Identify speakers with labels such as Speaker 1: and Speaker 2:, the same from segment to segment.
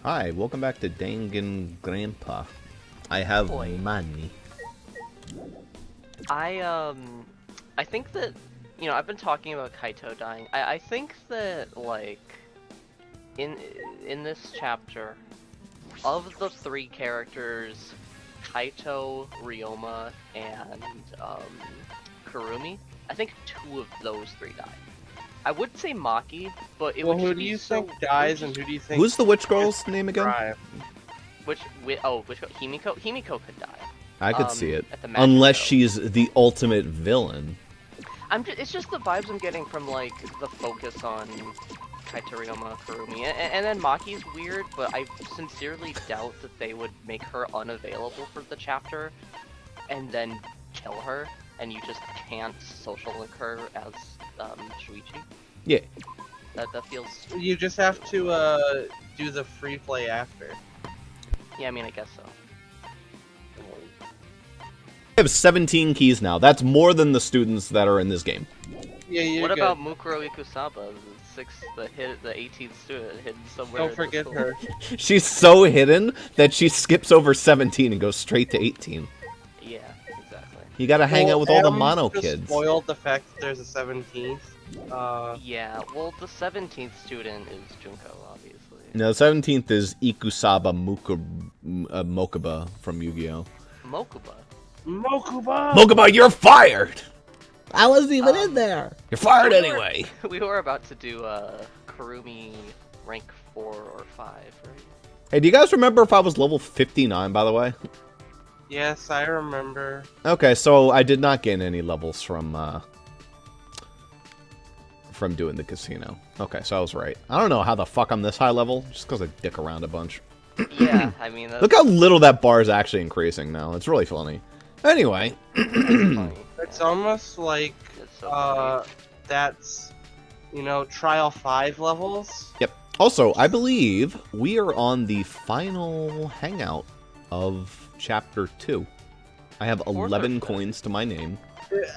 Speaker 1: Hi, welcome back to Danganronpa. I have
Speaker 2: Boy.
Speaker 1: money.
Speaker 2: I think that, I've been talking about Kaito dying. I think that, like, in this chapter, of the three characters, Kaito, Ryoma, and, Kurumi, I think two of those three die. I would say Maki, but it would
Speaker 3: who
Speaker 2: just
Speaker 3: do
Speaker 2: be
Speaker 3: you
Speaker 2: so...
Speaker 3: think dies and who do you think...
Speaker 1: Who's the witch girl's name again?
Speaker 2: Which Himiko? Himiko could die.
Speaker 1: I could see it.
Speaker 2: At the magic
Speaker 1: Unless
Speaker 2: show.
Speaker 1: she's the ultimate villain.
Speaker 2: It's just the vibes I'm getting from, like, the focus on Kaito, Ryoma, Kurumi. And then Maki's weird, but I sincerely doubt that they would make her unavailable for the chapter and then kill her, and you just can't social link her as Shuichi.
Speaker 1: Yeah.
Speaker 2: That feels...
Speaker 3: You just have to do the free play after.
Speaker 2: Yeah, I mean, I guess so.
Speaker 1: I have 17 keys now. That's more than the students that are in this game.
Speaker 3: Yeah, you're
Speaker 2: What
Speaker 3: good.
Speaker 2: about Mukuro Ikusaba, the 18th student hidden somewhere?
Speaker 3: Don't
Speaker 2: in
Speaker 3: forget
Speaker 2: the
Speaker 3: her.
Speaker 1: She's so hidden that she skips over 17 and goes straight to 18.
Speaker 2: Yeah, exactly.
Speaker 1: You gotta hang out with all the
Speaker 3: Adam
Speaker 1: mono
Speaker 3: just
Speaker 1: kids.
Speaker 3: spoiled the fact that there's a 17th.
Speaker 2: Yeah, well, the 17th student is Junko, obviously.
Speaker 1: No, 17th is Ikusaba Mokuba from Yu-Gi-Oh!
Speaker 2: Mokuba.
Speaker 3: Mokuba!
Speaker 1: Mokuba, you're fired! I wasn't even in there! You're fired anyway!
Speaker 2: We were about to do Kurumi rank 4 or 5, right?
Speaker 1: Hey, do you guys remember if I was level 59, by the way?
Speaker 3: Yes, I remember.
Speaker 1: Okay, so I did not gain any levels from doing the casino. Okay, so I was right. I don't know how the fuck I'm this high level, just because I dick around a bunch.
Speaker 2: Yeah, I mean, that's
Speaker 1: Look how little that bar is actually increasing now. It's really funny. Anyway.
Speaker 2: funny.
Speaker 3: It's
Speaker 2: Yeah,
Speaker 3: almost like,
Speaker 2: it's so funny.
Speaker 3: that's, trial 5 levels.
Speaker 1: Yep. Also, I believe we are on the final hangout of Chapter 2. I have
Speaker 2: Fourth or
Speaker 1: 11
Speaker 2: fifth?
Speaker 1: coins to my name.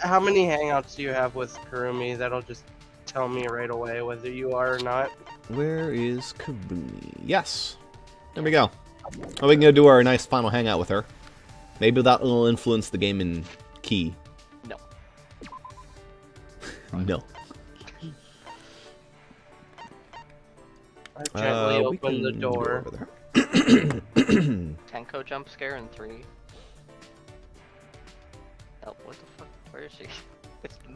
Speaker 3: How many hangouts do you have with Kurumi? That'll just tell me right away whether you are or not.
Speaker 1: Where is Kabumi? Yes. There we go. Well, we can go do our nice final hangout with her. Maybe that will influence the game in key.
Speaker 2: No.
Speaker 1: No.
Speaker 3: I gently
Speaker 1: We
Speaker 3: open the
Speaker 1: can go
Speaker 3: door.
Speaker 1: over there.
Speaker 2: Tenko jump scare in 3. Oh, what the fuck? Where is she? It's been...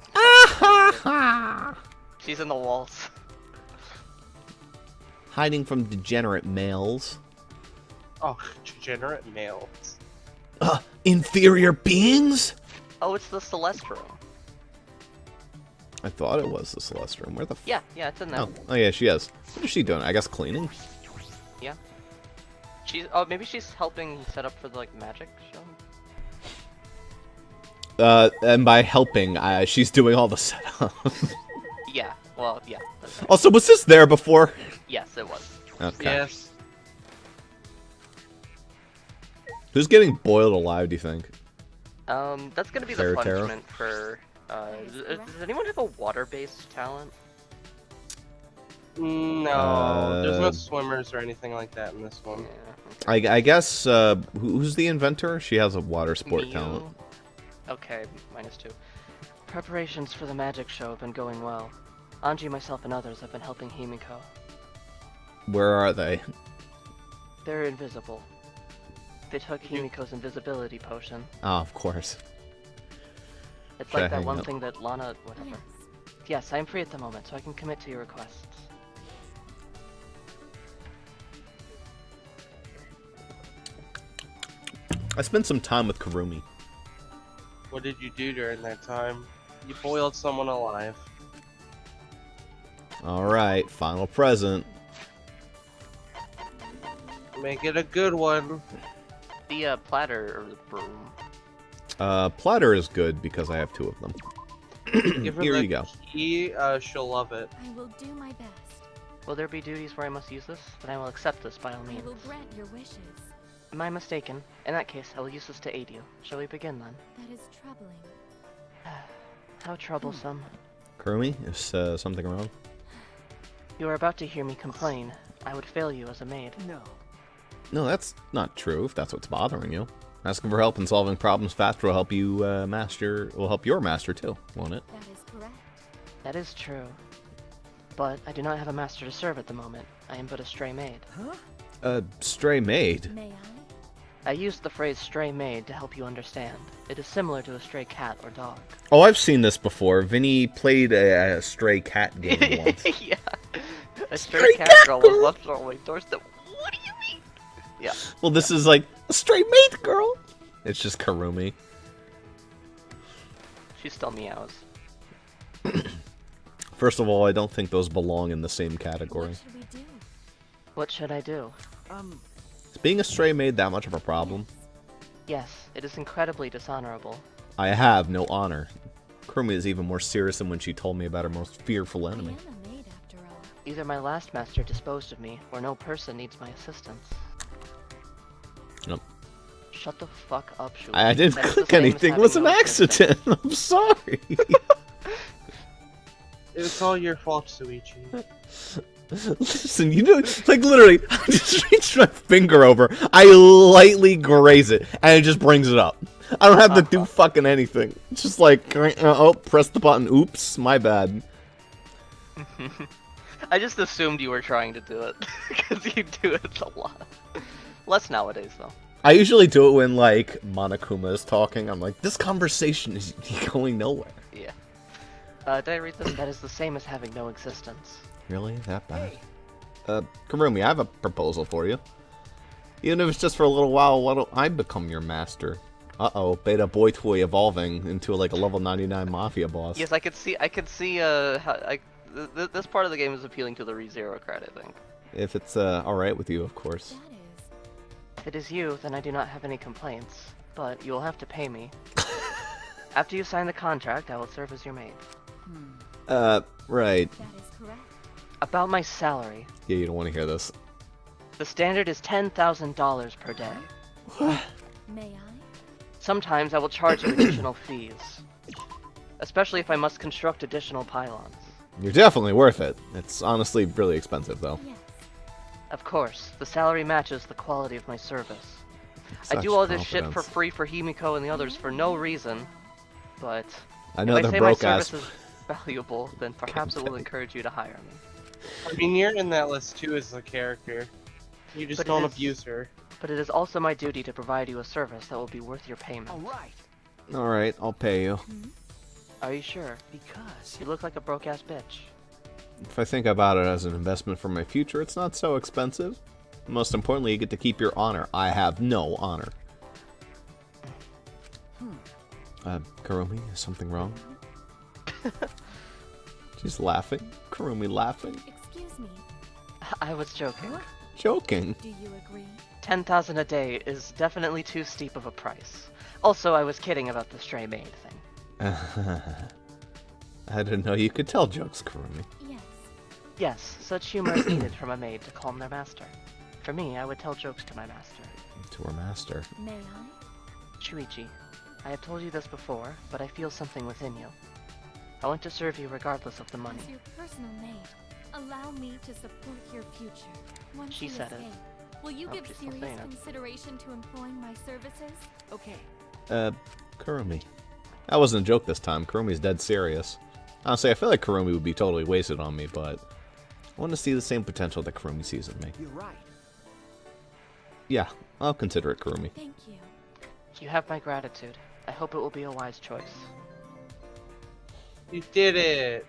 Speaker 2: She's in the walls.
Speaker 1: Hiding from degenerate males.
Speaker 3: Oh, degenerate males.
Speaker 1: Inferior beings?
Speaker 2: Oh, it's the Celeste room.
Speaker 1: I thought it was the Celeste room. Where the
Speaker 2: Yeah, it's in there.
Speaker 1: Oh, yeah, she is. What is she doing? I guess cleaning?
Speaker 2: Yeah. Maybe she's helping set up for the, magic show?
Speaker 1: And by helping, she's doing all the setup.
Speaker 2: Yeah, well, yeah. That's right.
Speaker 1: Also, was this there before?
Speaker 2: Yes, it was.
Speaker 1: Okay.
Speaker 3: Yes.
Speaker 1: Who's getting boiled alive, do you think?
Speaker 2: That's gonna be the
Speaker 1: Fairy Tale?
Speaker 2: punishment for, does anyone have a water-based talent?
Speaker 3: No, there's no
Speaker 1: Uh,
Speaker 3: swimmers or anything like that in this one.
Speaker 2: Yeah.
Speaker 1: I guess, who's the inventor? She has a water sport
Speaker 2: Miyu?
Speaker 1: talent.
Speaker 2: Okay, -2. Preparations for the magic show have been going well. Anji, myself, and others have been helping Himiko.
Speaker 1: Where are they?
Speaker 2: They're invisible. They took Himiko's invisibility potion.
Speaker 1: Oh, of course.
Speaker 2: It's
Speaker 1: Should I
Speaker 2: like that
Speaker 1: hang
Speaker 2: one
Speaker 1: up?
Speaker 2: thing that Lana... whatever. Yes, I am free at the moment, so I can commit to your requests.
Speaker 1: I spent some time with Kurumi.
Speaker 3: What did you do during that time? You boiled someone alive.
Speaker 1: Alright, final present.
Speaker 3: Make it a good one.
Speaker 2: The, platter, or the broom.
Speaker 1: Platter is good because I have 2 of them.
Speaker 3: Give her
Speaker 1: Here
Speaker 3: the
Speaker 1: you go.
Speaker 3: key, she'll love it.
Speaker 4: I will do my best.
Speaker 2: Will there be duties where I must use this? Then I will accept this by all
Speaker 4: I
Speaker 2: means.
Speaker 4: will grant your wishes.
Speaker 2: Am I mistaken? In that case, I will use this to aid you. Shall we begin then?
Speaker 4: That is troubling.
Speaker 2: How troublesome.
Speaker 1: Kurumi, is something wrong?
Speaker 2: You are about to hear me complain. I would fail you as a maid.
Speaker 3: No.
Speaker 1: No, that's not true, if that's what's bothering you. Asking for help in solving problems faster will help you, will help your master too, won't it?
Speaker 4: That is correct.
Speaker 2: That is true. But I do not have a master to serve at the moment. I am but a stray maid.
Speaker 1: A stray maid?
Speaker 4: May I?
Speaker 2: I used the phrase stray maid to help you understand. It is similar to a stray cat or dog.
Speaker 1: Oh, I've seen this before. Vinny played a stray cat game once.
Speaker 2: Yeah. A
Speaker 1: Stray
Speaker 2: stray cat
Speaker 1: cat
Speaker 2: girl
Speaker 1: girl.
Speaker 2: was left on my doorstep. What do you mean? Yeah.
Speaker 1: Well, this is like, a stray maid girl! It's just Karumi.
Speaker 2: She still meows.
Speaker 1: First of all, I don't think those belong in the same category.
Speaker 4: What should we do?
Speaker 2: What should I do?
Speaker 1: Is being a stray maid that much of a problem?
Speaker 2: Yes, it is incredibly dishonorable.
Speaker 1: I have no honor. Karumi is even more serious than when she told me about her most fearful
Speaker 4: I am
Speaker 1: enemy.
Speaker 4: a maid after all.
Speaker 2: Either my last master disposed of me, or no person needs my assistance.
Speaker 1: Nope.
Speaker 2: Shut the fuck up, Shu.
Speaker 1: I didn't
Speaker 2: That is the
Speaker 1: click
Speaker 2: same as
Speaker 1: anything. It
Speaker 2: having
Speaker 1: was an
Speaker 2: no assistance.
Speaker 1: accident. I'm sorry.
Speaker 3: It's all your fault, Suichi.
Speaker 1: Listen, you know, like literally, I just reach my finger over, I lightly graze it, and it just brings it up. I don't have to do fucking anything. It's just like, oh, press the button. Oops, my bad.
Speaker 2: I just assumed you were trying to do it, because you do it a lot. Less nowadays, though.
Speaker 1: I usually do it when, like, Monokuma is talking. I'm like, this conversation is going nowhere.
Speaker 2: Yeah. Did I read this? That is the same as having no existence.
Speaker 1: Really? That bad? Karumi, I have a proposal for you. Even if it's just for a little while, why don't I become your master? Uh-oh, beta boy toy evolving into, like, a level 99 mafia boss.
Speaker 2: Yes, I could see, this part of the game is appealing to the ReZero crowd, I think.
Speaker 1: If it's, alright with you, of course.
Speaker 4: That is.
Speaker 2: If it is you, then I do not have any complaints, but you will have to pay me. After you sign the contract, I will serve as your maid.
Speaker 1: Right.
Speaker 4: That is correct.
Speaker 2: About my salary.
Speaker 1: Yeah, you don't want to hear this.
Speaker 2: The standard is $10,000 per day.
Speaker 4: May I?
Speaker 2: Sometimes I will charge you additional fees. Especially if I must construct additional pylons.
Speaker 1: You're definitely worth it. It's honestly really expensive, though.
Speaker 4: Yes.
Speaker 2: Of course, the salary matches the quality of my service. I
Speaker 1: Such
Speaker 2: do all this shit for
Speaker 1: confidence.
Speaker 2: free for Himiko and the others for no reason, but
Speaker 1: I know
Speaker 2: if I
Speaker 1: they're
Speaker 2: say my
Speaker 1: broke ass.
Speaker 2: service is valuable, then perhaps it will encourage you to hire me.
Speaker 3: I mean, you're in that list too as a character. You just
Speaker 2: But it
Speaker 3: don't
Speaker 2: is-
Speaker 3: abuse her.
Speaker 2: But it is also my duty to provide you a service that will be worth your payment.
Speaker 1: Alright, I'll pay you.
Speaker 2: Are you sure?
Speaker 3: Because
Speaker 2: You look like a broke-ass bitch.
Speaker 1: If I think about it as an investment for my future, it's not so expensive. Most importantly, you get to keep your honor. I have no honor. Karumi, is something wrong? She's laughing. Karumi laughing.
Speaker 4: Excuse me.
Speaker 2: I was joking.
Speaker 1: Joking.
Speaker 4: Do you agree?
Speaker 2: 10,000 a day is definitely too steep of a price. Also, I was kidding about the stray maid thing.
Speaker 1: I didn't know you could tell jokes, Karumi.
Speaker 4: Yes.
Speaker 2: Yes, such humor is needed from a maid to calm their master. For me, I would tell jokes to my master.
Speaker 1: To her master.
Speaker 4: May I?
Speaker 2: Shuichi, I have told you this before, but I feel something within you. I want to serve you regardless of the money.
Speaker 4: As your personal maid, allow me to support your future. Once
Speaker 2: She
Speaker 4: you
Speaker 2: said it.
Speaker 4: escape, will you
Speaker 2: Oh,
Speaker 4: give
Speaker 2: she's still
Speaker 4: serious
Speaker 2: saying it.
Speaker 4: consideration to employing my services? Okay.
Speaker 1: Karumi. That wasn't a joke this time. Karumi's dead serious. Honestly, I feel like Karumi would be totally wasted on me, but I want to see the same potential that Karumi sees in me.
Speaker 3: you're right.
Speaker 1: Yeah, I'll consider it, Karumi.
Speaker 4: Thank you.
Speaker 2: You have my gratitude. I hope it will be a wise choice.
Speaker 3: You did it.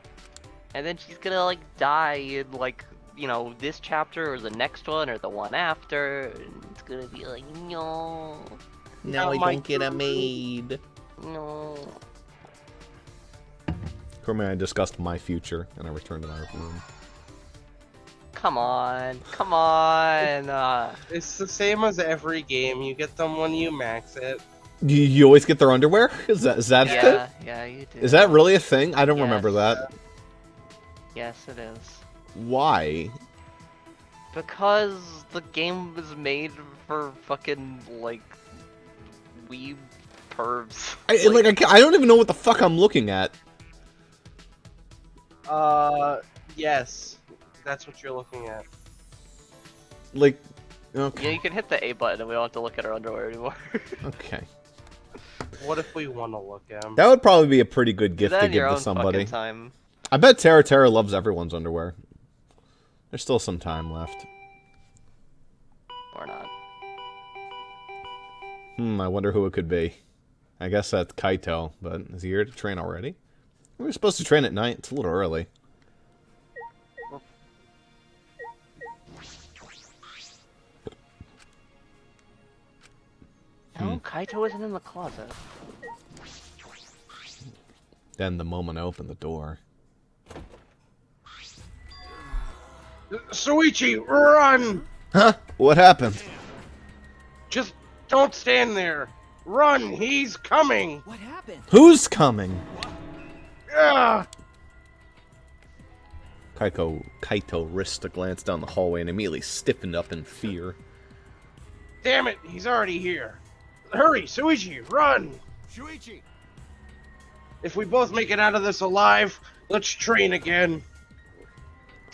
Speaker 2: And then she's gonna, like, die in, like, you know, this chapter or the next one or the one after. And it's gonna be like, no,
Speaker 3: Now I don't get a
Speaker 1: maid.
Speaker 2: no.
Speaker 1: Karumi and I discussed my future, and I returned to my room.
Speaker 2: Come on, come on.
Speaker 3: It's the same as every game. You get them when you max it.
Speaker 1: You always get their underwear? Is that a thing?
Speaker 2: Yeah, yeah, you do.
Speaker 1: Is that really a thing? I don't remember
Speaker 2: Yes.
Speaker 1: that.
Speaker 2: Yes, it is.
Speaker 1: Why?
Speaker 2: Because the game was made for fucking, like, weeb pervs.
Speaker 1: I don't even know what the fuck I'm looking at.
Speaker 3: Yes. That's what you're looking at.
Speaker 1: Like, okay.
Speaker 2: Yeah, you can hit the A button and we don't have to look at our underwear anymore.
Speaker 1: Okay.
Speaker 3: What if we want to look at him?
Speaker 1: That would probably be a pretty good
Speaker 2: Do
Speaker 1: gift
Speaker 2: that
Speaker 1: to
Speaker 2: in
Speaker 1: give
Speaker 2: your
Speaker 1: to
Speaker 2: own
Speaker 1: somebody.
Speaker 2: fucking time.
Speaker 1: I bet Tara loves everyone's underwear. There's still some time left.
Speaker 2: Or not.
Speaker 1: I wonder who it could be. I guess that's Kaito, but is he here to train already? We were supposed to train at night. It's a little early.
Speaker 2: No, Kaito isn't in the closet.
Speaker 1: Then the moment I opened the door.
Speaker 3: Shuichi, run!
Speaker 1: Huh? What happened?
Speaker 3: Just don't stand there. Run, he's coming.
Speaker 5: What happened?
Speaker 1: Who's coming?
Speaker 3: Ugh.
Speaker 1: Kaito risked a glance down the hallway and immediately stiffened up in fear.
Speaker 3: Damn it, he's already here. Hurry, Shuichi, run!
Speaker 5: Shuichi!
Speaker 3: If we both make it out of this alive, let's train again.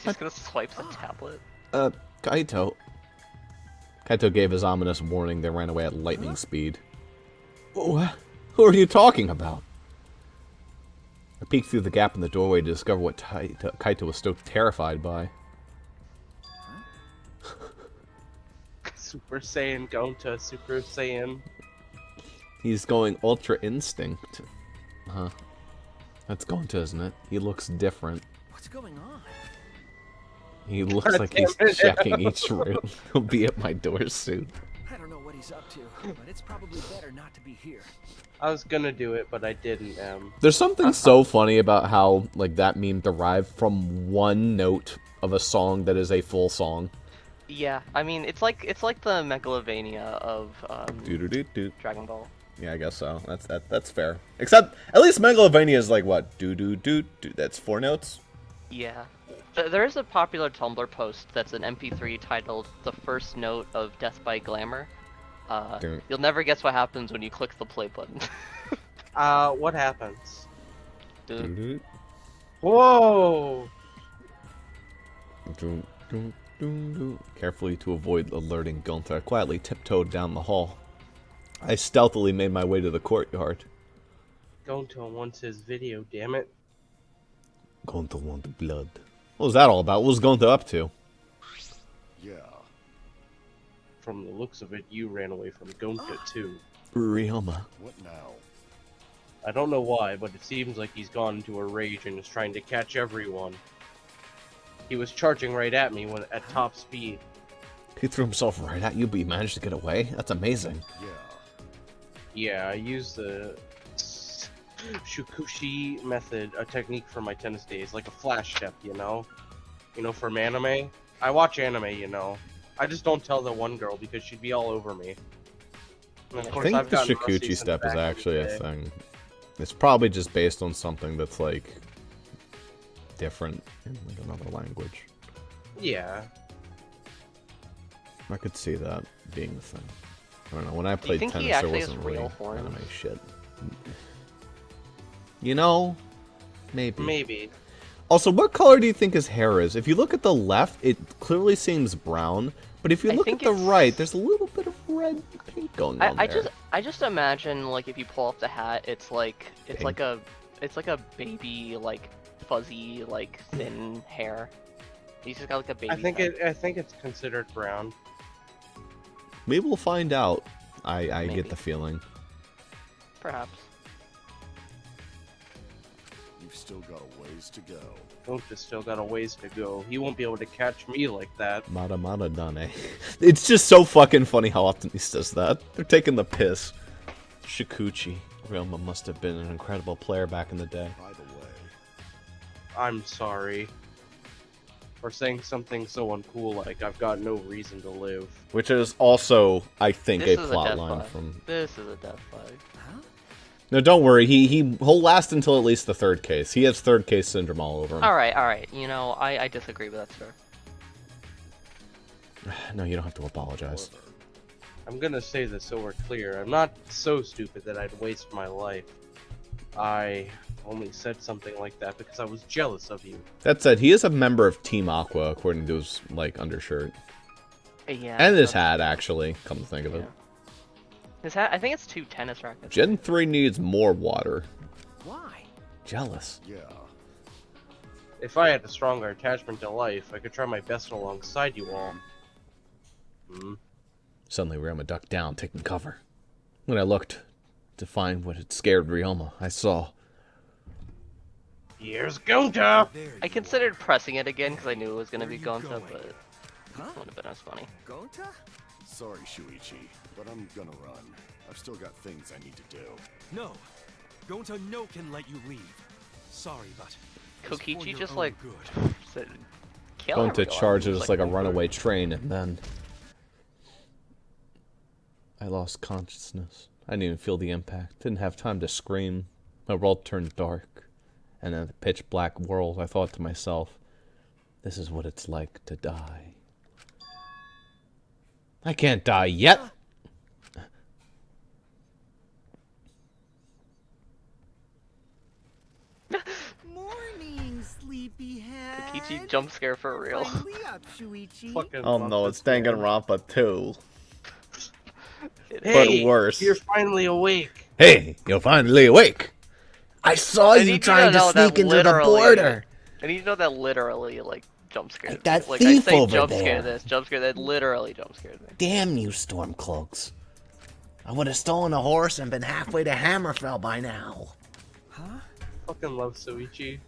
Speaker 2: He's gonna swipe the tablet.
Speaker 1: Kaito. Kaito gave his ominous warning, then ran away at lightning speed. Who are you talking about? I peeked through the gap in the doorway to discover what Kaito was so terrified by.
Speaker 3: Super Saiyan going to Super Saiyan.
Speaker 1: He's going Ultra Instinct. Huh. That's Gonta, isn't it? He looks different.
Speaker 5: What's going on?
Speaker 1: He looks like he's checking each room. He'll be at my door soon.
Speaker 5: I don't know what he's up to, but it's probably better not to be here.
Speaker 3: I was gonna do it, but I didn't.
Speaker 1: There's something so funny about how, like, that meme derived from one note of a song that is a full song.
Speaker 2: Yeah, I mean, it's like the Megalovania of
Speaker 1: Doo-doo-doo-doo.
Speaker 2: Dragon Ball.
Speaker 1: Yeah, I guess so. That's fair. Except, at least Megalovania is like, what? Do-do-do-do. That's 4 notes?
Speaker 2: Yeah. There is a popular Tumblr post that's an MP3 titled "The First Note of Death by Glamour." You'll never guess what happens when you click the play button.
Speaker 3: What happens?
Speaker 1: Doo-doo.
Speaker 3: Whoa!
Speaker 1: Doo-doo-doo-doo. Carefully to avoid alerting Gonta, I quietly tiptoed down the hall. I stealthily made my way to the courtyard.
Speaker 3: Gonto wants his video, damn it.
Speaker 1: Gonta wanted blood. What was that all about? What was Gonta up to?
Speaker 6: Yeah.
Speaker 3: From the looks of it, you ran away from Gonta too.
Speaker 1: Ryoma.
Speaker 6: What now?
Speaker 3: I don't know why, but it seems like he's gone into a rage and is trying to catch everyone. He was charging right at me when at top speed.
Speaker 1: He threw himself right at you, but you managed to get away? That's amazing.
Speaker 6: Yeah.
Speaker 3: Yeah, I used the Shukushi method, a technique from my tennis days, like a flash step, you know? You know, from anime? I watch anime, you know. I just don't tell the one girl because she'd be all over me. And of
Speaker 1: I
Speaker 3: course,
Speaker 1: think
Speaker 3: I've
Speaker 1: the
Speaker 3: gotten
Speaker 1: Shikuchi
Speaker 3: rusty
Speaker 1: step
Speaker 3: since
Speaker 1: is
Speaker 3: back in
Speaker 1: actually
Speaker 3: the
Speaker 1: a
Speaker 3: day.
Speaker 1: thing. It's probably just based on something that's, like, different in, like, another language.
Speaker 3: Yeah.
Speaker 1: I could see that being the thing. I don't know, when I played
Speaker 2: think he
Speaker 1: tennis, there
Speaker 2: actually has
Speaker 1: wasn't
Speaker 2: real
Speaker 1: really
Speaker 2: horns?
Speaker 1: anime shit. You know, maybe.
Speaker 3: Maybe.
Speaker 1: Also, what color do you think his hair is? If you look at the left, it clearly seems brown, but if you
Speaker 2: I
Speaker 1: look at
Speaker 2: think
Speaker 1: the
Speaker 2: it's-
Speaker 1: right, there's a little bit of red pink going on there.
Speaker 2: I just imagine, like, if you pull off the hat, it's like
Speaker 1: Pink.
Speaker 2: a baby, like, fuzzy, like, thin hair. He's just got like a baby.
Speaker 3: I think it's considered brown.
Speaker 1: Maybe we'll find out. I
Speaker 2: Maybe.
Speaker 1: get the feeling.
Speaker 2: Perhaps.
Speaker 6: You've still got a ways to go.
Speaker 3: Gonta still got a ways to go. He won't be able to catch me like that.
Speaker 1: Mada mada dane. It's just so fucking funny how often he says that. They're taking the piss. Shikuchi. Ryoma must have been an incredible player back in the day.
Speaker 6: By the way,
Speaker 3: I'm sorry. For saying something so uncool like I've got no reason to live.
Speaker 1: Which is also, I think,
Speaker 2: This
Speaker 1: a
Speaker 2: is
Speaker 1: plot
Speaker 2: death
Speaker 1: line
Speaker 2: flag.
Speaker 1: from...
Speaker 2: This is a death flag.
Speaker 5: Huh?
Speaker 1: No, don't worry. He'll last until at least the 3rd case. He has 3rd case syndrome all over him.
Speaker 2: Alright. You know, I disagree, but that's fair.
Speaker 1: No, you don't have to apologize.
Speaker 6: however,
Speaker 3: I'm gonna say this so we're clear. I'm not so stupid that I'd waste my life. I only said something like that because I was jealous of you.
Speaker 1: That said, he is a member of Team Aqua, according to his, like, undershirt.
Speaker 2: Yeah.
Speaker 1: And his
Speaker 2: that's-
Speaker 1: hat, actually, come to think of it.
Speaker 2: Yeah. His hat, I think it's 2 tennis rackets.
Speaker 1: Gen 3 needs more water.
Speaker 5: Why?
Speaker 1: Jealous.
Speaker 6: Yeah.
Speaker 3: If I had a stronger attachment to life, I could try my best alongside you all. Hmm.
Speaker 1: Suddenly, Ryoma ducked down, taking cover. When I looked to find what had scared Ryoma, I saw...
Speaker 3: Here's Gonta!
Speaker 5: There
Speaker 2: I
Speaker 5: you
Speaker 2: considered pressing it again because I knew it was gonna
Speaker 5: Where
Speaker 2: be
Speaker 5: you
Speaker 2: Gonta,
Speaker 5: going?
Speaker 2: but
Speaker 5: Huh?
Speaker 2: it would have been as funny.
Speaker 5: Gonta?
Speaker 6: Sorry, Shuichi, but I'm gonna run. I've still got things I need to do.
Speaker 5: No. Gonta no can let you leave. Sorry, but it's for
Speaker 2: Kokichi
Speaker 5: your
Speaker 2: just
Speaker 5: own
Speaker 2: like
Speaker 5: good.
Speaker 2: said, kill
Speaker 1: Going to
Speaker 2: everyone.
Speaker 1: charge
Speaker 2: It
Speaker 1: it
Speaker 2: was
Speaker 1: as like a runaway train, and then... I lost consciousness. I didn't even feel the impact. Didn't have time to scream. My world turned dark. And in the pitch black world, I thought to myself, this is what it's like to die. I can't die yet!
Speaker 7: Morning, sleepyhead.
Speaker 2: Kokichi jump scare for real.
Speaker 7: Finally up, Shuichi.
Speaker 3: Fucking
Speaker 1: Oh
Speaker 3: love
Speaker 1: no,
Speaker 3: this
Speaker 1: it's
Speaker 3: man.
Speaker 1: Danganronpa 2.
Speaker 3: Hey,
Speaker 1: worse.
Speaker 3: You're finally awake.
Speaker 1: Hey, you're finally awake! I saw
Speaker 2: I
Speaker 1: you
Speaker 2: need you
Speaker 1: trying to
Speaker 2: know that
Speaker 1: sneak into the
Speaker 2: literally-
Speaker 1: border!
Speaker 2: I need to know that literally, like, jump scared
Speaker 1: Like that
Speaker 2: me.
Speaker 1: thief
Speaker 2: I say
Speaker 1: over
Speaker 2: jump
Speaker 1: there.
Speaker 2: scare this, jump scare that, literally jump scared me.
Speaker 1: Damn you, Stormcloaks. I would have stolen a horse and been halfway to Hammerfell by now.
Speaker 5: Huh?
Speaker 3: Fucking love Suichi.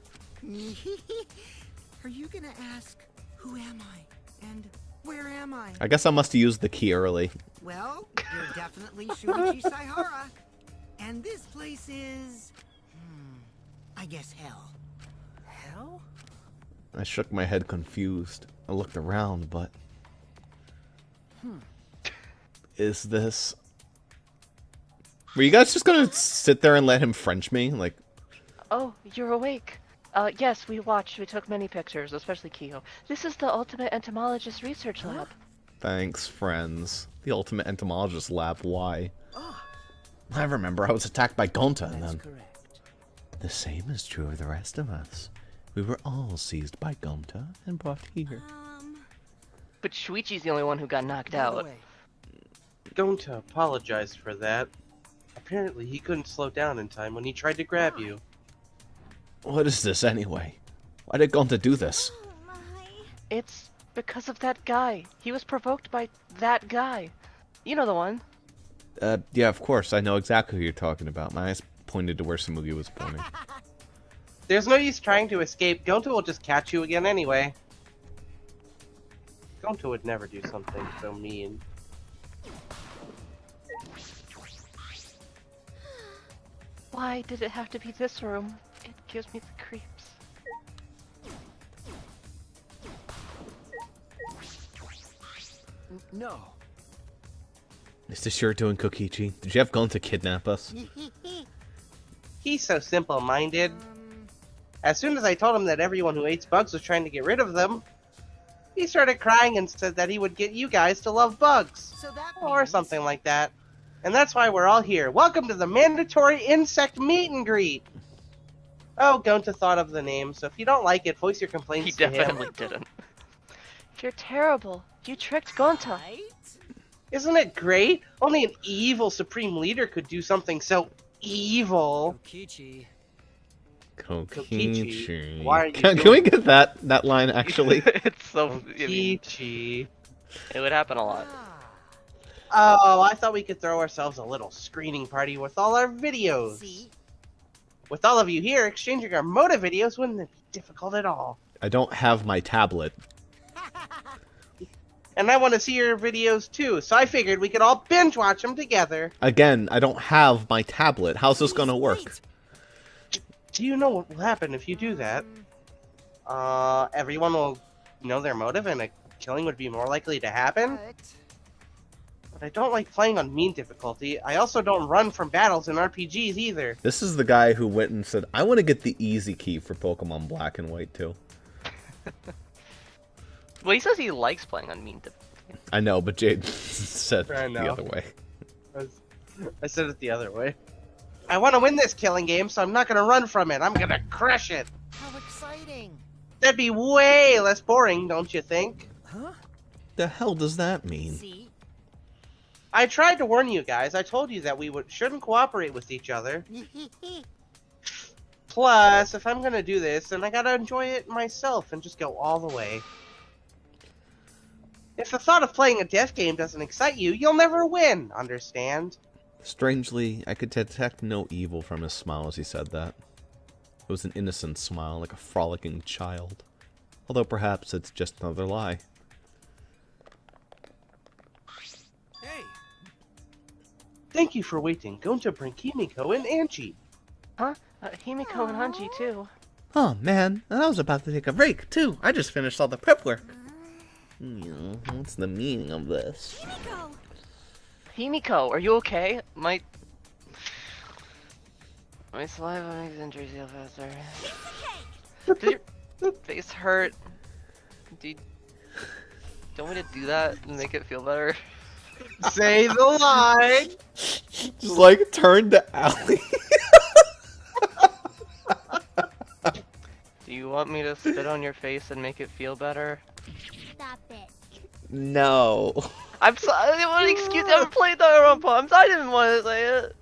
Speaker 7: Are you gonna ask, who am I? And where am I?
Speaker 1: I guess I must have used the key early.
Speaker 7: Well, you're definitely Shuichi Saihara. And this place is... I guess hell.
Speaker 5: Hell?
Speaker 1: I shook my head confused. I looked around, but... Is this... Were you guys just gonna sit there and let him French me? Like,
Speaker 2: Oh, you're awake. Yes, we watched. We took many pictures, especially Kiho. This is the Ultimate Entomologist Research Lab.
Speaker 1: thanks, friends. The ultimate entomologist lab, why?
Speaker 5: Ah,
Speaker 1: I remember I was attacked by Gonta, and
Speaker 5: that's
Speaker 1: then...
Speaker 5: correct.
Speaker 1: The same is true of the rest of us. We were all seized by Gonta and brought here.
Speaker 2: But Shuichi's the only one who got knocked
Speaker 5: By the
Speaker 2: out.
Speaker 5: way,
Speaker 3: Gonta apologized for that. Apparently, he couldn't slow down in time when he tried to grab you.
Speaker 1: What is this, anyway? Why did Gonta do this?
Speaker 2: It's because of that guy. He was provoked by that guy. You know the one.
Speaker 1: Yeah, of course. I know exactly who you're talking about. My eyes pointed to where Samugi was pointing.
Speaker 3: There's no use trying to escape. Gonta will just catch you again anyway. Gonta would never do something so mean.
Speaker 2: Why did it have to be this room? It gives me the creeps.
Speaker 5: no.
Speaker 1: Is this your doing, Kokichi? Did you have Gonta kidnap us?
Speaker 3: He's so simple-minded. As soon as I told him that everyone who eats bugs was trying to get rid of them, he started crying and said that he would get you guys to love bugs.
Speaker 7: So that
Speaker 3: Or
Speaker 7: means-
Speaker 3: something like that. And that's why we're all here. Welcome to the mandatory insect meet and greet. Oh, Gonta thought of the name, so if you don't like it, voice your complaints
Speaker 2: He
Speaker 3: to him.
Speaker 2: definitely didn't. You're terrible. You tricked Gonta.
Speaker 7: Right?
Speaker 3: Isn't it great? Only an evil supreme leader could do something so evil.
Speaker 5: Kokichi.
Speaker 1: Kokichi.
Speaker 3: Why are you
Speaker 1: Can
Speaker 3: doing-
Speaker 1: we get that line, actually?
Speaker 2: It's so. I mean,
Speaker 3: Kokichi.
Speaker 2: it would happen a lot.
Speaker 3: Oh, I thought we could throw ourselves a little screening party with all our videos.
Speaker 7: See?
Speaker 3: With all of you here, exchanging our motive videos wouldn't be difficult at all.
Speaker 1: I don't have my tablet.
Speaker 3: And I want to see your videos too, so I figured we could all binge watch them together.
Speaker 1: Again, I don't have my tablet. How's this gonna work?
Speaker 7: Wait.
Speaker 3: Do you know what will happen if you do that? Everyone will know their motive and a killing would be more likely to happen.
Speaker 7: But
Speaker 3: But I don't like playing on mean difficulty. I also don't run from battles in RPGs either.
Speaker 1: This is the guy who went and said, I want to get the easy key for Pokemon Black and White too.
Speaker 2: Well, he says he likes playing on mean difficulty.
Speaker 1: I know, but Jaden said
Speaker 3: I
Speaker 1: the
Speaker 3: know.
Speaker 1: other way.
Speaker 3: I said it the other way. I want to win this killing game, so I'm not going to run from it. I'm going to crush it.
Speaker 7: how exciting!
Speaker 3: That'd be way less boring, don't you think?
Speaker 5: Huh?
Speaker 1: The hell does that mean?
Speaker 7: See?
Speaker 3: I tried to warn you guys. I told you that shouldn't cooperate with each other. Plus, if I'm gonna do this, then I gotta enjoy it myself and just go all the way. If the thought of playing a death game doesn't excite you, you'll never win, understand?
Speaker 1: Strangely, I could detect no evil from his smile as he said that. It was an innocent smile, like a frolicking child. Although perhaps it's just another lie.
Speaker 5: Hey,
Speaker 3: Thank you for waiting. Going to bring Kimiko and Angie.
Speaker 2: Huh? Himiko and Hanji too.
Speaker 1: Oh man, I was about to take a break too. I just finished all the prep work. What's the meaning of this?
Speaker 2: Himiko, are you okay? My saliva makes injuries heal faster. Did your face hurt? Don't want me to do that and make it feel better?
Speaker 3: Say the line!
Speaker 1: Just like turn to Allie.
Speaker 2: Do you want me to spit on your face and make it feel better?
Speaker 4: Stop it.
Speaker 1: No.
Speaker 2: I'm sorry. I didn't want to excuse. I haven't played Danganronpa. I'm sorry. I didn't want to say it.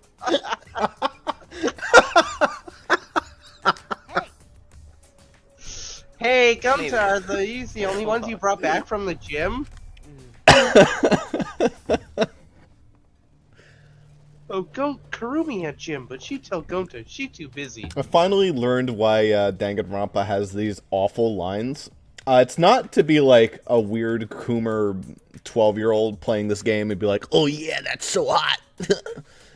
Speaker 3: Hey, Gumta, are these the only ones you brought back from the gym? Oh, Karumi had gym, but she tell Gonta she too busy.
Speaker 1: I finally learned why Danganronpa has these awful lines. It's not to be like a weird Coomer 12-year-old playing this game and be like, oh yeah, that's so hot.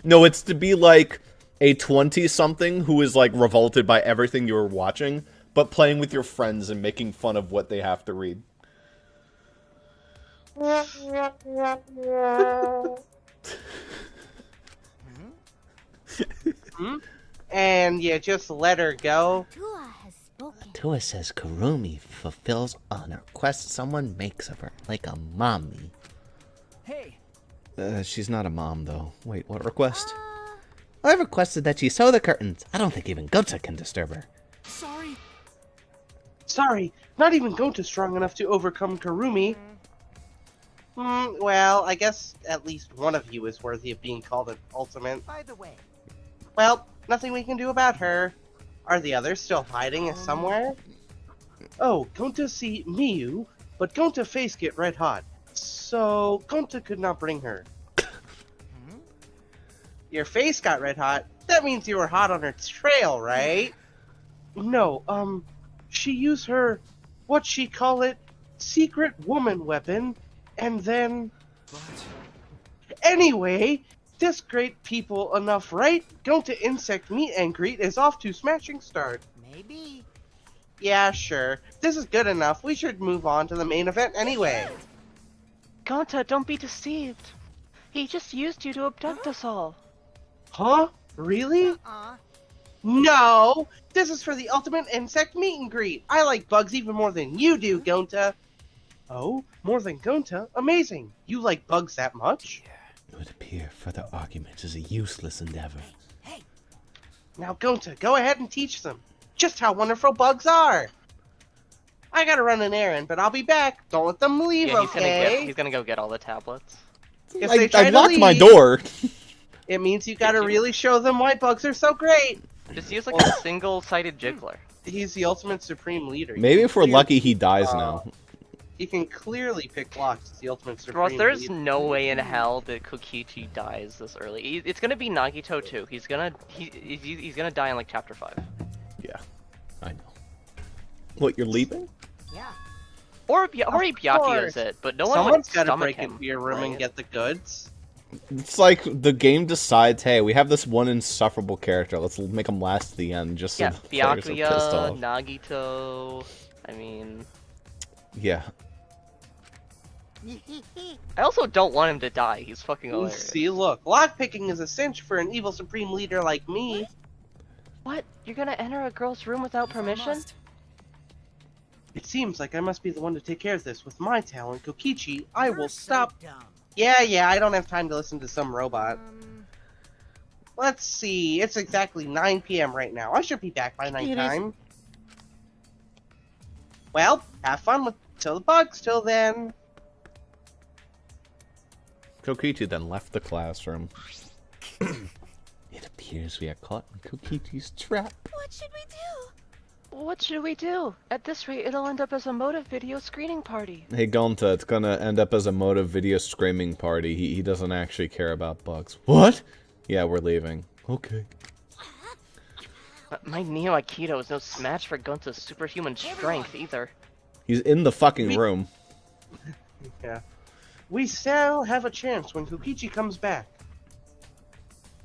Speaker 1: No, it's to be like a 20-something who is like revolted by everything you're watching, but playing with your friends and making fun of what they have to read.
Speaker 3: And you just let her go?
Speaker 4: Tua has spoken.
Speaker 1: Tua says Karumi fulfills on a request someone makes of her, like a mommy.
Speaker 5: hey,
Speaker 1: She's not a mom, though. Wait, what request? I requested that she sew the curtains. I don't think even Gota can disturb her.
Speaker 5: sorry.
Speaker 3: Sorry, not even Gonta's strong enough to overcome Karumi. Well, I guess at least one of you is worthy of being called an ultimate.
Speaker 7: By the way,
Speaker 3: Well, nothing we can do about her. Are the others still hiding somewhere? Oh, Gonta see Miyu, but Gonta face get red hot. So, Gonta could not bring her. Your face got red hot? That means you were hot on her trail, right? No, she used her, what she call it, secret woman weapon, and then... Anyway, this great people enough, right? Going to insect meet and greet is off to smashing start.
Speaker 7: maybe.
Speaker 3: Yeah, sure. This is good enough. We should move on to the main event anyway.
Speaker 2: Gonta, don't be deceived. He just used you to abduct us all.
Speaker 3: Huh? Really? No! This is for the ultimate insect meet and greet. I like bugs even more than you do, Gonta. Oh, more than Gonta? Amazing. You like bugs that much?
Speaker 1: It would appear further argument is a useless endeavor.
Speaker 3: Now, Gonta, go ahead and teach them just how wonderful bugs are. I gotta run an errand, but I'll be back. Don't let them leave,
Speaker 2: Yeah,
Speaker 3: okay?
Speaker 2: he's gonna go get all the tablets.
Speaker 3: If they try
Speaker 1: I
Speaker 3: to
Speaker 1: locked my
Speaker 3: leave,
Speaker 1: door.
Speaker 3: It means you gotta really show them why bugs are so great.
Speaker 2: Just use like a single-sided jiggler.
Speaker 3: He's the ultimate supreme leader. You
Speaker 1: Maybe
Speaker 3: can
Speaker 1: if we're
Speaker 3: clearly-
Speaker 1: lucky, he dies now.
Speaker 3: He can clearly pick blocks as the ultimate supreme
Speaker 2: Ross, there's
Speaker 3: leader.
Speaker 2: no way in hell that Kokichi dies this early. It's gonna be Nagito too. He's gonna die in like chapter 5.
Speaker 1: Yeah, I know. What, you're leaving?
Speaker 7: Yeah.
Speaker 2: Or Ibyakiyo's
Speaker 3: course.
Speaker 2: it, but no one
Speaker 3: Someone's
Speaker 2: would
Speaker 3: gotta
Speaker 2: stomach
Speaker 3: break
Speaker 2: him.
Speaker 3: into your room and
Speaker 2: right?
Speaker 3: get the goods.
Speaker 1: It's like the game decides, hey, we have this one insufferable character. Let's make him last to the end, just so
Speaker 2: Yeah,
Speaker 1: the players are pissed
Speaker 2: Byakuya,
Speaker 1: off.
Speaker 2: Nagito. I mean,
Speaker 1: Yeah.
Speaker 2: I also don't want him to die. He's fucking hilarious.
Speaker 3: See, look, lockpicking is a cinch for an evil supreme leader like me.
Speaker 2: What? You're gonna enter a girl's room without permission?
Speaker 5: Must.
Speaker 3: It seems like I must be the one to take care of this. With my talent, Kokichi, I will
Speaker 7: You're so
Speaker 3: stop.
Speaker 7: dumb.
Speaker 3: Yeah, I don't have time to listen to some robot. Let's see, it's exactly 9 p.m. right now. I should be back by nighttime. Well, have fun with till the bugs till then.
Speaker 1: Kokichi then left the classroom. It appears we are caught in Kokichi's trap.
Speaker 4: What should we do?
Speaker 2: What should we do? At this rate, it'll end up as a motive video screening party.
Speaker 1: Hey Gonta, it's gonna end up as a motive video screaming party. He doesn't actually care about bugs. What? Yeah, we're leaving. Okay.
Speaker 2: My Neo Aikido is no match for Gunta's superhuman strength either.
Speaker 1: He's in the fucking room.
Speaker 3: Yeah. We shall have a chance when Kokichi comes back.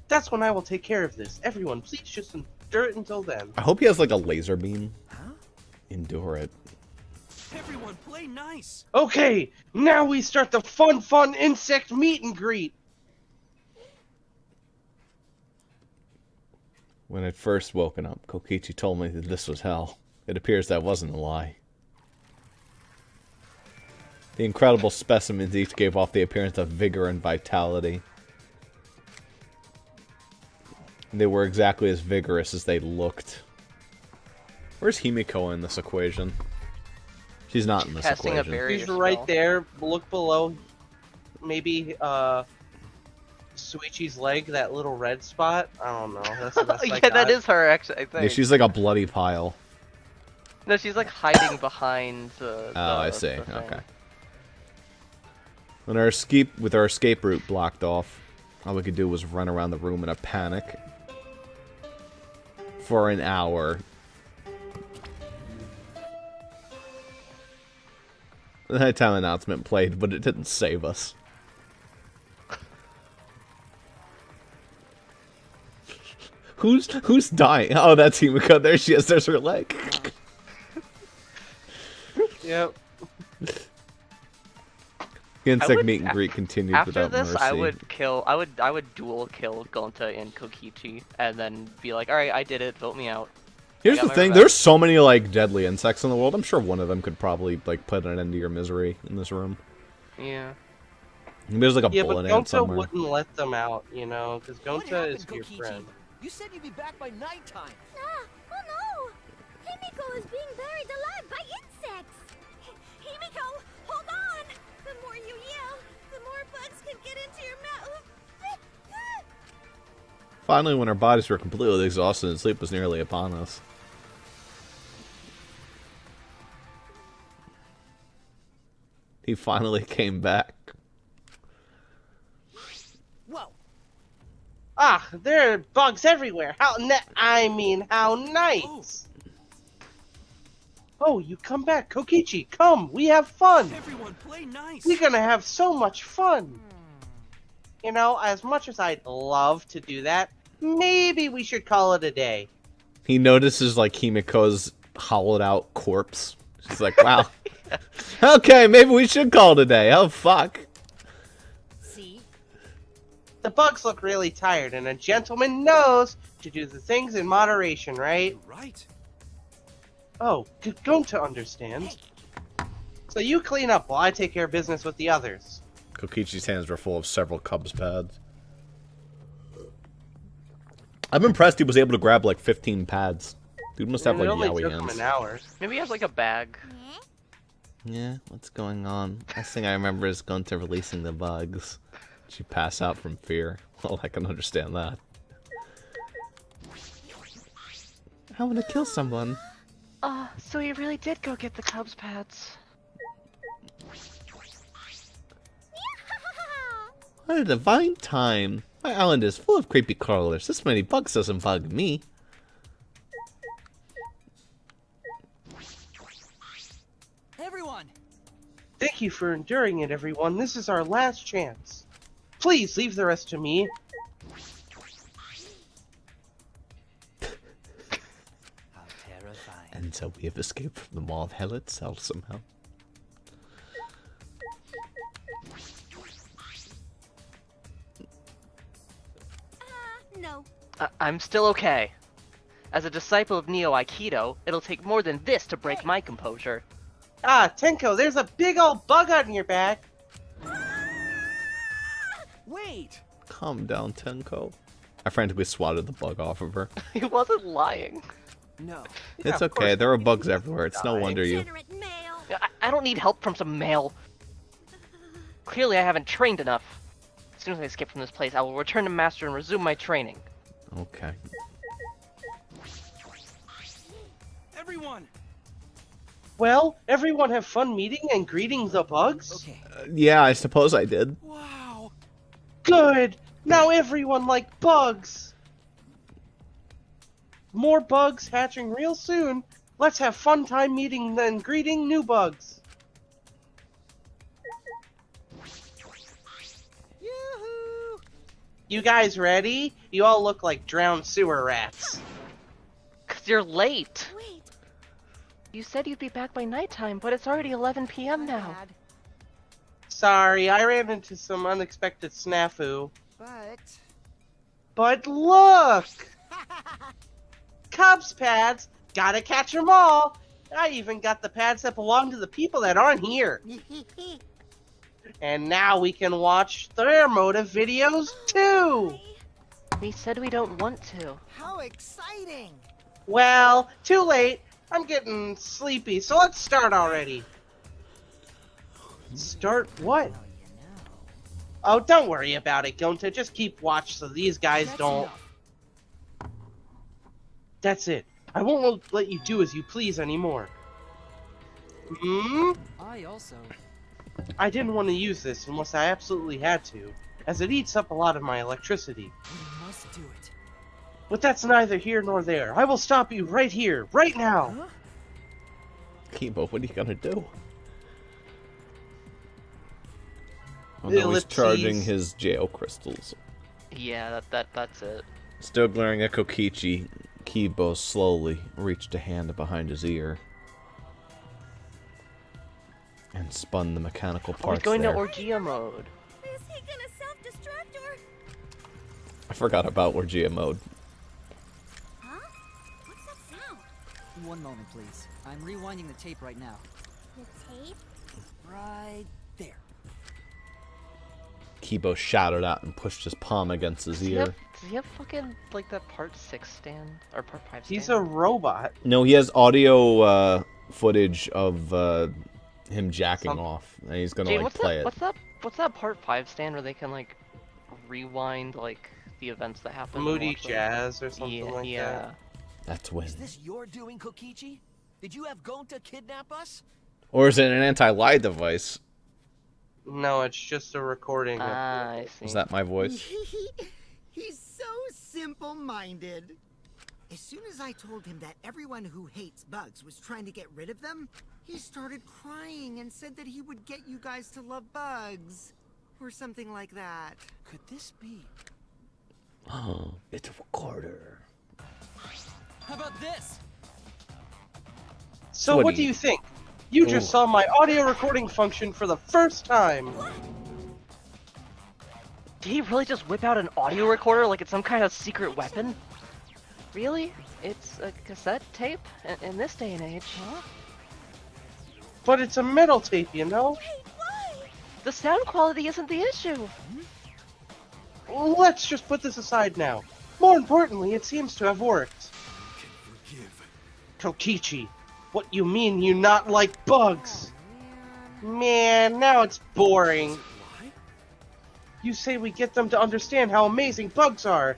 Speaker 3: That's when I will take care of this. Everyone, please just endure it until then.
Speaker 1: I hope he has like a laser beam.
Speaker 5: Huh?
Speaker 1: Endure it.
Speaker 5: Everyone, play nice.
Speaker 3: Okay, now we start the fun insect meet and greet.
Speaker 1: When I'd first woken up, Kokichi told me that this was hell. It appears that wasn't a lie. The incredible specimens each gave off the appearance of vigor and vitality. They were exactly as vigorous as they looked. Where's Himiko in this equation? She's not in this
Speaker 2: Casting a
Speaker 1: equation.
Speaker 2: barrier
Speaker 3: He's
Speaker 2: spell.
Speaker 3: right there. Look below. Maybe Suichi's leg, that little red spot. I don't know. That's the best I
Speaker 2: Yeah,
Speaker 3: got.
Speaker 2: that is her, actually, I think.
Speaker 1: Yeah, she's like a bloody pile.
Speaker 2: No, she's like hiding behind the.
Speaker 1: Oh, I see.
Speaker 2: the thing.
Speaker 1: Okay. When our with our escape route blocked off, all we could do was run around the room in a panic for an hour. The nighttime announcement played, but it didn't save us. Who's dying? Oh, that's Himiko. There she is. There's her leg.
Speaker 3: Yep.
Speaker 1: The insect
Speaker 2: would-
Speaker 1: meet and greet continued
Speaker 2: After
Speaker 1: without
Speaker 2: this,
Speaker 1: mercy.
Speaker 2: I would dual kill Gonta and Kokichi, and then be like, all right, I did it. Vote me out.
Speaker 1: Here's
Speaker 2: I
Speaker 1: the
Speaker 2: got my
Speaker 1: thing:
Speaker 2: revenge.
Speaker 1: there's so many like deadly insects in the world. I'm sure one of them could probably like put an end to your misery in this room.
Speaker 2: Yeah.
Speaker 1: There's like a
Speaker 3: Yeah, but
Speaker 1: bullet ant
Speaker 3: Gonta
Speaker 1: somewhere.
Speaker 3: wouldn't let them out, you know, because
Speaker 8: What
Speaker 3: Gonta
Speaker 8: happened,
Speaker 3: is your
Speaker 8: Kokichi?
Speaker 3: friend.
Speaker 8: You said you'd be back by nighttime.
Speaker 4: Ah, oh no! Himiko is being buried alive by insects! Himiko, hold on! The more you yell, the more bugs can get into your mouth.
Speaker 1: Finally, when our bodies were completely exhausted and sleep was nearly upon us. He finally came back.
Speaker 8: Whoa.
Speaker 3: Ah, there are bugs everywhere. How nice. Oh, you come back, Kokichi. Come, we have fun.
Speaker 5: Everyone, play nice.
Speaker 3: We're gonna have so much fun. You know, as much as I'd love to do that, maybe we should call it a day.
Speaker 1: He notices like Himiko's hollowed out corpse. She's like, wow. Okay, maybe we should call it a day. Oh, fuck.
Speaker 8: See?
Speaker 3: The bugs look really tired, and a gentleman knows to do the things in moderation, right?
Speaker 5: You're right.
Speaker 3: Oh, Gonta understands. So you clean up while I take care of business with the others.
Speaker 1: Kokichi's hands were full of several Cubs pads. I'm impressed he was able to grab like 15 pads. Dude must have
Speaker 3: And
Speaker 1: like
Speaker 3: it only
Speaker 1: yowie
Speaker 3: took him
Speaker 1: hands.
Speaker 3: an hour.
Speaker 2: Maybe he has like a bag.
Speaker 1: Yeah, what's going on? Last thing I remember is going to releasing the bugs. She pass out from fear. Well, I can understand that. I want to kill someone.
Speaker 2: So he really did go get the Cubs pads.
Speaker 1: What a divine time. My island is full of creepy crawlers. This many bugs doesn't bug me.
Speaker 8: Everyone.
Speaker 3: Thank you for enduring it, everyone. This is our last chance. Please leave the rest to me.
Speaker 8: How terrifying.
Speaker 1: And so we have escaped from the maw of hell itself somehow.
Speaker 4: No.
Speaker 2: I'm still okay. As a disciple of Neo Aikido, it'll take more than this to break my composure.
Speaker 3: Ah, Tenko, there's a big old bug on your back.
Speaker 8: Wait.
Speaker 1: Calm down, Tenko. I frantically swatted the bug off of her.
Speaker 2: He wasn't lying.
Speaker 8: No.
Speaker 3: Yeah,
Speaker 1: It's
Speaker 3: of
Speaker 1: okay,
Speaker 3: course
Speaker 1: there are
Speaker 3: you
Speaker 1: bugs
Speaker 3: need
Speaker 1: everywhere. It's no
Speaker 3: die.
Speaker 1: wonder you...
Speaker 4: Degenerate male.
Speaker 2: I don't need help from some male. Clearly I haven't trained enough. As soon as I escape from this place, I will return to Master and resume my training.
Speaker 1: Okay.
Speaker 5: Everyone!
Speaker 3: Well, everyone have fun meeting and greeting the bugs?
Speaker 8: Okay.
Speaker 1: Yeah, I suppose I did.
Speaker 5: Wow!
Speaker 3: Good! Now everyone like bugs! More bugs hatching real soon. Let's have fun time meeting and greeting new bugs.
Speaker 7: Yoo-hoo!
Speaker 3: You guys ready? You all look like drowned sewer rats.
Speaker 2: 'Cause you're late.
Speaker 4: Wait,
Speaker 2: You said you'd be back by nighttime, but it's already 11 p.m.
Speaker 7: My
Speaker 2: now.
Speaker 7: bad.
Speaker 3: Sorry, I ran into some unexpected snafu.
Speaker 7: But
Speaker 3: But look! Cubs pads! Gotta catch 'em all! I even got the pads that belong to the people that aren't here. And now we can watch their motive videos too!
Speaker 2: We said we don't want to.
Speaker 7: how exciting!
Speaker 3: Well, too late. I'm getting sleepy, so let's start already. Start what?
Speaker 7: Well, you know.
Speaker 3: Oh, don't worry about it, Gonta. Just keep watch so these guys
Speaker 8: That's
Speaker 3: don't.
Speaker 8: enough.
Speaker 3: That's it. I won't let you do as you please anymore. Hmm?
Speaker 8: I also.
Speaker 3: I didn't want to use this unless I absolutely had to, as it eats up a lot of my electricity.
Speaker 8: We must do it.
Speaker 3: But that's neither here nor there. I will stop you right here, right now.
Speaker 8: Huh?
Speaker 1: Kibo, what are you gonna do? Oh no, he's
Speaker 3: Ellipses.
Speaker 1: charging his jail crystals.
Speaker 2: Yeah, that's it.
Speaker 1: Still glaring at Kokichi, Kibo slowly reached a hand behind his ear and spun the mechanical
Speaker 2: Are we
Speaker 1: parts
Speaker 2: going
Speaker 1: there.
Speaker 2: to Orgia mode?
Speaker 4: is he gonna self-destruct or...
Speaker 1: I forgot about Orgia mode.
Speaker 4: Huh? What's that sound?
Speaker 8: One moment, please. I'm rewinding the tape right now.
Speaker 4: The tape?
Speaker 8: Right there.
Speaker 1: Kibo shouted out and pushed his palm against his ear.
Speaker 2: Does he have fucking, like, that part 6 stand? Or part 5 stand?
Speaker 3: He's a robot.
Speaker 1: No, he has audio footage of him jacking off, and he's gonna
Speaker 2: Jade,
Speaker 1: like play it.
Speaker 2: What's that part 5 stand where they can, like, rewind, like, the events that happen? and
Speaker 3: Moody
Speaker 2: watch them?
Speaker 3: Jazz or something
Speaker 2: Yeah,
Speaker 3: like
Speaker 2: yeah.
Speaker 3: that.
Speaker 1: That's when.
Speaker 9: Is this your doing, Kokichi? Did you have Gonta kidnap us?
Speaker 1: Or is it an anti-lie device?
Speaker 3: No, it's just a recording.
Speaker 2: Ah, I see.
Speaker 1: Is that my voice?
Speaker 7: He's so simple-minded. As soon as I told him that everyone who hates bugs was trying to get rid of them, he started crying and said that he would get you guys to love bugs. Or something like that.
Speaker 9: Could this be?
Speaker 1: Oh, it's a recorder.
Speaker 8: How about this?
Speaker 3: So
Speaker 1: What
Speaker 3: what
Speaker 1: do
Speaker 3: do
Speaker 1: you-
Speaker 3: you think? You just
Speaker 1: Ooh.
Speaker 3: saw my audio recording function for the first time.
Speaker 2: Did he really just whip out an audio recorder like it's some kind of secret weapon? Really? It's a cassette tape? In this day and age, huh?
Speaker 3: But it's a metal tape, you know?
Speaker 2: The sound quality isn't the issue.
Speaker 3: Let's just put this aside now. More importantly, it seems to have worked.
Speaker 5: Forgive.
Speaker 3: Kokichi, what you mean you not like bugs? Man, now it's boring.
Speaker 5: Why?
Speaker 3: You say we get them to understand how amazing bugs are.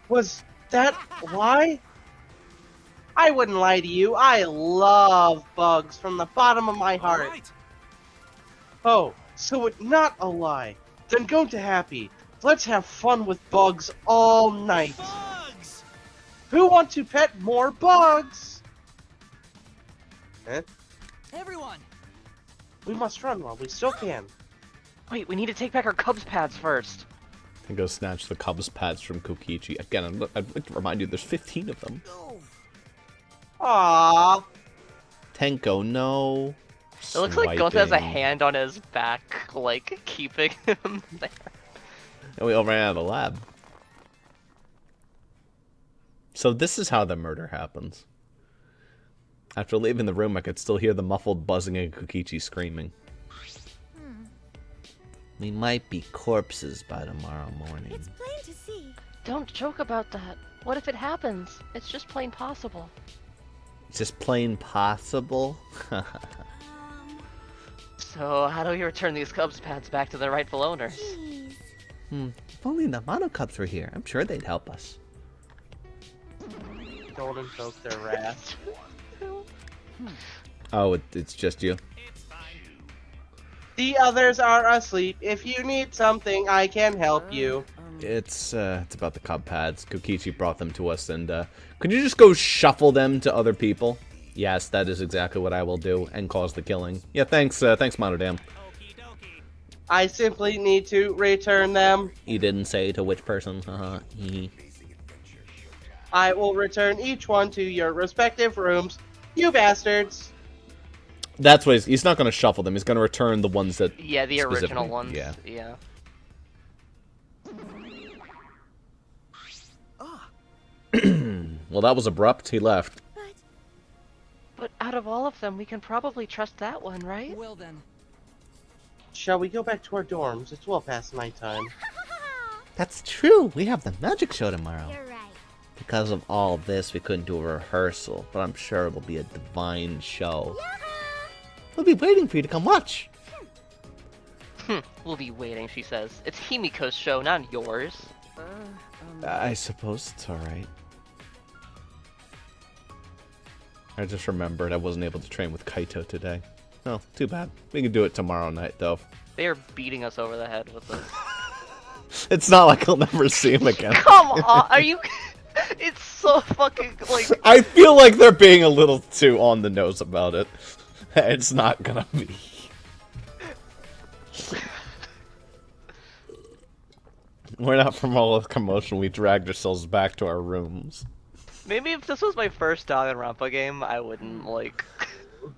Speaker 3: Was that why? I wouldn't lie to you. I love bugs from the bottom of my heart.
Speaker 5: Alright.
Speaker 3: Oh, so it's not a lie. Then go to happy. Let's have fun with bugs all night.
Speaker 5: Bugs!
Speaker 3: Who want to pet more bugs? Eh?
Speaker 8: Everyone!
Speaker 3: We must run while we still can.
Speaker 2: Wait, we need to take back our Cubs pads first.
Speaker 1: And go snatch the Cubs pads from Kokichi. Again, I'd like to remind you, there's 15 of them.
Speaker 3: Aww.
Speaker 1: Tenko, no.
Speaker 2: It looks like Gonta has a
Speaker 1: Swiping.
Speaker 2: hand on his back, like, keeping him there.
Speaker 1: And we all ran out of the lab. So this is how the murder happens. After leaving the room, I could still hear the muffled buzzing and Kokichi screaming. We might be corpses by tomorrow morning.
Speaker 4: It's plain to see.
Speaker 2: Don't joke about that. What if it happens? It's just plain possible.
Speaker 1: Just plain possible?
Speaker 2: So, how do we return these Cubs pads back to their rightful owners?
Speaker 4: Jeez.
Speaker 1: If only the Mono Cubs were here, I'm sure they'd help us.
Speaker 3: Don't invoke their wrath.
Speaker 1: Oh, it's just you?
Speaker 3: The others are asleep. If you need something, I can help you.
Speaker 1: It's about the Cub pads. Kokichi brought them to us, and could you just go shuffle them to other people? Yes, that is exactly what I will do, and cause the killing. Yeah, thanks, Monodam.
Speaker 3: I simply need to return them.
Speaker 1: You didn't say to which person,
Speaker 3: I will return each one to your respective rooms, you bastards.
Speaker 1: That's what he's not going to shuffle them. He's going to return the ones that...
Speaker 2: Yeah, the original ones.
Speaker 1: Yeah. Well, that was abrupt. He left.
Speaker 2: But out of all of them, we can probably trust that one, right?
Speaker 8: Well then.
Speaker 3: Shall we go back to our dorms? It's well past nighttime.
Speaker 1: That's true. We have the magic show tomorrow.
Speaker 4: You're right.
Speaker 1: Because of all this, we couldn't do a rehearsal, but I'm sure it'll be a divine show. We'll be waiting for you to come watch.
Speaker 2: We'll be waiting, she says. It's Himiko's show, not yours.
Speaker 1: I suppose it's alright. I just remembered I wasn't able to train with Kaito today. Oh, too bad. We can do it tomorrow night, though.
Speaker 2: They are beating us over the head with this.
Speaker 1: It's not like I'll never see him again.
Speaker 2: Come on, are you... It's so fucking, like...
Speaker 1: I feel like they're being a little too on the nose about it. It's not gonna be. We're not from all the commotion. We dragged ourselves back to our rooms.
Speaker 2: Maybe if this was my first Danganronpa game, I wouldn't, like...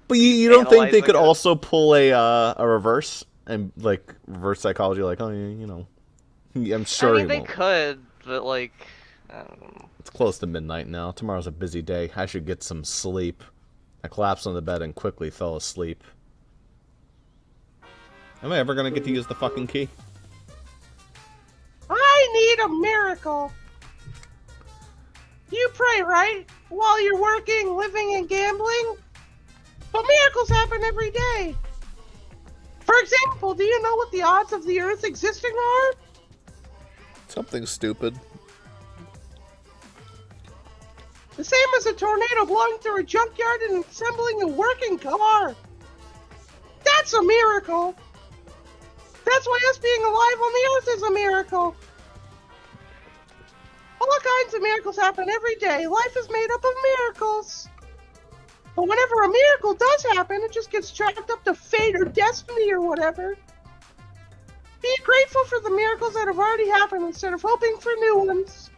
Speaker 1: But you don't think they could
Speaker 2: it.
Speaker 1: also pull a reverse? And, like, reverse psychology, like, oh, you know... I'm sure
Speaker 2: I mean,
Speaker 1: he
Speaker 2: they
Speaker 1: won't.
Speaker 2: could, but, like... I don't know.
Speaker 1: It's close to midnight now. Tomorrow's a busy day. I should get some sleep. I collapsed on the bed and quickly fell asleep. Am I ever gonna get to use the fucking key?
Speaker 3: I need a miracle. You pray, right? While you're working, living, and gambling? But miracles happen every day. For example, do you know what the odds of the Earth existing are?
Speaker 1: Something stupid.
Speaker 3: The same as a tornado blowing through a junkyard and assembling a working car. That's a miracle. That's why us being alive on the Earth is a miracle. All kinds of miracles happen every day. Life is made up of miracles. But whenever a miracle does happen, it just gets chalked up to fate or destiny or whatever. Be grateful for the miracles that have already happened instead of hoping for new ones.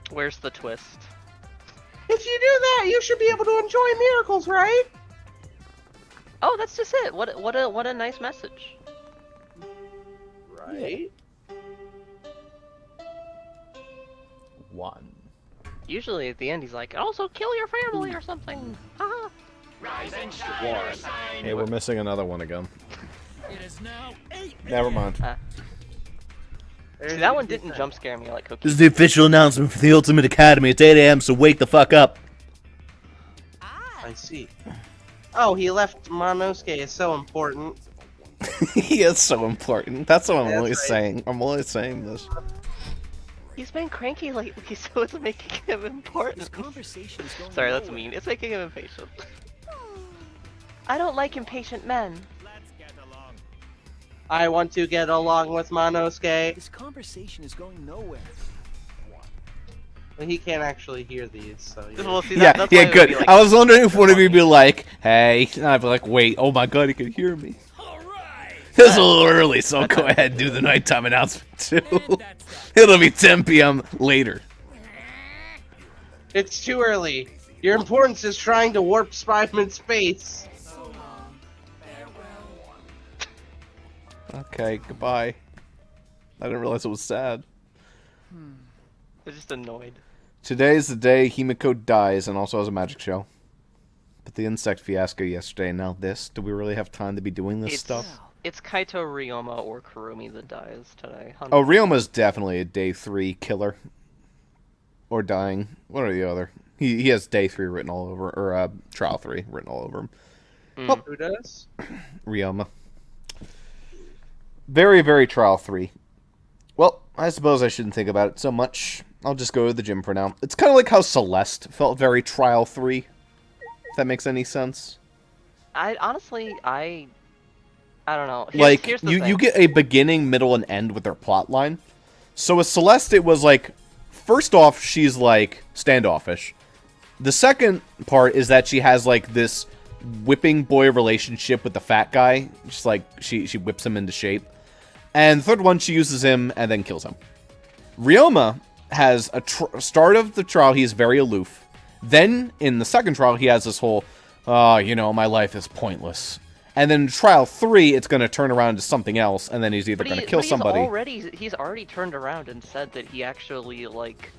Speaker 2: Where's the twist?
Speaker 3: If you do that, you should be able to enjoy miracles, right?
Speaker 2: Oh, that's just it. What a nice message.
Speaker 3: Right?
Speaker 1: One.
Speaker 2: Usually at the end he's like, also kill your family or something. Haha.
Speaker 1: Hey, we're missing another one again.
Speaker 5: It is now 8
Speaker 1: Never mind.
Speaker 2: See, that one didn't jump scare me like Kokichi.
Speaker 1: This is the official announcement for the Ultimate Academy. It's 8 a.m., so wake the fuck up.
Speaker 3: I see. Oh, he left Monosuke is so important.
Speaker 1: He is so important. That's what I'm
Speaker 3: That's
Speaker 1: only
Speaker 3: right.
Speaker 1: saying. I'm only saying this.
Speaker 2: He's been cranky lately, so it's making him important.
Speaker 9: This conversation is going
Speaker 2: Sorry, that's
Speaker 9: nowhere.
Speaker 2: mean. It's making him impatient. I don't like impatient men.
Speaker 3: I want to get along with Monosuke.
Speaker 9: This conversation is going nowhere.
Speaker 3: Well, he can't actually hear these, so yeah.
Speaker 2: Well, see,
Speaker 1: Yeah,
Speaker 2: that's
Speaker 1: yeah,
Speaker 2: why it would
Speaker 1: good.
Speaker 2: be, like,
Speaker 1: I was wondering if one of you would be like, hey, and I'd be like, wait, oh my god, he can hear me. It's a little early, so I'll go ahead and do the nighttime announcement too. It'll be 10 p.m. later.
Speaker 3: It's too early. Your importance is trying to warp Spiderman's space.
Speaker 1: Okay, goodbye. I didn't realize it was sad.
Speaker 2: They're just annoyed.
Speaker 1: Today's the day Himiko dies and also has a magic show. But the insect fiasco yesterday, now this. Do we really have time to be doing this stuff?
Speaker 2: It's Kaito, Ryoma, or Kurumi that dies today.
Speaker 1: Oh, Ryoma's definitely a day 3 killer. Or dying. What are the other? He has day 3 written all over, or trial 3 written all over him.
Speaker 2: Mm.
Speaker 3: Who does?
Speaker 1: Ryoma. Very, very trial 3. I suppose I shouldn't think about it so much. I'll just go to the gym for now. It's kind of like how Celeste felt very Trial 3. If that makes any sense.
Speaker 2: I honestly, I don't know. Here's the
Speaker 1: you
Speaker 2: thing.
Speaker 1: get a beginning, middle, and end with their plot line. So with Celeste, it was like, first off, she's like standoffish. The second part is that she has like this whipping boy relationship with the fat guy. Just like she whips him into shape. And the third one, she uses him and then kills him. Ryoma has a start of the trial, he's very aloof. Then in the second trial, he has this whole, my life is pointless. And then in trial 3, it's going to turn around to something else, and then he's either going to kill somebody.
Speaker 2: He's already turned around and said that he actually like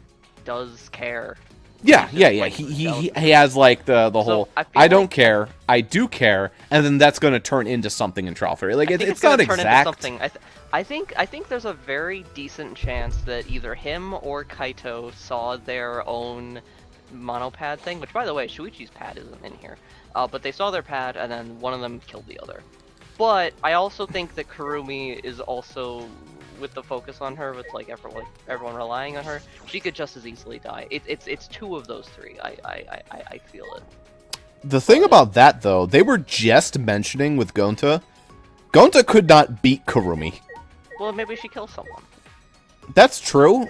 Speaker 2: does care.
Speaker 1: Yeah. He has like the whole I don't care, I do care, and then that's going to turn into something in trial 3. Like it's not exact.
Speaker 2: I think there's a very decent chance that either him or Kaito saw their own monopad thing, which by the way, Shuichi's pad isn't in here. But they saw their pad, and then one of them killed the other. But I also think that Kurumi is also, with the focus on her, with like everyone relying on her, she could just as easily die. It's two of those three. I feel it.
Speaker 1: The thing about that, though, they were just mentioning with Gonta. Gonta could not beat Kurumi.
Speaker 2: Well, maybe she kills someone.
Speaker 1: That's true,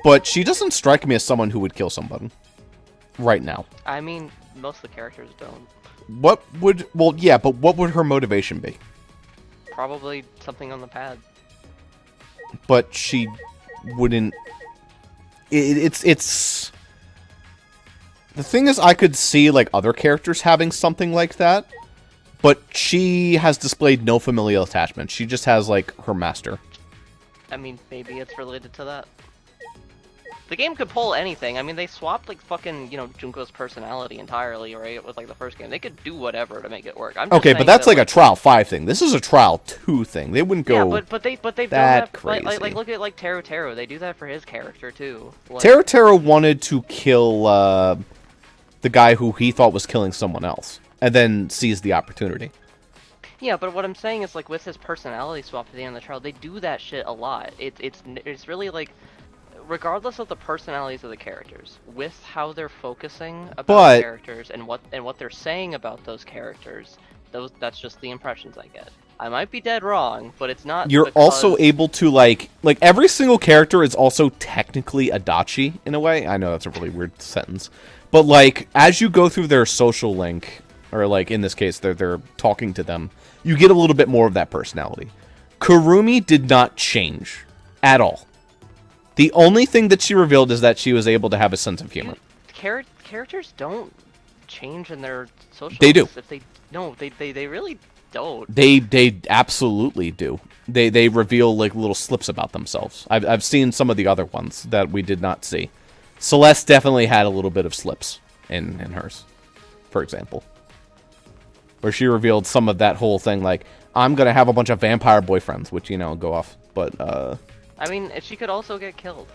Speaker 1: but she doesn't strike me as someone who would kill someone right now.
Speaker 2: I mean, most of the characters don't.
Speaker 1: What would... Well, yeah, but what would her motivation be?
Speaker 2: Probably something on the pad.
Speaker 1: But she wouldn't... It's... The thing is, I could see, like, other characters having something like that, but she has displayed no familial attachment. She just has, like, her master.
Speaker 2: I mean, maybe it's related to that. The game could pull anything. I mean, they swapped, like, fucking, Junko's personality entirely, right? With, like, the first game. They could do whatever to make it work.
Speaker 1: Okay, but that's like a Trial 5 thing. This is a Trial 2 thing. They wouldn't go
Speaker 2: but they've done
Speaker 1: that
Speaker 2: that,
Speaker 1: crazy.
Speaker 2: Like, look at, like, Teru. They do that for his character, too. Like,
Speaker 1: Teru wanted to kill, the guy who he thought was killing someone else, and then seized the opportunity.
Speaker 2: Yeah, but what I'm saying is, like, with his personality swap at the end of the trial, they do that shit a lot. It's really, like... Regardless of the personalities of the characters, with how they're focusing about characters and what they're saying about those characters, that's just the impressions I get. I might be dead wrong, but it's not.
Speaker 1: You're also able to like every single character is also technically a dachi in a way. I know that's a really weird sentence, but like as you go through their social link, or like in this case they're talking to them, you get a little bit more of that personality. Kurumi did not change at all. The only thing that she revealed is that she was able to have a sense of humor.
Speaker 2: Characters don't change in their social.
Speaker 1: They do.
Speaker 2: If they really don't.
Speaker 1: They absolutely do. They reveal like little slips about themselves. I've seen some of the other ones that we did not see. Celeste definitely had a little bit of slips in hers, for example, where she revealed some of that whole thing like I'm gonna have a bunch of vampire boyfriends, which go off, but
Speaker 2: I mean, she could also get killed.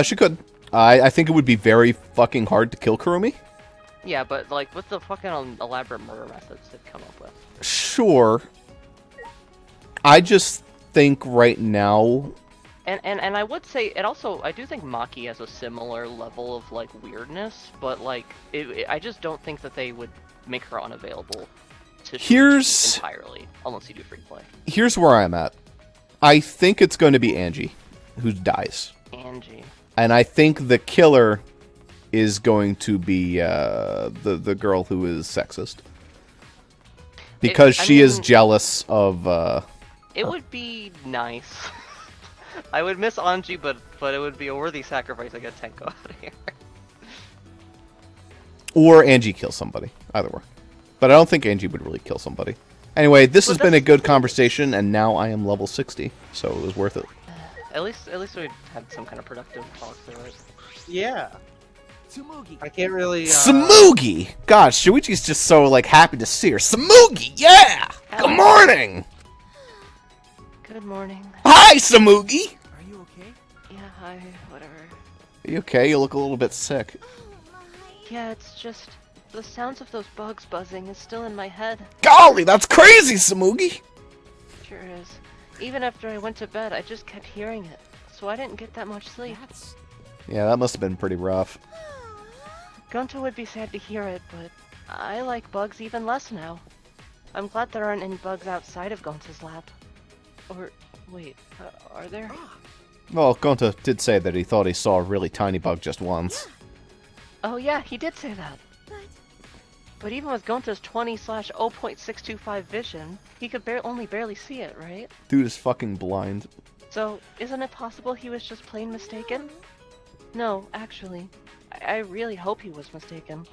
Speaker 1: She could. I think it would be very fucking hard to kill Kurumi.
Speaker 2: Yeah, but like, with the fucking elaborate murder methods they've come up with.
Speaker 1: Sure. I just think right now...
Speaker 2: And I would say, and also, I do think Maki has a similar level of, like, weirdness, but, like, I just don't think that they would make her unavailable to shoot entirely, unless you do free play.
Speaker 1: Here's where I'm at. I think it's going to be Angie who dies.
Speaker 2: Angie.
Speaker 1: And I think the killer is going to be the girl who is sexist. Because she is jealous of
Speaker 2: It would be nice. I would miss Angie, but it would be a worthy sacrifice to get Tenko out of here.
Speaker 1: Or Angie kills somebody. Either way. But I don't think Angie would really kill somebody. Anyway, this has been a good conversation, and now I am level 60, so it was worth it.
Speaker 2: At least we had some kind of productive talks there, right?
Speaker 3: Yeah.
Speaker 9: Tsumugi.
Speaker 3: I can't really.
Speaker 1: Tsumugi! Gosh, Shuichi's just so like happy to see her. Tsumugi, yeah! Good morning!
Speaker 2: Good morning.
Speaker 1: Hi, Tsumugi!
Speaker 9: Are you okay?
Speaker 2: Yeah, hi, whatever.
Speaker 1: Are you okay? You look a little bit sick.
Speaker 2: Yeah, it's just... The sounds of those bugs buzzing is still in my head.
Speaker 1: Golly, that's crazy, Tsumugi!
Speaker 2: Sure is. Even after I went to bed, I just kept hearing it, so I didn't get that much sleep.
Speaker 1: Yeah, that must have been pretty rough.
Speaker 2: Gonta would be sad to hear it, but I like bugs even less now. I'm glad there aren't any bugs outside of Gonta's lab. Or, wait, are there?
Speaker 1: Well, Gonta did say that he thought he saw a really tiny bug just once.
Speaker 2: Oh yeah, he did say that. But even with Gonta's 20/0.625 vision, he could only barely see it, right?
Speaker 1: Dude is fucking blind.
Speaker 2: So, isn't it possible he was just plain mistaken? No, actually. I really hope he was mistaken.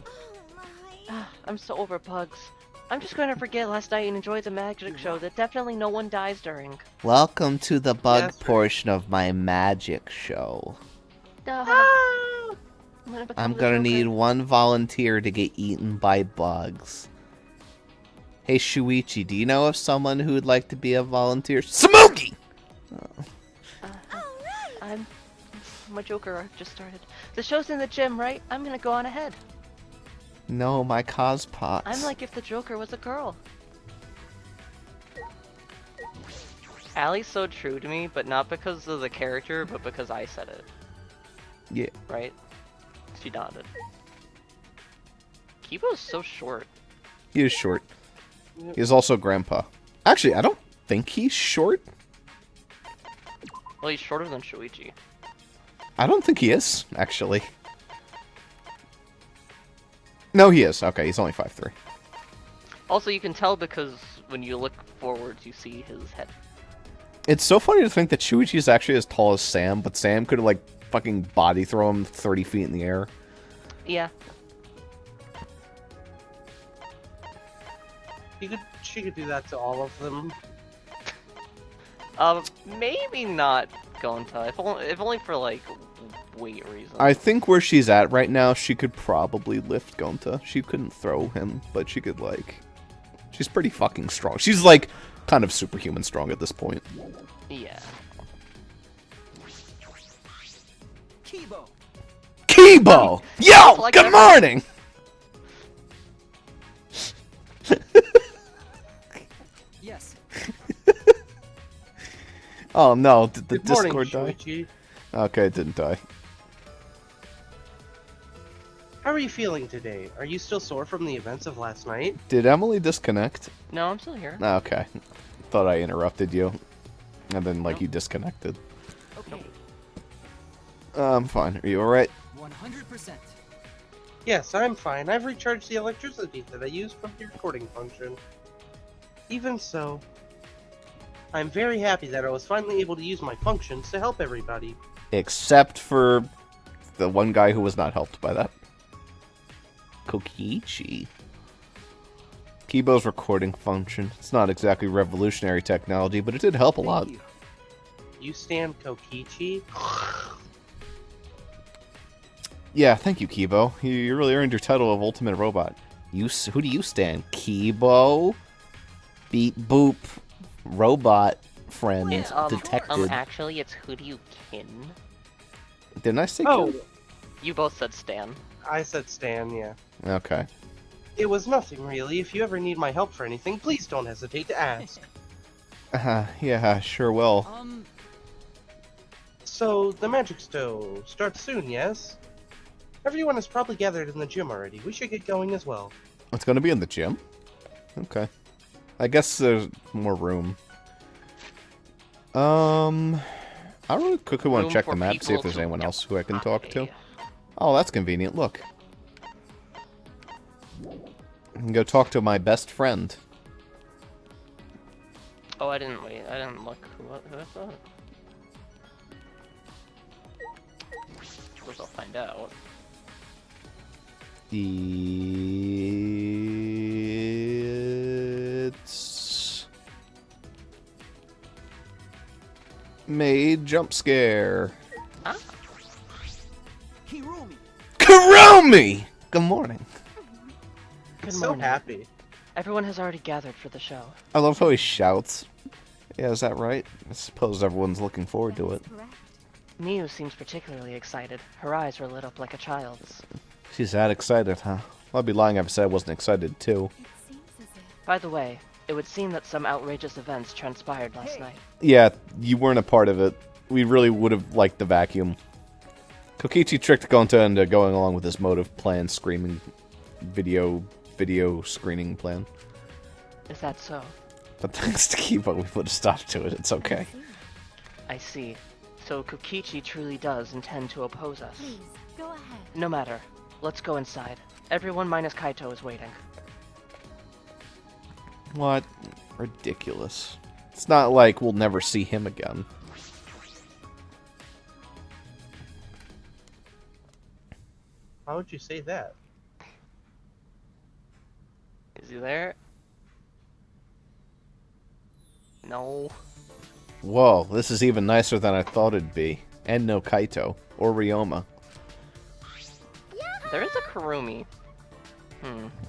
Speaker 2: I'm so over bugs. I'm just going to forget last night and enjoy the magic show that definitely no one dies during.
Speaker 1: Welcome to the bug
Speaker 3: Yes,
Speaker 1: portion of my magic show. I'm
Speaker 2: the
Speaker 1: gonna
Speaker 2: Joker.
Speaker 1: need one volunteer to get eaten by bugs. Hey Shuichi, do you know of someone who would like to be a volunteer? Smokey!
Speaker 2: My Joker arc just started. The show's in the gym, right? I'm gonna go on ahead.
Speaker 1: No, my cospox.
Speaker 2: I'm like if the Joker was a girl. Allie's so true to me, but not because of the character, but because I said it.
Speaker 1: Yeah.
Speaker 2: Right? She nodded. Kibo's so short.
Speaker 1: He is short. He is also grandpa. Actually, I don't think he's short.
Speaker 2: Well, he's shorter than Shuichi.
Speaker 1: I don't think he is, actually. No, he is. Okay, he's only 5'3".
Speaker 2: Also, you can tell because when you look forwards, you see his head.
Speaker 1: It's so funny to think that Shuichi is actually as tall as Sam, but Sam could, like, fucking body throw him 30 feet in the air.
Speaker 2: Yeah.
Speaker 3: She could do that to all of them.
Speaker 2: Maybe not Gonta, if only for, like, weight reasons.
Speaker 1: I think where she's at right now, she could probably lift Gonta. She couldn't throw him, but she could, like... She's pretty fucking strong. She's, like, kind of superhuman strong at this point.
Speaker 2: Yeah.
Speaker 9: Kibo!
Speaker 1: Kibo! Yo!
Speaker 2: Like
Speaker 1: Good
Speaker 2: that.
Speaker 1: morning!
Speaker 8: Yes.
Speaker 1: Oh no, did the
Speaker 3: Good morning,
Speaker 1: Discord die?
Speaker 3: Shuichi.
Speaker 1: Okay, it didn't die.
Speaker 3: How are you feeling today? Are you still sore from the events of last night?
Speaker 1: Did Emily disconnect?
Speaker 2: No, I'm still here.
Speaker 1: Okay. Thought I interrupted you. And then, like,
Speaker 2: Nope.
Speaker 1: you disconnected.
Speaker 8: Okay.
Speaker 1: I'm fine. Are you alright?
Speaker 8: 100%.
Speaker 3: Yes, I'm fine. I've recharged the electricity that I used from the recording function. Even so, I'm very happy that I was finally able to use my functions to help everybody.
Speaker 1: Except for the one guy who was not helped by that. Kokichi. Kibo's recording function. It's not exactly revolutionary technology, but it did help a lot.
Speaker 8: Thank you.
Speaker 3: You stand Kokichi?
Speaker 1: Yeah, thank you, Kibo. You really earned your title of Ultimate Robot. Who do you stand? Kibo? Beep boop. Robot friend detected.
Speaker 2: Actually, it's who do you kin?
Speaker 1: Didn't I say
Speaker 3: Oh,
Speaker 1: Kibo?
Speaker 2: You both said Stan.
Speaker 3: I said Stan, yeah.
Speaker 1: Okay.
Speaker 3: It was nothing really. If you ever need my help for anything, please don't hesitate to ask.
Speaker 1: Yeah, sure will.
Speaker 3: So, the magic show starts soon, yes? Everyone is probably gathered in the gym already. We should get going as well.
Speaker 1: It's gonna be in the gym? Okay. I guess there's more room. I really quickly want
Speaker 2: Room
Speaker 1: to check
Speaker 2: for
Speaker 1: the map, see if
Speaker 2: people
Speaker 1: there's
Speaker 2: to
Speaker 1: anyone else who I can talk to.
Speaker 2: die.
Speaker 1: Oh, that's convenient. Look. I can go talk to my best friend.
Speaker 2: Oh, I didn't look. Who is that? Of course, I'll find out.
Speaker 1: It's... Made jump scare.
Speaker 2: Ah,
Speaker 9: Kirumi!
Speaker 1: Kurumi! Good morning.
Speaker 2: good
Speaker 3: So
Speaker 2: morning.
Speaker 3: happy.
Speaker 2: Everyone has already gathered for the show.
Speaker 1: I love how he shouts. Yeah, is that right? I suppose everyone's looking forward to it.
Speaker 4: Correct.
Speaker 2: Miu seems particularly excited. Her eyes were lit up like a child's.
Speaker 1: She's that excited, huh? Well, I'd be lying if I said I wasn't excited, too.
Speaker 4: It seems as if
Speaker 2: By the way, It would seem that some outrageous events transpired last night.
Speaker 1: Yeah, you weren't a part of it. We really would have liked the vacuum. Kokichi tricked Gonta into going along with his motive plan, screaming video screening plan.
Speaker 2: Is that so?
Speaker 1: But thanks to Kiba, we put a stop to it. It's okay.
Speaker 2: I see. So Kokichi truly does intend to oppose us.
Speaker 4: Please, go ahead.
Speaker 2: No matter. Let's go inside. Everyone minus Kaito is waiting.
Speaker 1: What? Ridiculous. It's not like we'll never see him again.
Speaker 3: How would you say that?
Speaker 2: Is he there? No.
Speaker 1: Whoa, this is even nicer than I thought it'd be. And no Kaito. Or Ryoma.
Speaker 2: There is a Kurumi.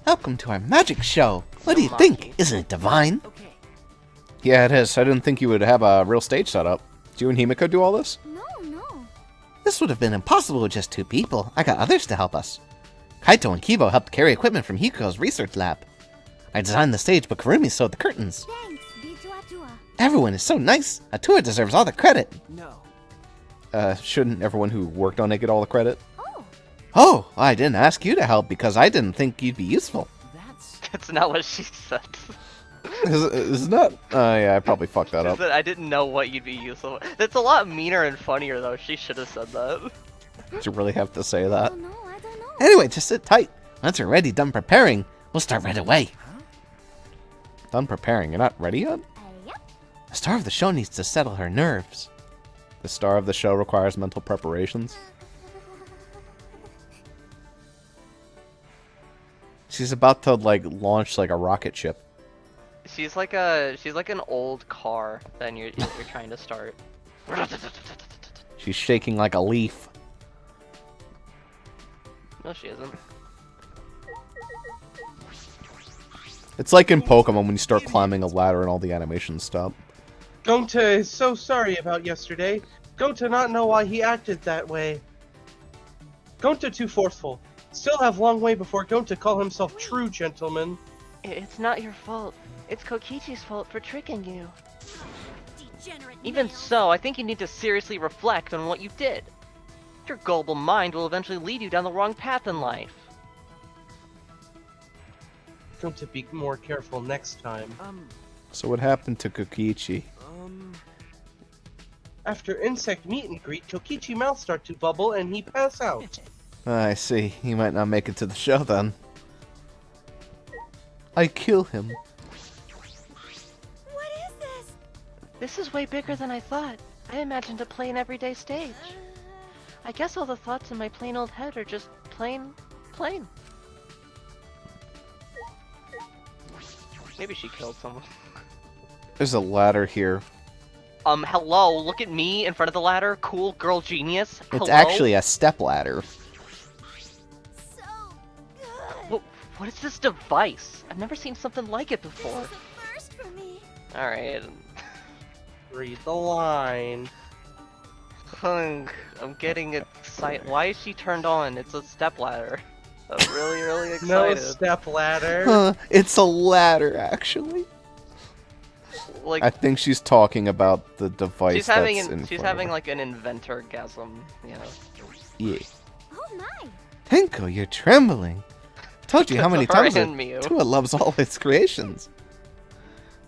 Speaker 1: Welcome to our magic show. What do you
Speaker 2: Maki.
Speaker 1: think? Isn't it divine?
Speaker 9: Okay.
Speaker 1: Yeah, it is. I didn't think you would have a real stage set up. Do you and Himiko do all this?
Speaker 4: No.
Speaker 10: This would have been impossible with just 2 people. I got others to help us. Kaito and Kibo helped carry equipment from Hiko's research lab. I designed the stage, but Kurumi sewed the curtains.
Speaker 4: Thanks, Bitua.
Speaker 10: Everyone is so nice. Atua deserves all the credit.
Speaker 9: No.
Speaker 1: Shouldn't everyone who worked on it get all the credit?
Speaker 10: Oh, I didn't ask you to help because I didn't think you'd be useful.
Speaker 2: That's not what she said.
Speaker 1: Is that? Yeah, I probably fucked that up.
Speaker 2: I didn't know what you'd be useful. That's a lot meaner and funnier though. She should have said that.
Speaker 1: Did you really have to say that?
Speaker 4: Oh no, I don't know.
Speaker 10: Anyway, just sit tight. Once we're ready, done preparing, we'll start right away.
Speaker 1: Done preparing. You're not ready yet?
Speaker 4: Yep.
Speaker 10: The star of the show needs to settle her nerves.
Speaker 1: The star of the show requires mental preparations. She's about to like launch like a rocket ship.
Speaker 2: She's like an old car that you're trying to start.
Speaker 1: She's shaking like a leaf.
Speaker 2: No, she isn't.
Speaker 1: It's like in Pokemon when you start climbing a ladder and all the animations stop.
Speaker 3: Gonta is so sorry about yesterday. Gonta not know why he acted that way. Gonta too forceful. Still have long way before Gonta call himself true gentleman.
Speaker 2: It's not your fault. It's Kokichi's fault for tricking you.
Speaker 4: Degenerate
Speaker 2: Even
Speaker 4: male.
Speaker 2: so, I think you need to seriously reflect on what you did. Your gullible mind will eventually lead you down the wrong path in life.
Speaker 3: Gonta be more careful next time.
Speaker 1: So what happened to Kokichi?
Speaker 3: After insect meet and greet, Kokichi mouth start to bubble and he pass out.
Speaker 1: I see. He might not make it to the show then. I kill him.
Speaker 4: What is this?
Speaker 2: This is way bigger than I thought. I imagined a plain everyday stage. I guess all the thoughts in my plain old head are just plain. Maybe she killed someone.
Speaker 1: There's a ladder here.
Speaker 2: Hello, look at me in front of the ladder. Cool girl genius.
Speaker 1: It's
Speaker 2: Hello?
Speaker 1: actually a step ladder.
Speaker 4: So good.
Speaker 2: What is this device? I've never seen something like it
Speaker 4: This
Speaker 2: before.
Speaker 4: is a first for me.
Speaker 2: Alright.
Speaker 3: Read the line.
Speaker 2: I'm getting excited. Why is she turned on? It's a stepladder. I'm really excited.
Speaker 3: No step ladder.
Speaker 1: Huh, it's a ladder, actually.
Speaker 2: Like
Speaker 1: I think she's talking about the device
Speaker 2: she's having
Speaker 1: that's in
Speaker 2: she's
Speaker 1: front of
Speaker 2: having
Speaker 1: her.
Speaker 2: like an inventor-gasm, you know.
Speaker 1: Yeah.
Speaker 4: Oh my.
Speaker 10: Tenko, you're trembling. I told you how many
Speaker 2: Her
Speaker 10: times
Speaker 2: and Mew.
Speaker 10: Atua loves all his creations.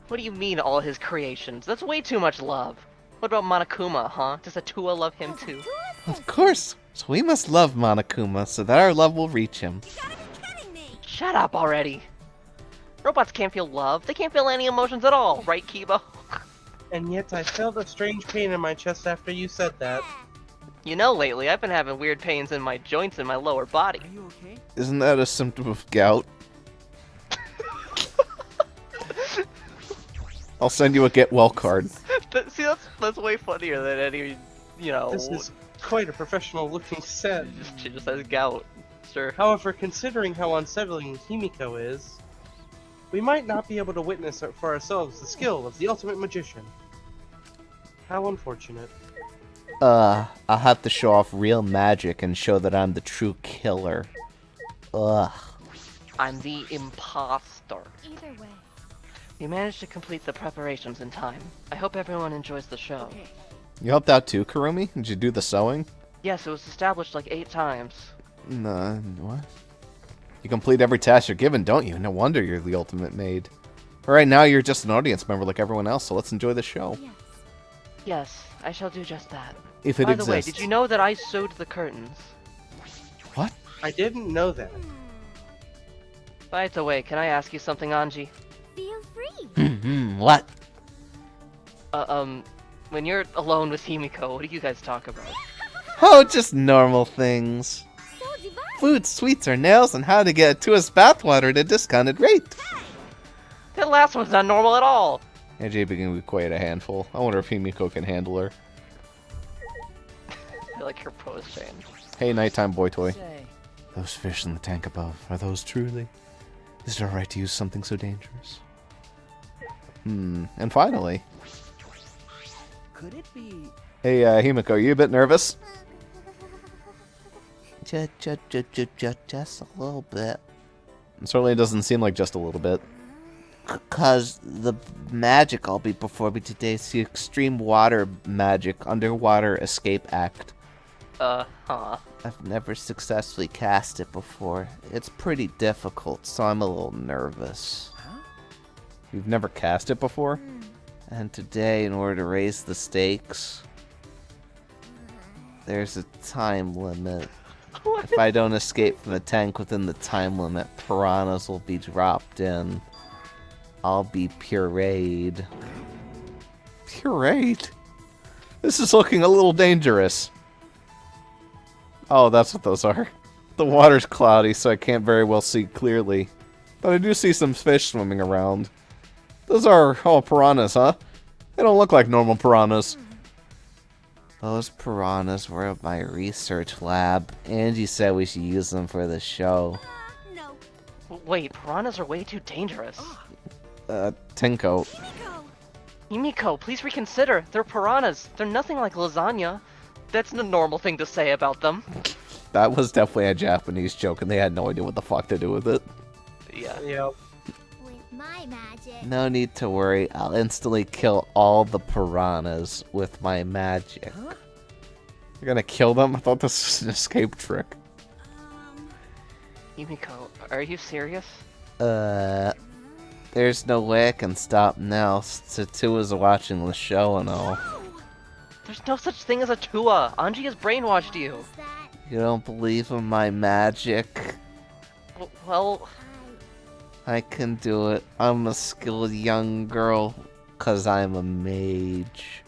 Speaker 2: What do you mean all his creations? That's way too much love. What about Monokuma, huh? Does Atua love him too?
Speaker 10: Of course. So we must love Monokuma so that our love will reach him.
Speaker 4: You gotta be kidding me.
Speaker 2: Shut up already! Robots can't feel love. They can't feel any emotions at all, right, Kiba?
Speaker 3: And yet I felt a strange pain in my chest after you said that.
Speaker 2: You know, lately I've been having weird pains in my joints in my lower body.
Speaker 9: Are you okay?
Speaker 1: Isn't that a symptom of gout? I'll send you a get well card.
Speaker 2: See, that's way funnier than any, you know.
Speaker 3: This is quite a professional looking set.
Speaker 2: She just has gout. Sure.
Speaker 3: However, considering how unsettling Himiko is, we might not be able to witness for ourselves the skill of the ultimate magician. How unfortunate.
Speaker 10: I'll have to show off real magic and show that I'm the true killer. Ugh.
Speaker 2: I'm the imposter.
Speaker 4: Either way.
Speaker 2: We managed to complete the preparations in time. I hope everyone enjoys the show.
Speaker 8: Okay.
Speaker 1: You helped out too, Kurumi? Did you do the sewing?
Speaker 2: Yes, it was established like 8 times.
Speaker 1: Nah, what? You complete every task you're given, don't you? No wonder you're the ultimate maid. Alright, now you're just an audience member like everyone else, so let's enjoy the show.
Speaker 4: Yes.
Speaker 2: Yes, I shall do just that.
Speaker 1: If it
Speaker 2: By
Speaker 1: exists.
Speaker 2: the way, did you know that I sewed the curtains?
Speaker 1: What?
Speaker 3: I didn't know that.
Speaker 2: By the way, can I ask you something, Anji?
Speaker 4: Feel free.
Speaker 10: What?
Speaker 2: When you're alone with Himiko, what do you guys talk about?
Speaker 10: Oh, just normal things.
Speaker 4: So divine.
Speaker 10: Food, sweets, or nails, and how to get to us bathwater at a discounted rate.
Speaker 2: That last one's not normal at all!
Speaker 1: AJ began to be quite a handful. I wonder if Himiko can handle her.
Speaker 2: I like your pose change.
Speaker 1: Hey, nighttime boy toy.
Speaker 8: Say,
Speaker 1: Those fish in the tank above, are those truly? Is it alright to use something so dangerous? And finally.
Speaker 8: could it be?
Speaker 1: Hey, Himiko, you a bit nervous?
Speaker 10: Just a little bit.
Speaker 1: It certainly doesn't seem like just a little bit.
Speaker 10: Cause the magic I'll be performing today is the Extreme Water Magic Underwater Escape Act.
Speaker 2: Huh.
Speaker 10: I've never successfully cast it before. It's pretty difficult, so I'm a little nervous.
Speaker 1: You've never cast it before?
Speaker 10: And today, in order to raise the stakes, there's a time limit. If I don't escape from the tank within the time limit, piranhas will be dropped in. I'll be pureed.
Speaker 1: Pureed? This is looking a little dangerous. Oh, that's what those are. The water's cloudy, so I can't very well see clearly. But I do see some fish swimming around. Those are all piranhas, huh? They don't look like normal piranhas.
Speaker 10: Those piranhas were at my research lab. Angie said we should use them for the show.
Speaker 4: No.
Speaker 2: Wait, piranhas are way too dangerous.
Speaker 1: Tenko.
Speaker 2: Himiko, please reconsider. They're piranhas. They're nothing like lasagna. That's the normal thing to say about them.
Speaker 1: That was definitely a Japanese joke, and they had no idea what the fuck to do with it.
Speaker 2: Yeah.
Speaker 3: Yep.
Speaker 4: With my magic.
Speaker 10: No need to worry, I'll instantly kill all the piranhas with my magic.
Speaker 1: You're gonna kill them? I thought this was an escape trick.
Speaker 2: Himiko, are you serious?
Speaker 10: There's no way I can stop now. Tatua's watching the show and all.
Speaker 2: There's no such thing as a Tua. Anji has brainwashed you.
Speaker 4: Is that
Speaker 10: You don't believe in my magic?
Speaker 2: Well,
Speaker 10: I can do it. I'm a skilled young girl, 'cause I'm a mage.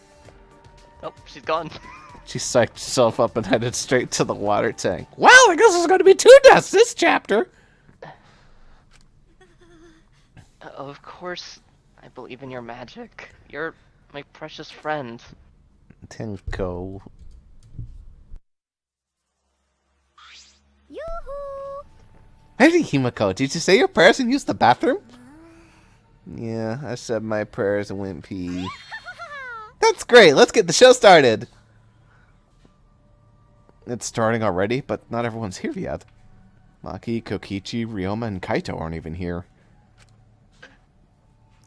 Speaker 2: oh, she's gone.
Speaker 10: She psyched herself up and headed straight to the water tank. Well, I guess there's gonna be 2 deaths this chapter!
Speaker 2: Of course, I believe in your magic. You're my precious friend.
Speaker 10: Tenko.
Speaker 4: Yoo-hoo!
Speaker 10: Hey, Himiko, did you say your prayers and use the bathroom? Yeah, I said my prayers and went pee. That's great, let's get the show started!
Speaker 1: It's starting already, but not everyone's here yet. Maki, Kokichi, Ryoma, and Kaito aren't even here.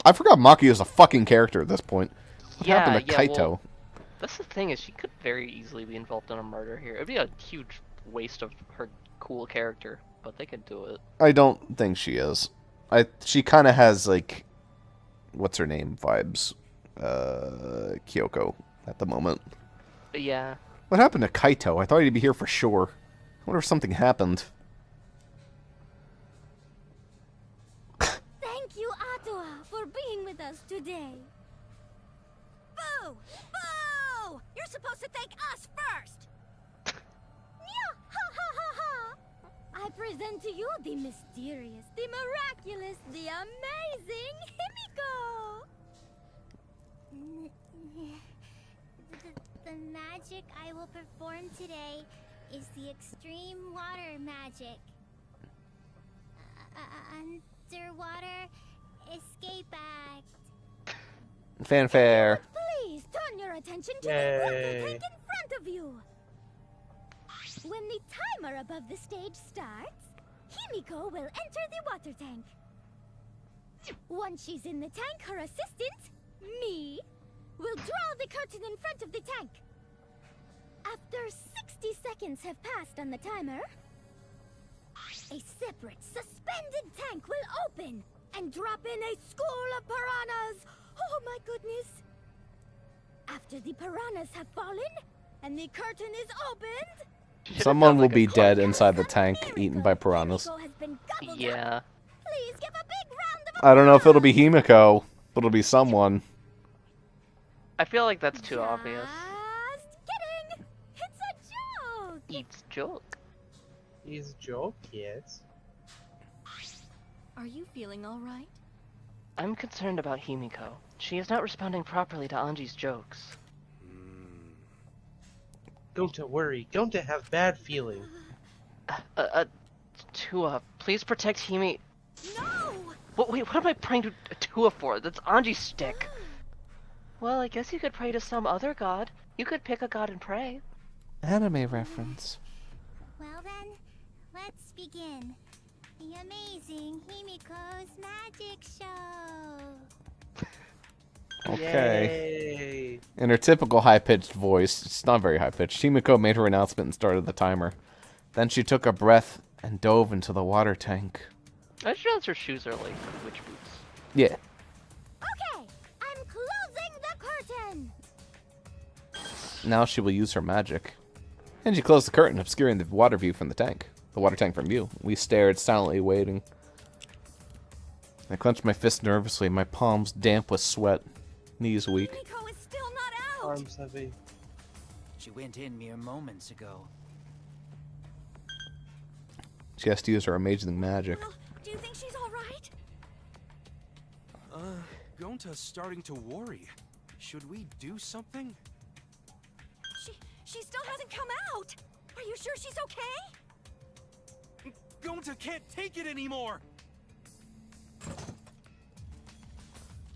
Speaker 1: I forgot Maki is a fucking character at this point. What happened to Kaito?
Speaker 2: Well, that's the thing, is she could very easily be involved in a murder here. It'd be a huge waste of her cool character, but they could do it.
Speaker 1: I don't think she is. She kind of has, like, what's her name vibes. Kyoko at the moment.
Speaker 2: But yeah.
Speaker 1: What happened to Kaito? I thought he'd be here for sure. I wonder if something happened.
Speaker 4: Thank you, Atua, for being with us today. Boo! Boo! You're supposed to thank us first! Yeah, ha ha ha ha! I present to you the mysterious, the miraculous, the amazing Himiko! The magic I will perform today is the extreme water magic. Underwater escape act.
Speaker 10: Fanfare.
Speaker 4: Please turn your attention to the
Speaker 3: Yay.
Speaker 4: water tank in front of you. When the timer above the stage starts, Himiko will enter the water tank. Once she's in the tank, her assistant, me, will draw the curtain in front of the tank. After 60 seconds have passed on the timer, a separate, suspended tank will open and drop in a school of piranhas. Oh my goodness. After the piranhas have fallen and the curtain is opened,
Speaker 1: Someone will be dead inside the tank, eaten by piranhas.
Speaker 2: Yeah.
Speaker 4: Please give a big round of
Speaker 1: I don't know if it'll be Himiko, but it'll be someone.
Speaker 2: I feel like that's too obvious.
Speaker 4: Just kidding. It's a joke.
Speaker 2: It's joke.
Speaker 3: He's joke, yes.
Speaker 11: Are you feeling all right?
Speaker 2: I'm concerned about Himiko. She is not responding properly to Anji's jokes.
Speaker 3: Don't to worry. Don't to have bad feeling.
Speaker 2: Tua, please protect Himi.
Speaker 4: No!
Speaker 2: Wait, what am I praying to Tua for? That's Anji's stick. Well, I guess you could pray to some other god. You could pick a god and pray.
Speaker 10: Anime reference.
Speaker 4: Well then, let's begin. The amazing Himiko's magic show.
Speaker 1: Okay.
Speaker 3: Yay.
Speaker 1: In her typical high-pitched voice, it's not very high-pitched, Himiko made her announcement and started the timer. Then she took a breath and dove into the water tank.
Speaker 2: I just realized her shoes are like witch boots.
Speaker 1: Yeah.
Speaker 4: Okay, I'm closing the curtain.
Speaker 1: Now she will use her magic. And she closed the curtain, obscuring the water view from the tank. The water tank from view. We stared, silently waiting. I clenched my fist nervously, my palms damp with sweat. Knees weak.
Speaker 4: Himiko is still not out.
Speaker 3: Arms heavy.
Speaker 9: She went in mere moments ago.
Speaker 1: She has to use her amazing magic.
Speaker 4: Well, do you think she's all right?
Speaker 5: Gonta's starting to worry. Should we do something?
Speaker 4: She still hasn't come out. Are you sure she's okay?
Speaker 5: Gonta can't take it anymore!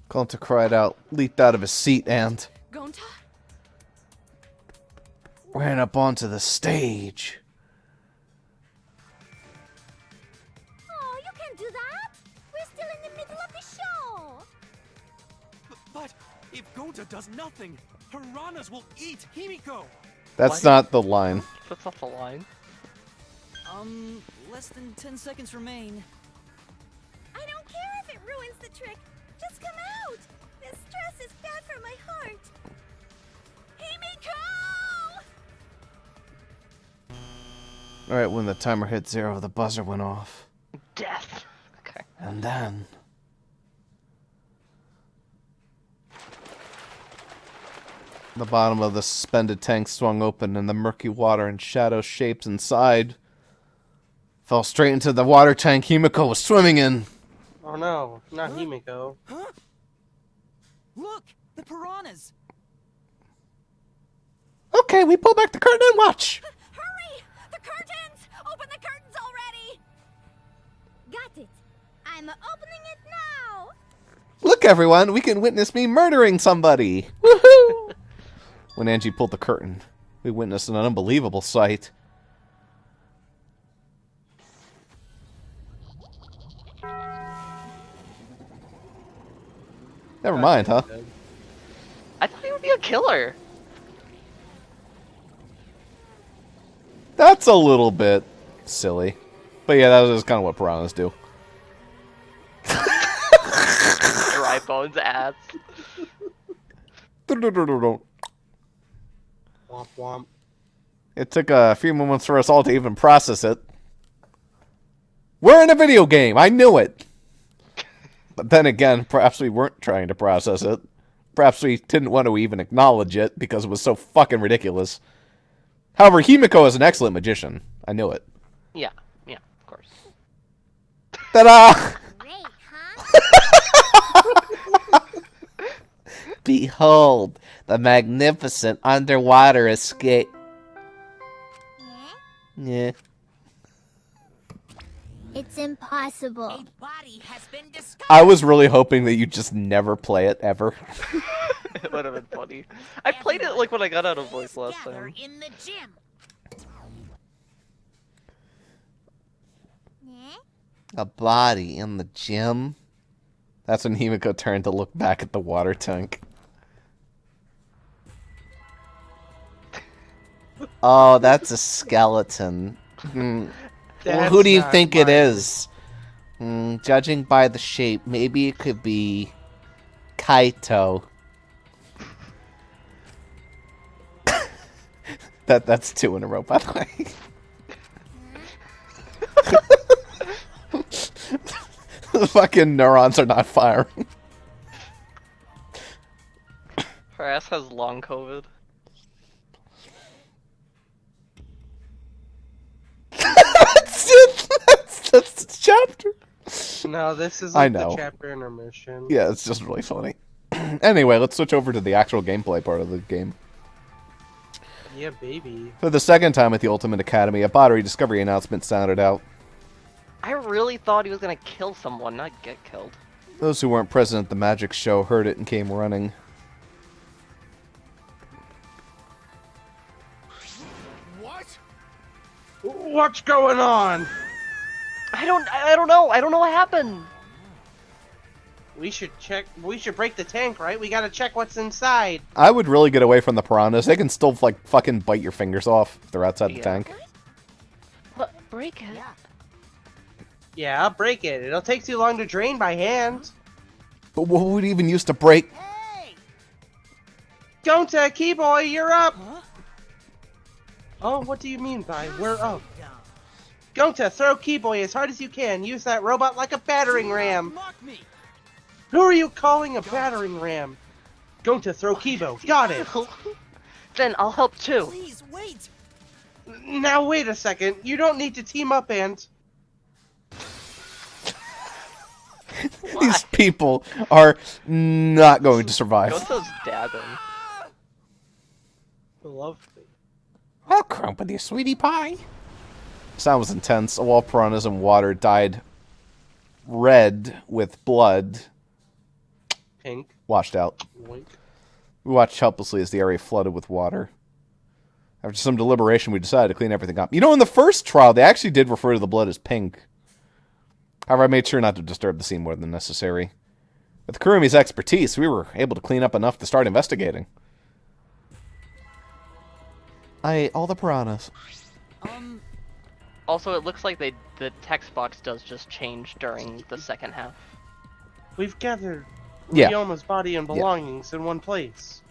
Speaker 1: Gonta cried out, leaped out of his seat, and
Speaker 11: Gonta?
Speaker 1: ran up onto the stage.
Speaker 4: Oh, you can't do that. We're still in the middle of the show.
Speaker 5: But if Gonta does nothing, piranhas will eat Himiko!
Speaker 1: That's
Speaker 2: What?
Speaker 1: not the line.
Speaker 2: That's not the line.
Speaker 8: Less than 10 seconds remain.
Speaker 4: I don't care if it ruins the trick. Just come out. This stress is bad for my heart. Himiko!
Speaker 1: Alright, when the timer hit 0, the buzzer went off.
Speaker 2: Death. Okay.
Speaker 1: And then... the bottom of the suspended tank swung open, and the murky water and shadow shapes inside fell straight into the water tank Himiko was swimming in.
Speaker 3: Oh no, not Himiko.
Speaker 9: Huh? Look! The piranhas!
Speaker 1: Okay, we pull back the curtain and watch.
Speaker 4: Hurry! The curtains! Open the curtains already! Got it. I'm opening it now.
Speaker 1: Look, everyone, we can witness me murdering somebody. Woohoo! When Angie pulled the curtain, we witnessed an unbelievable sight. Never mind, huh?
Speaker 2: I thought he would be a killer.
Speaker 1: That's a little bit silly. But yeah, that was kind of what piranhas do.
Speaker 2: Dry bones ass.
Speaker 3: Womp womp.
Speaker 1: It took a few moments for us all to even process it. We're in a video game! I knew it! But then again, perhaps we weren't trying to process it. Perhaps we didn't want to even acknowledge it because it was so fucking ridiculous. However, Himiko is an excellent magician. I knew it.
Speaker 2: Yeah, of course.
Speaker 1: Ta-da!
Speaker 4: Great, huh?
Speaker 10: Behold, the magnificent underwater escape. Yeah.
Speaker 4: It's impossible.
Speaker 9: A body has been discovered!
Speaker 1: I was really hoping that you just never play it, ever.
Speaker 2: It would have been funny. I played it like when I got out of voice last
Speaker 9: Gather
Speaker 2: time.
Speaker 9: in the gym.
Speaker 10: A body in the gym?
Speaker 1: That's when Himiko turned to look back at the water tank. Oh, that's a skeleton. Well, who do you think it is? Judging by the shape, maybe it could be Kaito. That's 2 in a row, by the way. The fucking neurons are not firing.
Speaker 2: Her ass has long COVID.
Speaker 1: That's it. That's the chapter.
Speaker 3: No, this is
Speaker 1: I
Speaker 3: like
Speaker 1: know.
Speaker 3: the chapter intermission.
Speaker 1: Yeah, it's just really funny. Anyway, let's switch over to the actual gameplay part of the game.
Speaker 3: Yeah, baby.
Speaker 1: For the second time at the Ultimate Academy, a Battery Discovery announcement sounded out.
Speaker 2: I really thought he was gonna kill someone, not get killed.
Speaker 1: Those who weren't present at the magic show heard it and came running.
Speaker 6: What?
Speaker 3: What's going on?
Speaker 2: I don't know. I don't know what happened.
Speaker 3: We should break the tank, right? We gotta check what's inside.
Speaker 1: I would really get away from the piranhas. They can still, like, fucking bite your fingers off if they're outside the tank.
Speaker 2: What? Break it?
Speaker 3: Yeah, I'll break it. It'll take too long to drain by hand.
Speaker 1: But what would even use to break?
Speaker 3: Gonta, Keyboy, you're up! Huh? Oh, what do you mean by we're up? Gonta, throw Keyboy as hard as you can. Use that robot like a battering ram. Who are you calling a battering ram? Gonta, throw Kibo. Got it.
Speaker 2: Then I'll help too.
Speaker 8: Please, wait!
Speaker 3: Now wait a second. You don't need to team up and...
Speaker 1: These people are not going to survive.
Speaker 2: Gonta's dabbing.
Speaker 3: Lovely.
Speaker 1: I'll crump with you, sweetie pie. Sound was intense. A wall of piranhas and water dyed red with blood.
Speaker 3: Pink.
Speaker 1: Washed out.
Speaker 3: Wink.
Speaker 1: We watched helplessly as the area flooded with water. After some deliberation, we decided to clean everything up. You know, in the first trial, they actually did refer to the blood as pink. However, I made sure not to disturb the scene more than necessary. With Kurumi's expertise, we were able to clean up enough to start investigating. I ate all the piranhas.
Speaker 2: Also, it looks like the text box does just change during the second half.
Speaker 3: We've gathered
Speaker 1: Yeah.
Speaker 3: Ryoma's body and belongings in one place.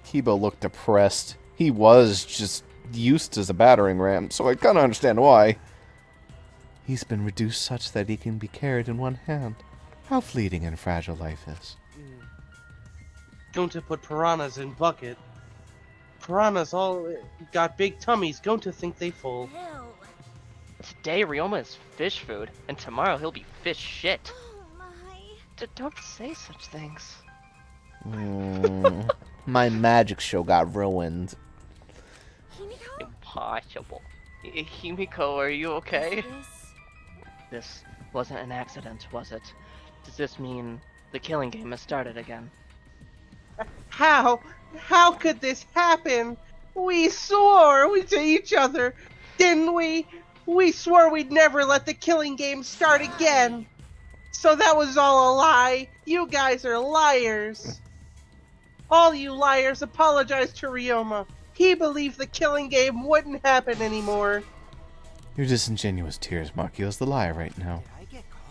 Speaker 1: Kibo looked depressed. He was just used as a battering ram, so I kind of understand why. He's been reduced such that he can be carried in one hand. How fleeting and fragile life is.
Speaker 3: Gonta put piranhas in bucket. Piranhas all got big tummies. Gonta think they full.
Speaker 2: Today, Ryoma is fish food, and tomorrow he'll be fish shit.
Speaker 4: Oh my.
Speaker 2: Don't say such things.
Speaker 1: My magic show got ruined.
Speaker 4: Himiko?
Speaker 2: Impossible. Himiko, are you okay?
Speaker 4: What's
Speaker 2: This wasn't an accident, was it? Does this mean the killing game has started again?
Speaker 3: How? How could this happen? We swore to each other, didn't we? We swore we'd never let the killing game start again. So that was all a lie. You guys are liars. All you liars apologize to Ryoma. He believed the killing game wouldn't happen anymore.
Speaker 1: Your disingenuous tears mark you as the liar right now.
Speaker 8: Did I get caught?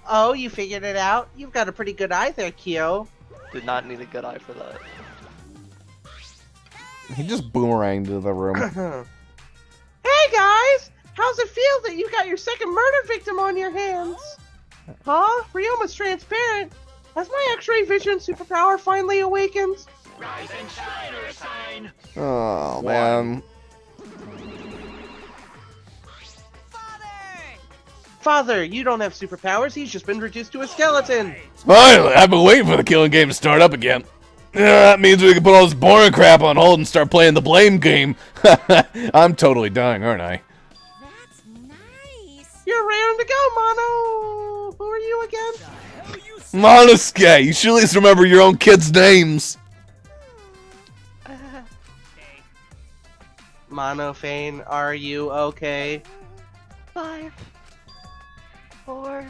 Speaker 3: Oh, you figured it out? You've got a pretty good eye there, Kyo.
Speaker 2: Did not need a good eye for that.
Speaker 1: He just boomeranged into the room.
Speaker 3: Hey guys! How's it feel that you got your second murder victim on your hands? Huh? Ryoma's transparent. Has my X-ray vision superpower finally awakened?
Speaker 5: Rise and shine or sign.
Speaker 1: Oh, man.
Speaker 3: Father, you don't have superpowers. He's just been reduced to a skeleton.
Speaker 1: Finally, I've been waiting for the killing game to start up again. That means we can put all this boring crap on hold and start playing the blame game. I'm totally dying, aren't I?
Speaker 4: That's nice.
Speaker 3: You're raring to go, Mono. Who are you again?
Speaker 1: Monosuke, you should at least remember your own kids' names.
Speaker 3: Monofane, are you okay?
Speaker 2: 5, 4,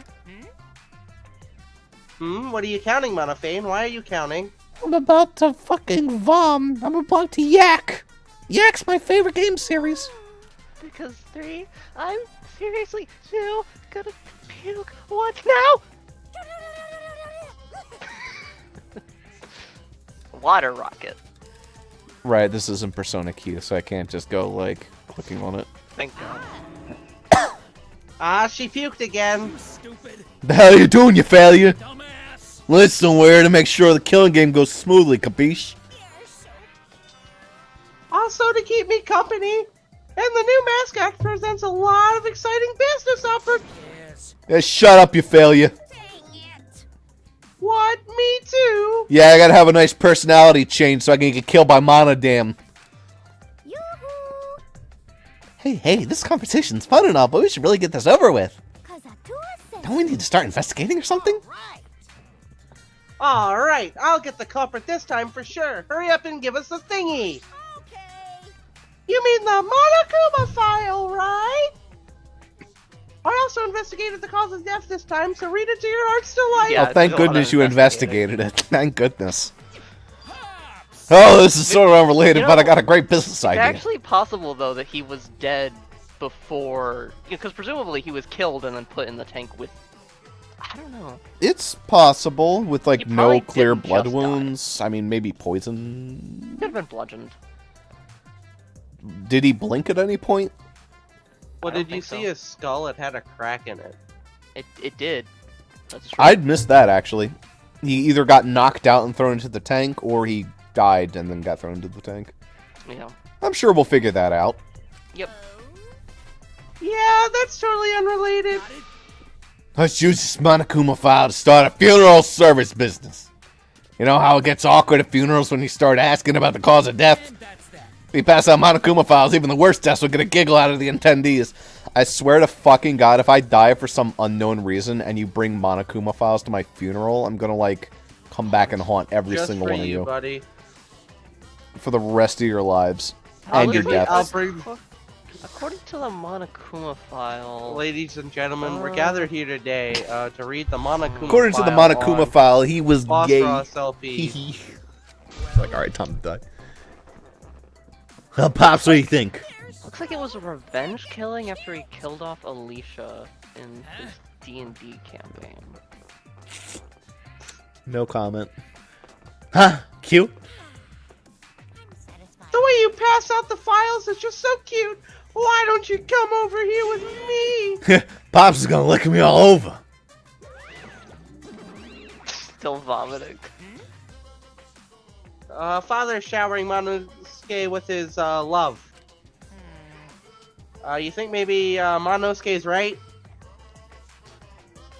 Speaker 3: What are you counting, Monofane? Why are you counting?
Speaker 10: I'm about to fucking vom. I'm about to yak. Yak's my favorite game series.
Speaker 2: Because 3, I'm seriously so gonna puke. What now? Water rocket.
Speaker 1: Right, this isn't Persona Q, so I can't just go, like, clicking on it.
Speaker 2: Thank God.
Speaker 3: Ah, she puked again.
Speaker 5: Stupid
Speaker 1: The hell you doing, you failure?
Speaker 5: dumbass.
Speaker 1: Listen, where to make sure the killing game goes smoothly, capiche?
Speaker 3: Also to keep me company. And the new mascot presents a lot of exciting business opportunities.
Speaker 5: Yes.
Speaker 1: Yeah, shut up, you failure.
Speaker 3: What? Me too?
Speaker 1: Yeah, I gotta have a nice personality change so I can get killed by Monodam.
Speaker 4: Yoo-hoo!
Speaker 10: Hey, this conversation's fun and all, but we should really get this over with.
Speaker 4: 'Cause Atua said
Speaker 10: Don't we need to start investigating or something?
Speaker 3: Alright, I'll get the culprit this time for sure. Hurry up and give us the thingy.
Speaker 4: okay.
Speaker 3: You mean the Monokuma file, right? I also investigated the cause of death this time, so read it to your heart's delight.
Speaker 2: Yeah,
Speaker 1: Oh, thank
Speaker 2: there's a lot
Speaker 1: goodness
Speaker 2: of
Speaker 1: you
Speaker 2: investigating.
Speaker 1: investigated it. Thank goodness. Oh, this is sort of unrelated,
Speaker 2: You know,
Speaker 1: but I got a great business
Speaker 2: It's
Speaker 1: idea.
Speaker 2: actually possible, though, that he was dead before... Because presumably he was killed and then put in the tank with... I don't know.
Speaker 1: It's possible, with, like,
Speaker 2: He
Speaker 1: no
Speaker 2: probably
Speaker 1: clear
Speaker 2: didn't
Speaker 1: blood
Speaker 2: just die.
Speaker 1: wounds. I mean, maybe poison.
Speaker 2: Could have been bludgeoned.
Speaker 1: Did he blink at any point?
Speaker 3: Well,
Speaker 2: I don't
Speaker 3: did you
Speaker 2: think
Speaker 3: see
Speaker 2: so.
Speaker 3: his skull? It had a crack in it.
Speaker 2: It did. That's true.
Speaker 1: I'd missed that, actually. He either got knocked out and thrown into the tank, or he died and then got thrown into the tank.
Speaker 2: Yeah.
Speaker 1: I'm sure we'll figure that out.
Speaker 2: Yep.
Speaker 3: Yeah, that's totally unrelated.
Speaker 1: Let's use this Monokuma file to start a funeral service business. You know how it gets awkward at funerals when you start asking about the cause of death?
Speaker 5: And that's that.
Speaker 1: If we pass out Monokuma files, even the worst tests will get a giggle out of the attendees. I swear to fucking God, if I die for some unknown reason and you bring Monokuma files to my funeral, I'm gonna, like, come back and haunt every
Speaker 3: Just
Speaker 1: single
Speaker 3: for
Speaker 1: one of you.
Speaker 3: buddy.
Speaker 1: For the rest of your lives.
Speaker 2: I'll
Speaker 1: And your
Speaker 2: leave it-
Speaker 1: deaths.
Speaker 3: I'll bring...
Speaker 2: According to the Monokuma file...
Speaker 3: Ladies and gentlemen, we're gathered here today to read the Monokuma
Speaker 1: According to the
Speaker 3: file
Speaker 1: Monokuma
Speaker 3: on
Speaker 1: file, he was gay.
Speaker 3: Bossrosslp.
Speaker 1: It's like, alright, time to die. Well, Pops, what do you think?
Speaker 2: Looks like it was a revenge killing after he killed off Alicia in his D&D campaign.
Speaker 1: No comment. Huh? Cute?
Speaker 3: The way you pass out the files is just so cute. Why don't you come over here with me?
Speaker 1: Pops is gonna lick me all over.
Speaker 2: Still vomiting.
Speaker 3: Father showering Monosuke with his love. You think maybe Monosuke's right?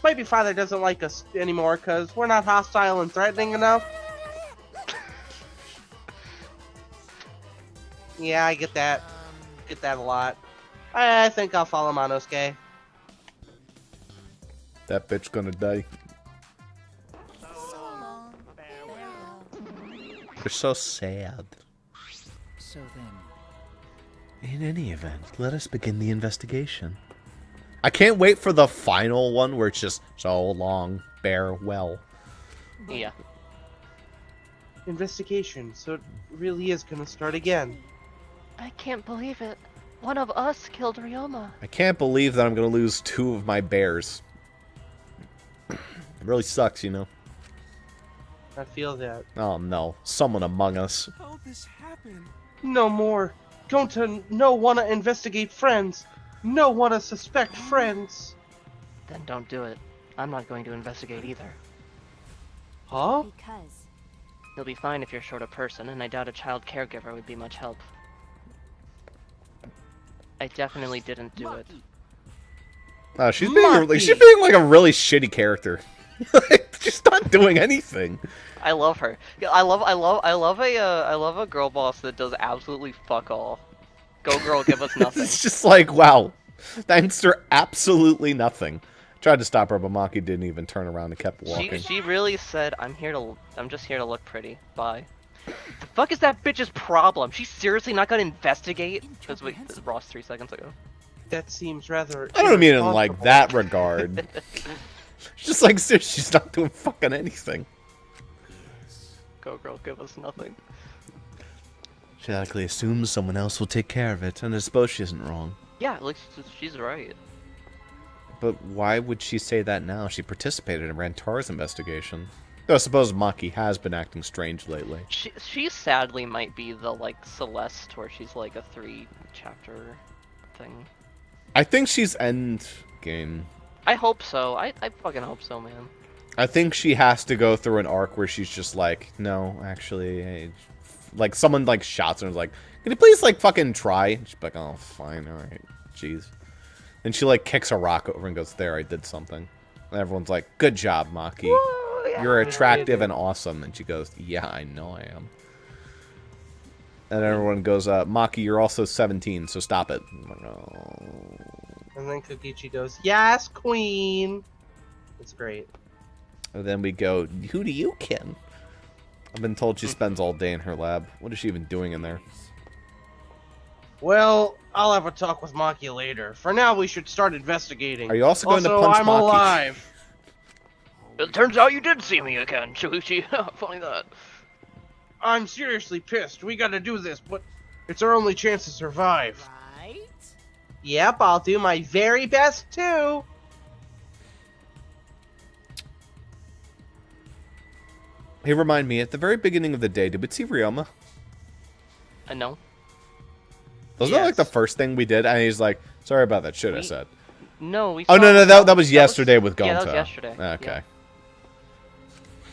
Speaker 3: Maybe Father doesn't like us anymore because we're not hostile and threatening enough. Yeah, I get that. Get that a lot. I think I'll follow Monosuke.
Speaker 1: That bitch gonna die. They're so sad.
Speaker 8: So then,
Speaker 1: In any event, let us begin the investigation. I can't wait for the final one where it's just so long, farewell.
Speaker 2: Yeah.
Speaker 3: Investigation, so it really is gonna start again.
Speaker 2: I can't believe it. One of us killed Ryoma.
Speaker 1: I can't believe that I'm gonna lose 2 of my bears. It really sucks, you know.
Speaker 3: I feel that.
Speaker 1: Oh no, someone among us.
Speaker 5: How this happened?
Speaker 3: No more. Going to no wanna investigate friends. No wanna suspect friends.
Speaker 2: Then don't do it. I'm not going to investigate either.
Speaker 3: Huh?
Speaker 4: Because
Speaker 2: You'll be fine if you're short a person, and I doubt a child caregiver would be much help. I definitely didn't do it.
Speaker 1: She's
Speaker 3: Marky.
Speaker 1: being like a really shitty character. She's not doing anything.
Speaker 2: I love her. Yeah, I love a girl boss that does absolutely fuck all. Go girl, give us nothing.
Speaker 1: It's just like, wow. Thanks for absolutely nothing. Tried to stop her, but Maki didn't even turn around and kept walking.
Speaker 2: She really said, I'm just here to look pretty. Bye. The fuck is that bitch's problem? She's seriously not gonna investigate? Because wait, this is Ross 3 seconds ago.
Speaker 3: That seems rather.
Speaker 1: I don't mean in like
Speaker 3: irresponsible.
Speaker 1: that regard. She's just like, she's not doing fucking anything.
Speaker 2: Go girl, give us nothing.
Speaker 1: She likely assumes someone else will take care of it, and I suppose she isn't wrong.
Speaker 2: Yeah, at least she's right.
Speaker 1: But why would she say that now? She participated in Rantar's investigation. Though I suppose Maki has been acting strange lately.
Speaker 2: She sadly might be the, like, Celeste, where she's like a 3-chapter thing.
Speaker 1: I think she's end game.
Speaker 2: I hope so. I fucking hope so, man.
Speaker 1: I think she has to go through an arc where she's just like, no, actually, like, someone, like, shots her and is like, can you please, like, fucking try? And she's like, oh, fine, alright, jeez. And she, like, kicks a rock over and goes, there, I did something. And everyone's like, good job, Maki.
Speaker 2: Whoa, yeah.
Speaker 1: You're attractive and awesome. And she goes, yeah, I know I am. And everyone goes, Maki, you're also 17, so stop it. I'm like, oh.
Speaker 3: And then Kokichi goes, yes, queen. It's great.
Speaker 1: And then we go, who do you kin? I've been told she spends all day in her lab. What is she even doing in there?
Speaker 3: Well, I'll have a talk with Maki later. For now, we should start investigating.
Speaker 1: Are you also going to punch
Speaker 3: I'm
Speaker 1: Maki?
Speaker 3: alive.
Speaker 2: It turns out you did see me again, Shuichi. Funny that.
Speaker 3: I'm seriously pissed. We gotta do this, but it's our only chance to survive.
Speaker 7: Right?
Speaker 3: Yep, I'll do my very best too.
Speaker 1: Hey, remind me, at the very beginning of the day, did we see Ryoma?
Speaker 2: No.
Speaker 1: Wasn't that like the first thing we did? And he's like, sorry about that shit I said.
Speaker 2: No, we.
Speaker 1: Oh, no, that was yesterday with Gonta.
Speaker 2: Yeah, that was yesterday.
Speaker 1: Okay.
Speaker 2: Yeah.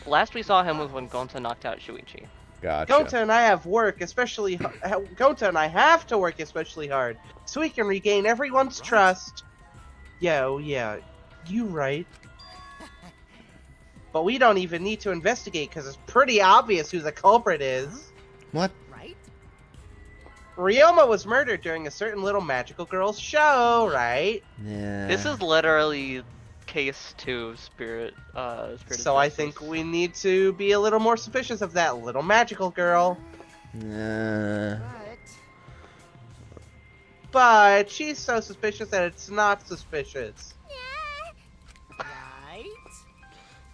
Speaker 2: Last we saw him was when Gonta knocked out Shuichi.
Speaker 1: Gotcha.
Speaker 3: Gonta and I have work, especially Gonta and I have to work especially hard, so we can regain everyone's trust. Yeah, you right. But we don't even need to investigate because it's pretty obvious who the culprit is.
Speaker 1: What?
Speaker 7: Right?
Speaker 3: Ryoma was murdered during a certain little magical girl's show, right?
Speaker 1: Yeah.
Speaker 2: This is literally case 2 Spirit.
Speaker 3: So I think we need to be a little more suspicious of that little magical girl. But she's so suspicious that it's not suspicious.
Speaker 7: Right?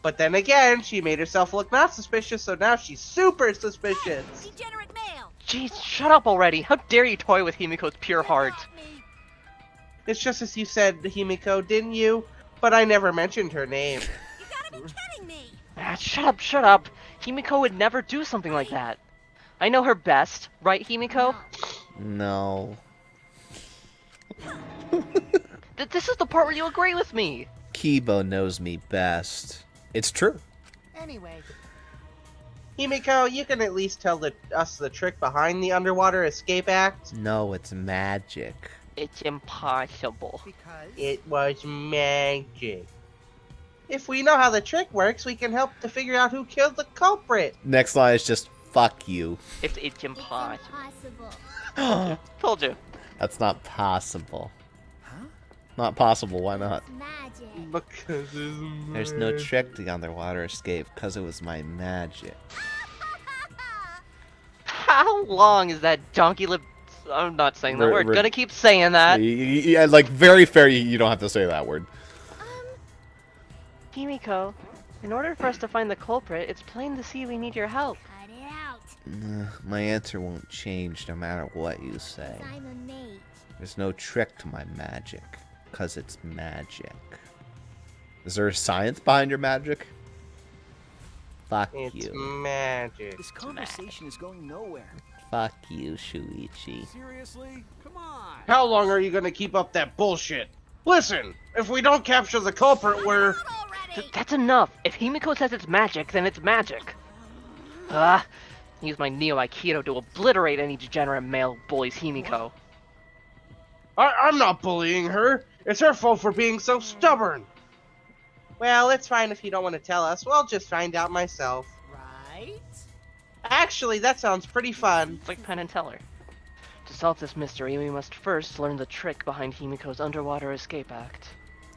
Speaker 3: But then again, she made herself look not suspicious, so now she's super suspicious.
Speaker 4: Degenerate male!
Speaker 2: Jeez, shut up already! How dare you toy with Himiko's pure heart?
Speaker 3: It's just as you said, Himiko, didn't you? But I never mentioned her name.
Speaker 4: You gotta be kidding me!
Speaker 2: Ah, shut up! Himiko would never do something like that. I know her best, right, Himiko?
Speaker 1: No.
Speaker 2: This is the part where you agree with me!
Speaker 1: Kibo knows me best. It's true.
Speaker 7: Anyway.
Speaker 3: Himiko, you can at least tell us the trick behind the underwater escape act.
Speaker 1: No, it's magic.
Speaker 2: It's impossible.
Speaker 7: Because...
Speaker 3: It was magic. If we know how the trick works, we can help to figure out who killed the culprit.
Speaker 1: Next line is just, fuck you.
Speaker 2: It's impossible.
Speaker 4: Impossible.
Speaker 2: Told you.
Speaker 1: That's not possible. Huh? Not possible, why not?
Speaker 4: Magic.
Speaker 3: Because it's
Speaker 1: There's no trick to the underwater escape, because it was my magic.
Speaker 2: How long is that donkey lip? I'm not saying that word. Gonna keep saying that.
Speaker 1: Yeah, like, very fair, you don't have to say that word.
Speaker 2: Himiko, in order for us to find the culprit, it's plain to see we need your help.
Speaker 4: Cut it out.
Speaker 1: My answer won't change no matter what you say.
Speaker 4: I'm a mate.
Speaker 1: There's no trick to my magic, because it's magic. Is there science behind your magic? Fuck
Speaker 3: It's
Speaker 1: you.
Speaker 3: magic.
Speaker 9: This conversation is going nowhere.
Speaker 1: Fuck you, Shuichi.
Speaker 5: Seriously? Come on.
Speaker 3: How long are you gonna keep up that bullshit? Listen, if we don't capture the culprit, we're...
Speaker 2: That's enough. If Himiko says it's magic, then it's magic. Use my Neo Aikido to obliterate any degenerate male bullies Himiko.
Speaker 3: I'm not bullying her. It's her fault for being so stubborn. Well, it's fine if you don't want to tell us. We'll just find out myself.
Speaker 7: Right?
Speaker 3: Actually, that sounds pretty fun.
Speaker 2: It's like Penn and Teller. To solve this mystery, we must first learn the trick behind Himiko's underwater escape act.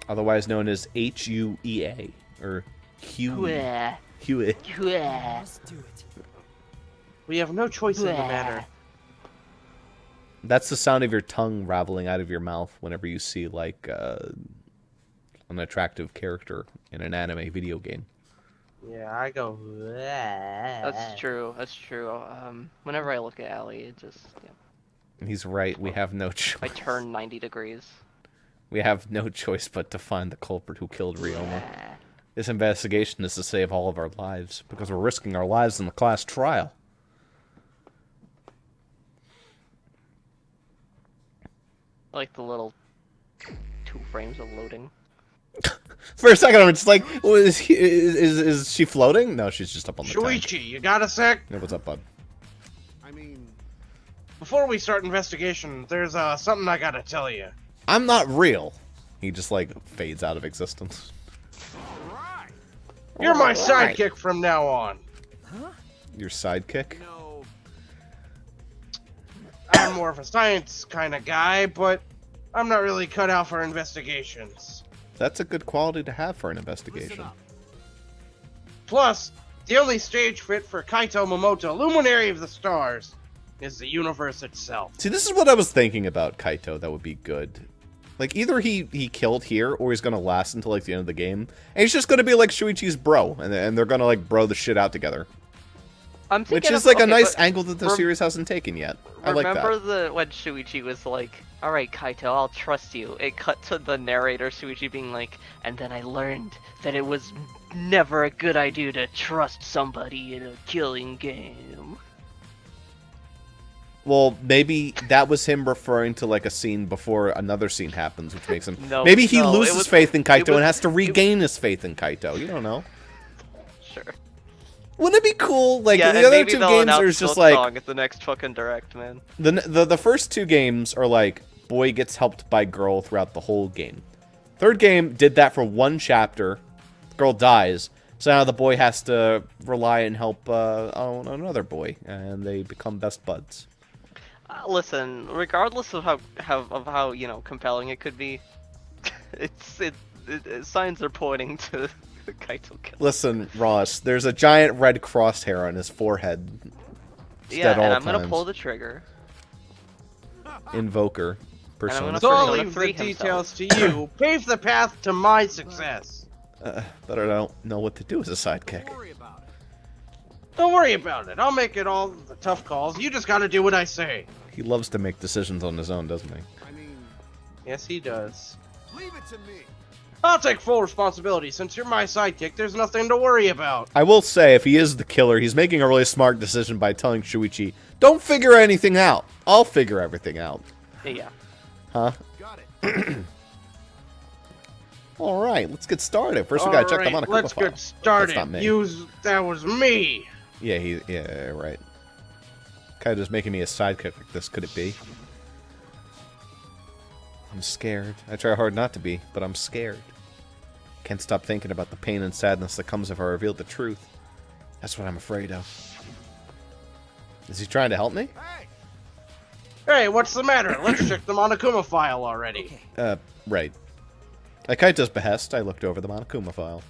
Speaker 1: Otherwise known as HUEA, or Huey. Huey.
Speaker 7: Let's do it.
Speaker 3: We have no choice in the matter.
Speaker 1: That's the sound of your tongue raveling out of your mouth whenever you see, like, I an attractive character in an anime video game.
Speaker 3: Yeah, I go.
Speaker 2: That's true. That's true. Whenever I look at Allie, it just
Speaker 1: He's right. We have no choice.
Speaker 2: I turn 90 degrees.
Speaker 1: We have no choice but to find the culprit who killed Ryoma. This investigation is to save all of our lives, because we're risking our lives in the class trial.
Speaker 2: I like the little 2 frames of loading.
Speaker 1: For a second, I'm just like, well, is she floating? No, she's just up on the tank.
Speaker 3: Shuichi, you got a sec?
Speaker 1: Yeah, what's up, bud?
Speaker 6: I mean,
Speaker 3: Before we start investigation, there's something I gotta tell you.
Speaker 1: I'm not real. He just, like, fades out of existence.
Speaker 3: You're my sidekick from now on.
Speaker 1: Your sidekick?
Speaker 6: no.
Speaker 3: I'm more of a science kind of guy, but I'm not really cut out for investigations.
Speaker 1: That's a good quality to have for an
Speaker 6: Listen
Speaker 1: investigation.
Speaker 6: up.
Speaker 3: Plus, the only stage fit for Kaito Momoto, Luminary of the Stars, is the universe itself.
Speaker 1: See, this is what I was thinking about Kaito that would be good. Like, either he killed here, or he's gonna last until, like, the end of the game. And he's just gonna be, like, Shuichi's bro, and they're gonna, like, bro the shit out together.
Speaker 2: I'm
Speaker 1: Which
Speaker 2: thinking
Speaker 1: is, like, a nice
Speaker 2: but
Speaker 1: angle that the series hasn't taken yet. I like that.
Speaker 2: Remember when Shuichi was like, "Alright, Kaito, I'll trust you." It cut to the narrator, Shuichi, being like, "And then I learned that it was never a good idea to trust somebody in a killing game."
Speaker 1: Well, maybe that was him referring to, like, a scene before another scene happens, which makes him...
Speaker 2: No,
Speaker 1: maybe he
Speaker 2: no, it
Speaker 1: loses
Speaker 2: was-
Speaker 1: faith in Kaito
Speaker 2: was-
Speaker 1: and has to regain his faith in Kaito. You don't know.
Speaker 2: Sure.
Speaker 1: Wouldn't it be cool? Like,
Speaker 2: Yeah,
Speaker 1: the
Speaker 2: and
Speaker 1: other
Speaker 2: maybe
Speaker 1: two
Speaker 2: they'll
Speaker 1: games
Speaker 2: announce
Speaker 1: are just
Speaker 2: Silk
Speaker 1: like...
Speaker 2: Song at the next fucking direct, man.
Speaker 1: The first 2 games are like, boy gets helped by girl throughout the whole game. Third game did that for 1 chapter. Girl dies. So now the boy has to rely and help on another boy. And they become best buds.
Speaker 2: Listen, regardless of how you know compelling it could be, signs are pointing to Kaito kill.
Speaker 1: Listen, Ross, there's a giant red crosshair on his forehead.
Speaker 2: Yeah,
Speaker 1: at all
Speaker 2: and I'm gonna
Speaker 1: times.
Speaker 2: pull the trigger.
Speaker 1: Invoker. Persona.
Speaker 3: So I'll
Speaker 2: Persona
Speaker 3: leave the
Speaker 2: 3
Speaker 3: details
Speaker 2: himself.
Speaker 3: to you. Pave the path to my success.
Speaker 1: But I don't know what to do as a sidekick.
Speaker 6: Don't worry about it.
Speaker 3: Don't worry about it. I'll make it all the tough calls. You just gotta do what I say.
Speaker 1: He loves to make decisions on his own, doesn't he?
Speaker 6: I mean,
Speaker 3: Yes, he does.
Speaker 6: leave it to me.
Speaker 3: I'll take full responsibility. Since you're my sidekick, there's nothing to worry about.
Speaker 1: I will say, if he is the killer, he's making a really smart decision by telling Shuichi, don't figure anything out. I'll figure everything out.
Speaker 2: Yeah.
Speaker 1: Huh?
Speaker 6: Got it.
Speaker 1: Alright, let's get started. First, we gotta check the
Speaker 3: Alright,
Speaker 1: Monokuma
Speaker 3: let's
Speaker 1: file.
Speaker 3: get started.
Speaker 1: That's not me.
Speaker 3: That was me.
Speaker 1: Yeah, right. Kaito's making me a sidekick like this, could it be? I'm scared. I try hard not to be, but I'm scared. Can't stop thinking about the pain and sadness that comes if I reveal the truth. That's what I'm afraid of. Is he trying to help me?
Speaker 6: Hey,
Speaker 3: Hey, what's the matter? Let's check the Monokuma file already.
Speaker 1: Right. At Kaito's behest, I looked over the Monokuma file.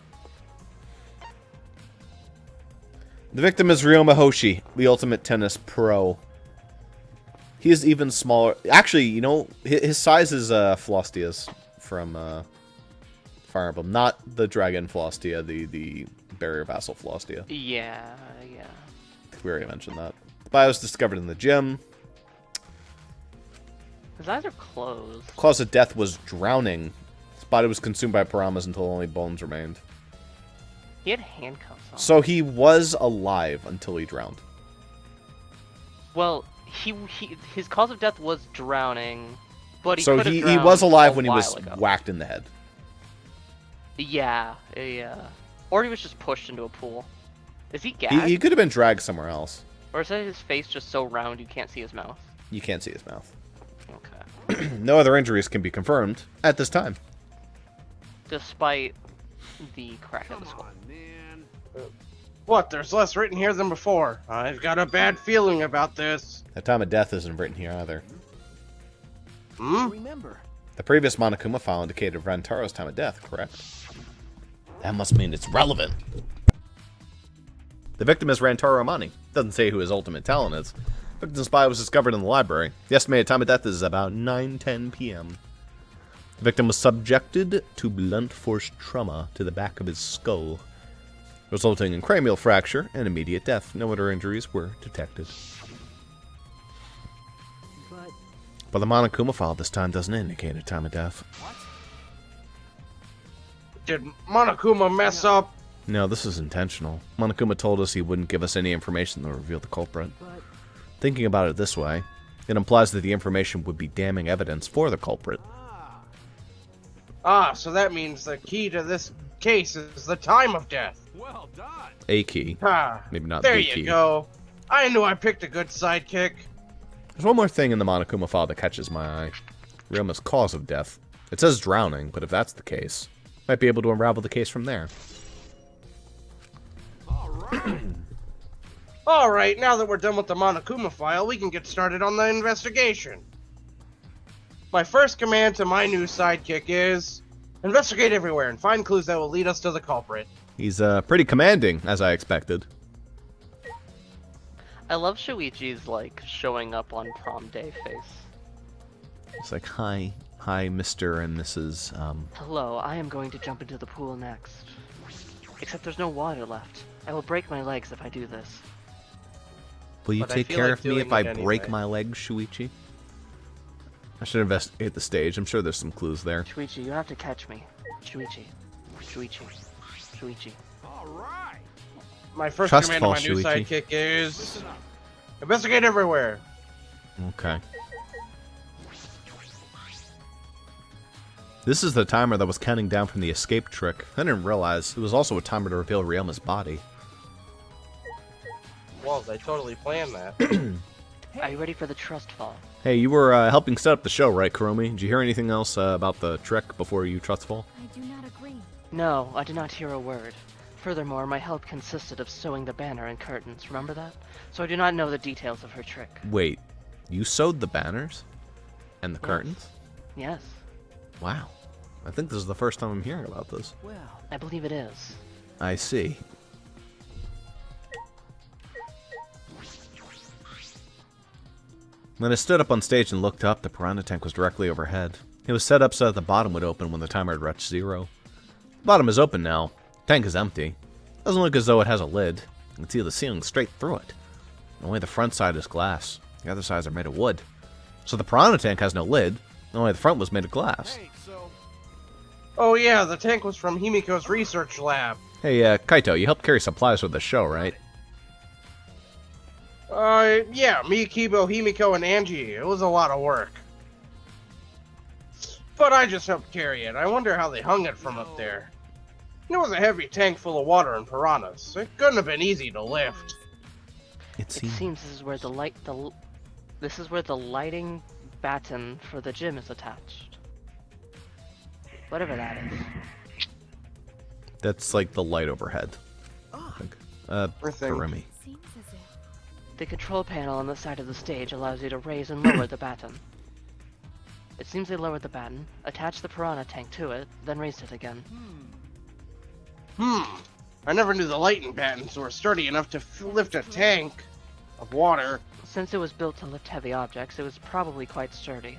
Speaker 1: The victim is Ryoma Hoshi, the ultimate tennis pro. He is even smaller. Actually, you know, his size is Flostia's from Fire Emblem. Not the Dragon Flostia, the Barrier Vassal Flostia.
Speaker 2: Yeah.
Speaker 1: We already mentioned that. The bio was discovered in the gym.
Speaker 2: His eyes are closed.
Speaker 1: Cause of death was drowning. His body was consumed by piranhas until only bones remained.
Speaker 2: He had handcuffs on.
Speaker 1: So he was alive until he drowned.
Speaker 2: Well, his cause of death was drowning, but he
Speaker 1: So
Speaker 2: could have
Speaker 1: he
Speaker 2: drowned
Speaker 1: was alive
Speaker 2: a
Speaker 1: when he was
Speaker 2: while ago.
Speaker 1: whacked in the head.
Speaker 2: Yeah. Or he was just pushed into a pool. Is he gagged?
Speaker 1: He could have been dragged somewhere else.
Speaker 2: Or is that his face just so round you can't see his mouth?
Speaker 1: You can't see his mouth.
Speaker 2: Okay.
Speaker 1: No other injuries can be confirmed at this time.
Speaker 2: Despite the crack in the
Speaker 6: come
Speaker 2: skull.
Speaker 6: on, man.
Speaker 3: What? There's less written here than before. I've got a bad feeling about this.
Speaker 1: The time of death isn't written here either.
Speaker 3: Hmm?
Speaker 9: Remember,
Speaker 1: The previous Monokuma file indicated Rantaro's time of death, correct? That must mean it's relevant. The victim is Rantaro Amani. Doesn't say who his ultimate talent is. Victim's body was discovered in the library. The estimated time of death is about 9:10 p.m. The victim was subjected to blunt force trauma to the back of his skull, resulting in cranial fracture and immediate death. No other injuries were detected. But the Monokuma file this time doesn't indicate a time of death.
Speaker 5: What?
Speaker 3: Did Monokuma mess up?
Speaker 1: No, this is intentional. Monokuma told us he wouldn't give us any information that would reveal the culprit. Thinking about it this way, it implies that the information would be damning evidence for the culprit.
Speaker 3: Ah, so that means the key to this case is the time of death.
Speaker 5: Well done.
Speaker 1: A key.
Speaker 3: Ah,
Speaker 1: Maybe not
Speaker 3: there
Speaker 1: the
Speaker 3: you
Speaker 1: key.
Speaker 3: go. I knew I picked a good sidekick.
Speaker 1: There's one more thing in the Monokuma file that catches my eye. Ryuma's cause of death. It says drowning, but if that's the case, might be able to unravel the case from there.
Speaker 3: Alright, now that we're done with the Monokuma file, we can get started on the investigation. My first command to my new sidekick is... investigate everywhere and find clues that will lead us to the culprit.
Speaker 1: He's pretty commanding, as I expected.
Speaker 2: I love Shuichi's, like, showing up on prom day face.
Speaker 1: It's like, hi, Mr. and Mrs.
Speaker 2: Hello, I am going to jump into the pool next. Except there's no water left. I will break my legs if I do this.
Speaker 1: Will you
Speaker 3: But I
Speaker 1: take
Speaker 3: feel
Speaker 1: care
Speaker 3: like
Speaker 1: of me
Speaker 3: doing
Speaker 1: if I
Speaker 3: it
Speaker 1: break
Speaker 3: anyway.
Speaker 1: my legs, Shuichi? I should investigate the stage. I'm sure there's some clues there.
Speaker 2: Shuichi, you have to catch me. Shuichi. Shuichi. Shuichi.
Speaker 5: All right.
Speaker 3: My first
Speaker 1: Trust
Speaker 3: command to
Speaker 1: fall,
Speaker 3: my new
Speaker 1: Shuichi.
Speaker 3: sidekick is...
Speaker 5: Listen up.
Speaker 3: investigate everywhere.
Speaker 1: Okay. This is the timer that was counting down from the escape trick. I didn't realize it was also a timer to reveal Ryuma's body.
Speaker 3: Well, I totally planned that.
Speaker 2: Are you ready for the trust fall?
Speaker 1: Hey, you were helping set up the show, right, Kurumi? Did you hear anything else about the trick before you trustful?
Speaker 4: I do not agree.
Speaker 2: No, I did not hear a word. Furthermore, my help consisted of sewing the banner and curtains, remember that? So I do not know the details of her trick.
Speaker 1: Wait, you sewed the banners? And the
Speaker 2: Yes.
Speaker 1: curtains?
Speaker 2: Yes,
Speaker 1: Wow. I think this is the first time I'm hearing about this.
Speaker 9: Well,
Speaker 2: I believe it is.
Speaker 1: I see. When I stood up on stage and looked up, the piranha tank was directly overhead. It was set up so that the bottom would open when the timer had reached 0. The bottom is open now. The tank is empty. Doesn't look as though it has a lid. You can see the ceiling straight through it. Only the front side is glass. The other sides are made of wood. So the piranha tank has no lid. Only the front was made of glass.
Speaker 5: Hey, so
Speaker 3: Oh yeah, the tank was from Himiko's research lab.
Speaker 1: Hey, Kaito, you helped carry supplies for the show, right?
Speaker 3: Yeah, me, Kibo, Himiko, and Angie. It was a lot of work. But I just helped carry it. I wonder how they hung it from up there. It was a heavy tank full of water and piranhas. It couldn't have been easy to lift.
Speaker 1: It
Speaker 2: It seems this is where this is where the lighting batten for the gym is attached. Whatever that is.
Speaker 1: That's like the light overhead.
Speaker 9: ah,
Speaker 3: I think.
Speaker 1: Kurumi.
Speaker 4: Seems as if
Speaker 2: The control panel on the side of the stage allows you to raise and lower the batten. It seems they lowered the batten, attached the piranha tank to it, then raised it again.
Speaker 3: I never knew the lighting battens were sturdy enough to lift a tank of water.
Speaker 2: Since it was built to lift heavy objects, it was probably quite sturdy.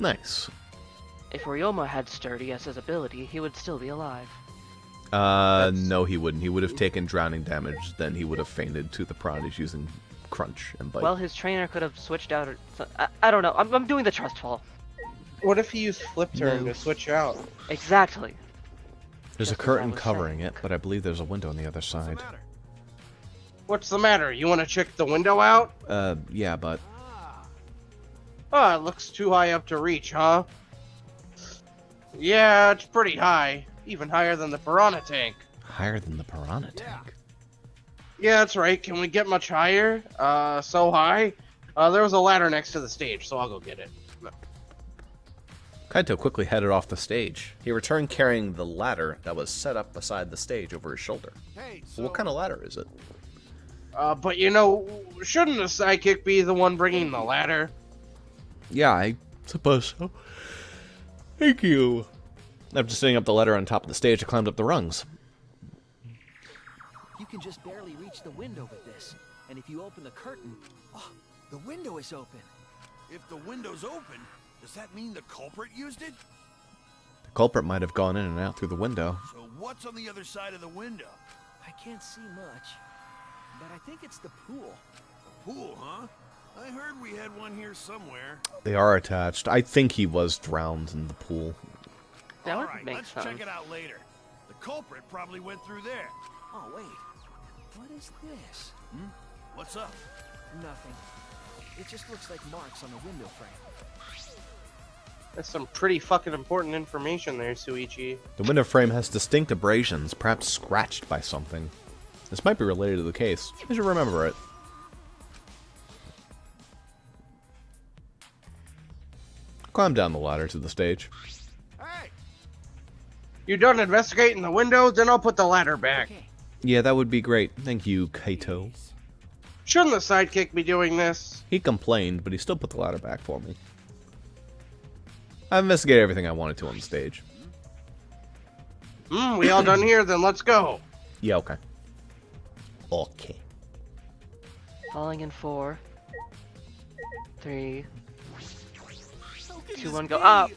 Speaker 1: Nice.
Speaker 2: If Ryoma had sturdy as his ability, he would still be alive.
Speaker 1: No, he wouldn't. He would have taken drowning damage, then he would have fainted to the piranhas using crunch and bite.
Speaker 2: Well, his trainer could have switched out. I don't know. I'm doing the trust fall.
Speaker 3: What if he used flip turn
Speaker 1: No.
Speaker 3: to switch out?
Speaker 2: Exactly.
Speaker 1: There's a
Speaker 2: just as I
Speaker 1: curtain
Speaker 2: was
Speaker 1: covering
Speaker 2: saying.
Speaker 1: it, but I believe there's a window on the other
Speaker 5: what's the
Speaker 1: side.
Speaker 5: matter?
Speaker 3: What's the matter? You want to check the window out?
Speaker 1: Yeah, but
Speaker 5: Ah,
Speaker 3: Oh, it looks too high up to reach, huh? Yeah, it's pretty high. Even higher than the piranha tank.
Speaker 1: higher than the piranha tank.
Speaker 3: Yeah, that's right. Can we get much higher? So high? There was a ladder next to the stage, so I'll go get it.
Speaker 1: Kaito quickly headed off the stage. He returned carrying the ladder that was set up beside the stage over his shoulder.
Speaker 5: hey, so
Speaker 1: What kind of ladder is it?
Speaker 3: But you know, shouldn't the sidekick be the one bringing the ladder?
Speaker 1: Yeah, I suppose so. Thank you. After setting up the ladder on top of the stage, I climbed up the rungs.
Speaker 9: you can just barely reach the window with this. And if you open the curtain, oh, the window is open.
Speaker 5: if the window's open,
Speaker 6: Does that mean the culprit used it?
Speaker 1: The culprit might have gone in and out through the window.
Speaker 6: So what's on the other side of the window?
Speaker 9: I can't see much, but I think it's the pool.
Speaker 6: A pool, huh? I heard we had one here somewhere.
Speaker 1: They are attached. I think he was drowned in the pool.
Speaker 2: That would
Speaker 6: Alright,
Speaker 2: make
Speaker 6: let's
Speaker 2: sense.
Speaker 6: check it out later. The culprit probably went through there.
Speaker 9: Oh, wait. What is this?
Speaker 6: What's up?
Speaker 9: Nothing. It just looks like marks on the window frame.
Speaker 3: That's some pretty fucking important information there, Suichi.
Speaker 1: The window frame has distinct abrasions, perhaps scratched by something. This might be related to the case. I should remember it. Climb down the ladder to the stage.
Speaker 6: Hey!
Speaker 3: You done investigating the window? Then I'll put the ladder back.
Speaker 9: Okay.
Speaker 1: Yeah, that would be great. Thank you, Kaito.
Speaker 3: Shouldn't the sidekick be doing this?
Speaker 1: He complained, but he still put the ladder back for me. I investigated everything I wanted to on the stage.
Speaker 3: We all done here? Then let's go.
Speaker 1: Yeah, okay. Okay.
Speaker 2: Falling in 4, 3,
Speaker 6: How can
Speaker 2: 2,
Speaker 6: this
Speaker 2: 1, go
Speaker 6: be?
Speaker 2: up.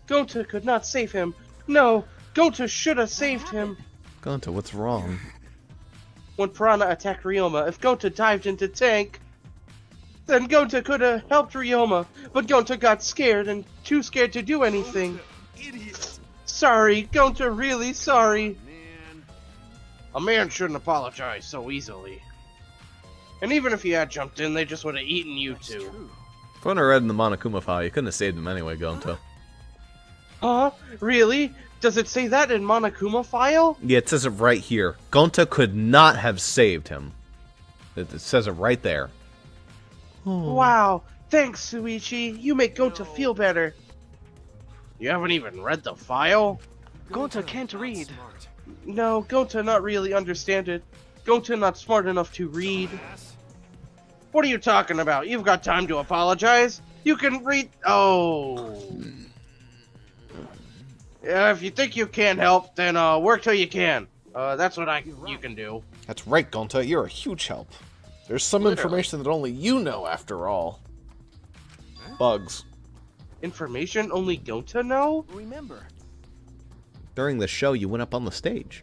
Speaker 3: Gonta could not save him. No, Gonta should have saved him.
Speaker 1: Gonta, what's wrong?
Speaker 3: When Piranha attacked Ryoma, if Gonta dived into tank, then Gonta could have helped Ryoma, but Gonta got scared and too scared to do anything.
Speaker 6: Idiot!
Speaker 3: Sorry, Gonta, really sorry.
Speaker 6: Man.
Speaker 3: A man shouldn't apologize so easily. And even if you had jumped in, they just would have eaten you
Speaker 9: That's
Speaker 3: too.
Speaker 9: true.
Speaker 1: When I read in the Monokuma file, you couldn't have saved him anyway, Gonta.
Speaker 3: Huh? Really? Does it say that in Monokuma file?
Speaker 1: Yeah, it says it right here. Gonta could not have saved him. It says it right there.
Speaker 3: Wow, thanks, Suichi. You make Gonta feel better. You haven't even read the file?
Speaker 2: Gonta can't
Speaker 9: not
Speaker 2: read.
Speaker 9: smart.
Speaker 3: No, Gonta not really understand it. Gonta not smart enough to read. What are you talking about? You've got time to apologize. You can read. Oh. Yeah, if you think you can't help, then work till you can. That's what you can do.
Speaker 1: That's right, Gonta. You're a huge help. There's some
Speaker 2: Literally.
Speaker 1: information that only you know, after all. Bugs.
Speaker 3: Information only Gonta know?
Speaker 9: Remember,
Speaker 1: During the show, you went up on the stage.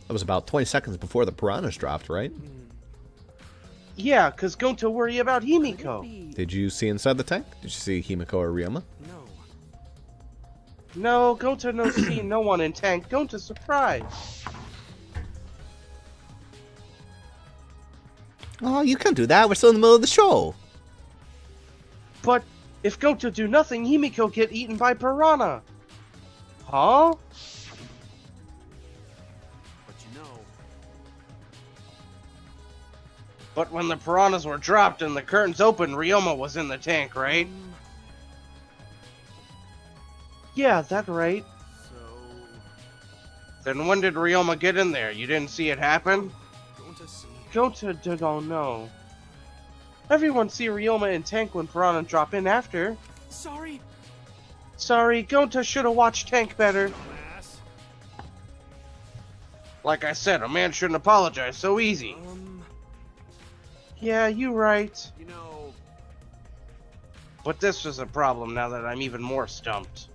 Speaker 1: That was about 20 seconds before the piranhas dropped, right?
Speaker 3: Yeah, cause Gonta worry about Himiko.
Speaker 9: be...
Speaker 1: Did you see inside the tank? Did you see Himiko or Ryoma?
Speaker 9: No.
Speaker 3: No, Gonta no see no one in tank. Gonta surprised.
Speaker 1: Oh, you can't do that. We're still in the middle of the show.
Speaker 3: But if Gonta do nothing, Himiko get eaten by piranha. Huh?
Speaker 6: But you know,
Speaker 3: But when the piranhas were dropped and the curtains opened, Ryoma was in the tank, right? Yeah, that right.
Speaker 6: so...
Speaker 3: Then when did Ryoma get in there? You didn't see it happen?
Speaker 6: Going to see...
Speaker 3: Gonta don't know. Everyone see Ryoma in tank when piranha drop in after.
Speaker 5: Sorry,
Speaker 3: Sorry, Gonta should have watched tank better.
Speaker 6: Dumbass.
Speaker 3: Like I said, a man shouldn't apologize so easy. Yeah, you right.
Speaker 6: You know...
Speaker 3: But this is a problem now that I'm even more stumped.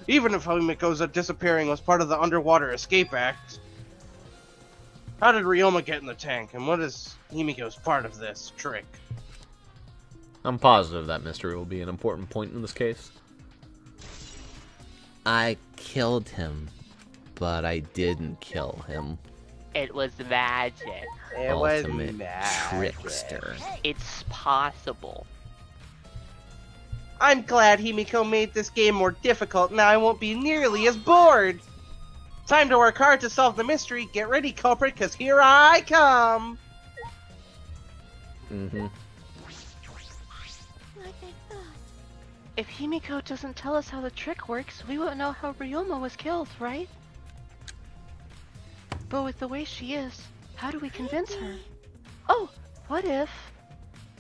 Speaker 3: Even if Himiko's disappearing was part of the Underwater Escape Act, how did Ryoma get in the tank, and what is Himiko's part of this trick?
Speaker 1: I'm positive that mystery will be an important point in this case. I killed him, but I didn't kill him.
Speaker 2: It was magic.
Speaker 3: It
Speaker 1: Ultimate trickster.
Speaker 2: It's possible.
Speaker 3: I'm glad Himiko made this game more difficult, now I won't be nearly as bored! Time to work hard to solve the mystery. Get ready, culprit, cause here I come!
Speaker 1: Mm-hmm.
Speaker 4: Like I thought.
Speaker 2: If Himiko doesn't tell us how the trick works, we won't know how Ryoma was killed, right? But with the way she is, how do we convince her? Oh, what if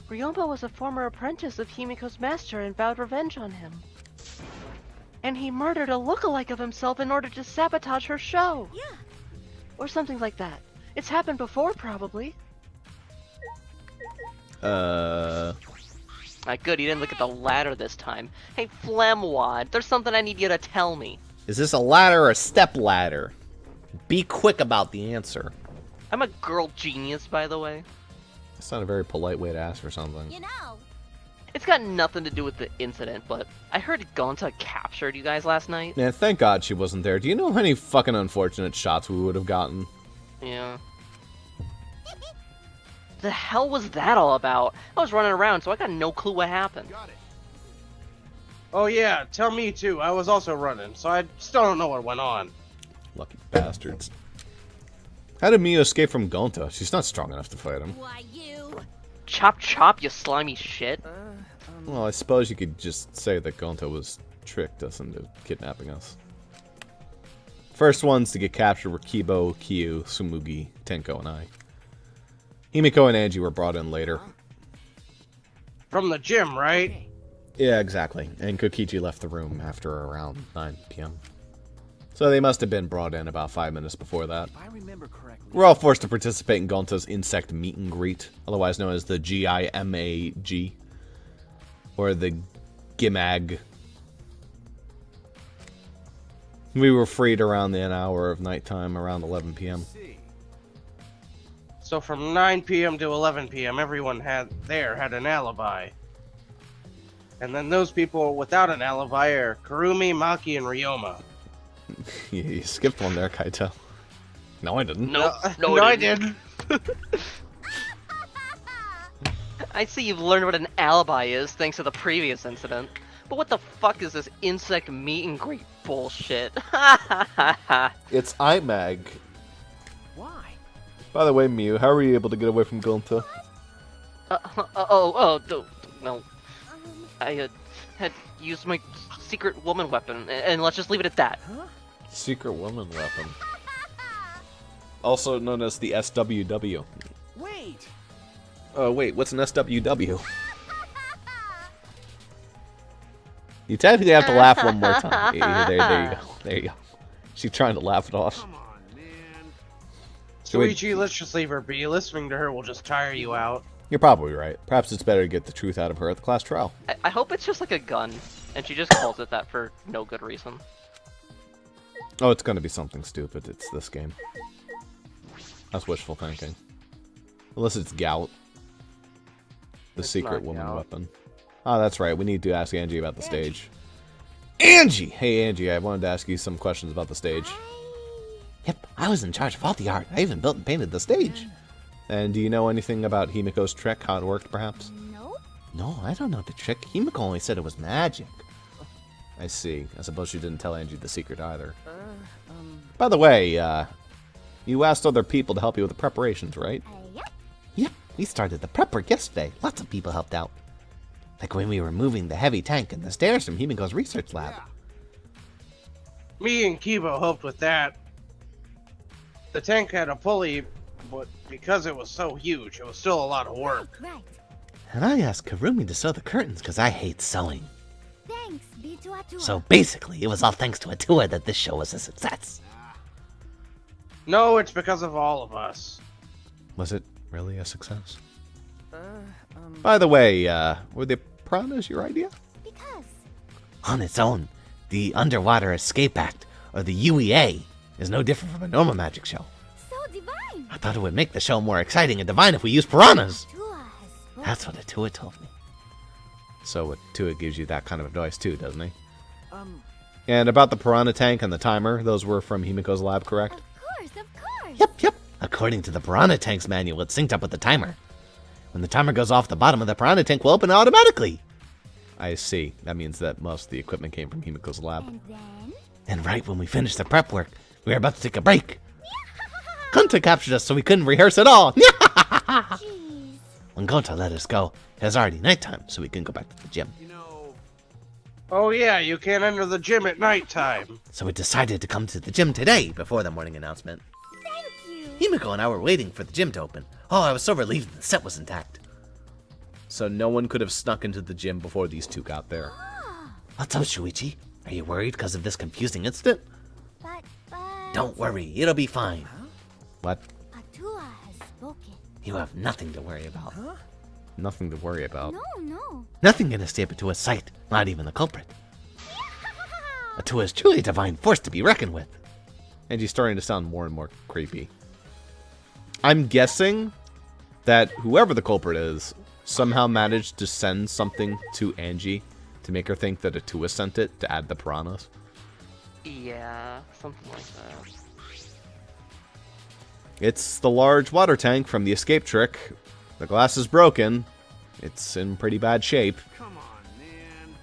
Speaker 2: Ryoma was a former apprentice of Himiko's master and vowed revenge on him? And he murdered a lookalike of himself in order to sabotage her show.
Speaker 4: Yeah.
Speaker 2: Or something like that. It's happened before, probably. Good, you didn't look at the ladder this time. Hey, Flamwad, there's something I need you to tell me.
Speaker 1: Is this a ladder or a step ladder? Be quick about the answer.
Speaker 2: I'm a girl genius, by the way.
Speaker 1: That's not a very polite way to ask for something.
Speaker 4: You know.
Speaker 2: It's got nothing to do with the incident, but I heard Gonta captured you guys last night.
Speaker 1: Man, thank God she wasn't there. Do you know how many fucking unfortunate shots we would have gotten?
Speaker 2: Yeah. The hell was that all about? I was running around, so I got no clue what happened.
Speaker 3: Oh yeah, tell me too. I was also running, so I still don't know what went on.
Speaker 1: Lucky bastards. How did Mia escape from Gonta? She's not strong enough to fight him.
Speaker 4: Why you?
Speaker 2: Chop chop, you slimy shit.
Speaker 1: Well, I suppose you could just say that Gonta was tricked us into kidnapping us. First ones to get captured were Kibo, Kyu, Sumugi, Tenko, and I. Himiko and Angie were brought in later.
Speaker 3: From the gym, right?
Speaker 1: Yeah, exactly. And Kokichi left the room after around 9 p.m. So they must have been brought in about 5 minutes before that.
Speaker 5: If I remember correctly,
Speaker 1: We're all forced to participate in Gonta's insect meet and greet, otherwise known as the GIMAG, or the GIMAG. We were freed around the hour of nighttime, around 11 p.m.
Speaker 3: So from 9 p.m. to 11 p.m., everyone had an alibi. And then those people without an alibi are Kurumi, Maki, and Ryoma.
Speaker 1: You skipped one there, Kaito. No, I didn't.
Speaker 2: No,
Speaker 3: I did.
Speaker 2: I see you've learned what an alibi is thanks to the previous incident. But what the fuck is this insect meet and greet bullshit?
Speaker 1: It's IMAG.
Speaker 5: why?
Speaker 1: By the way, Mew, how were you able to get away from Gonta?
Speaker 2: No. I had used my secret woman weapon, and let's just leave it at that.
Speaker 1: Secret woman weapon. Also known as the SWW.
Speaker 5: Wait!
Speaker 1: Oh, wait, what's an SWW? You technically have to laugh one more time. Yeah, there you go. There you go. She's trying to laugh it off.
Speaker 5: Come on, man.
Speaker 3: Suichi, let's just leave her be. Listening to her will just tire you out.
Speaker 1: You're probably right. Perhaps it's better to get the truth out of her at the class trial.
Speaker 2: I hope it's just like a gun, and she just calls it that for no good reason.
Speaker 1: Oh, it's gonna be something stupid. It's this game. That's wishful thinking. Unless it's gout. The
Speaker 3: It's
Speaker 1: secret
Speaker 3: not
Speaker 1: woman
Speaker 3: gout.
Speaker 1: weapon. Oh, that's right. We need to ask Angie about the stage. Angie! Hey, Angie, I wanted to ask you some questions about the stage.
Speaker 10: Yep, I was in charge of all the art. I even built and painted the stage.
Speaker 1: And do you know anything about Himiko's trick, how it worked, perhaps?
Speaker 4: Nope.
Speaker 10: No, I don't know the trick. Himiko only said it was magic.
Speaker 1: I see. I suppose you didn't tell Angie the secret either. By the way, you asked other people to help you with the preparations, right?
Speaker 4: Yep.
Speaker 10: Yep, we started the prep work yesterday. Lots of people helped out. Like when we were moving the heavy tank and the stairs from Himiko's research lab.
Speaker 3: Me and Kibo helped with that. The tank had a pulley, but because it was so huge, it was still a lot of work.
Speaker 4: Right.
Speaker 10: And I asked Karumi to sew the curtains because I hate sewing.
Speaker 4: Thanks, B2A2.
Speaker 10: So basically, it was all thanks to Atua that this show was a success.
Speaker 3: No, it's because of all of us.
Speaker 1: Was it really a success? By the way, were the piranhas your idea?
Speaker 4: Because.
Speaker 10: On its own, the Underwater Escape Act, or the UEA, is no different from a normal magic show.
Speaker 4: So divine.
Speaker 10: I thought it would make the show more exciting and divine if we used piranhas.
Speaker 4: Tua has spoken.
Speaker 10: That's what Atua told me.
Speaker 1: So Tua gives you that kind of advice too, doesn't he? And about the piranha tank and the timer, those were from Himiko's lab, correct?
Speaker 4: Of course.
Speaker 10: Yep. According to the piranha tank's manual, it's synced up with the timer. When the timer goes off, the bottom of the piranha tank will open automatically.
Speaker 1: I see. That means that most of the equipment came from Himiko's lab.
Speaker 4: And then.
Speaker 10: And right when we finished the prep work, we were about to take a break. Gonta captured us so we couldn't rehearse at all.
Speaker 4: Jeez.
Speaker 10: When Gonta let us go, it was already nighttime, so we couldn't go back to the gym.
Speaker 5: You know,
Speaker 3: Oh yeah, you can't enter the gym at nighttime.
Speaker 10: So we decided to come to the gym today before the morning announcement.
Speaker 4: Thank you.
Speaker 10: Himiko and I were waiting for the gym to open. Oh, I was so relieved the set was intact.
Speaker 1: So no one could have snuck into the gym before these two got there.
Speaker 10: What's up, Shuichi? Are you worried because of this confusing incident?
Speaker 4: But.
Speaker 10: Don't worry, it'll be fine.
Speaker 1: What?
Speaker 4: Atua has spoken.
Speaker 10: You have nothing to worry about.
Speaker 1: nothing to worry about.
Speaker 4: No.
Speaker 10: Nothing can escape Atua's sight, not even the culprit. Atua is truly a divine force to be reckoned with.
Speaker 1: And he's starting to sound more and more creepy. I'm guessing that whoever the culprit is somehow managed to send something to Angie to make her think that Atua sent it to add the piranhas.
Speaker 2: Yeah, something like that.
Speaker 1: It's the large water tank from the escape trick. The glass is broken. It's in pretty bad shape.
Speaker 5: Come on, man.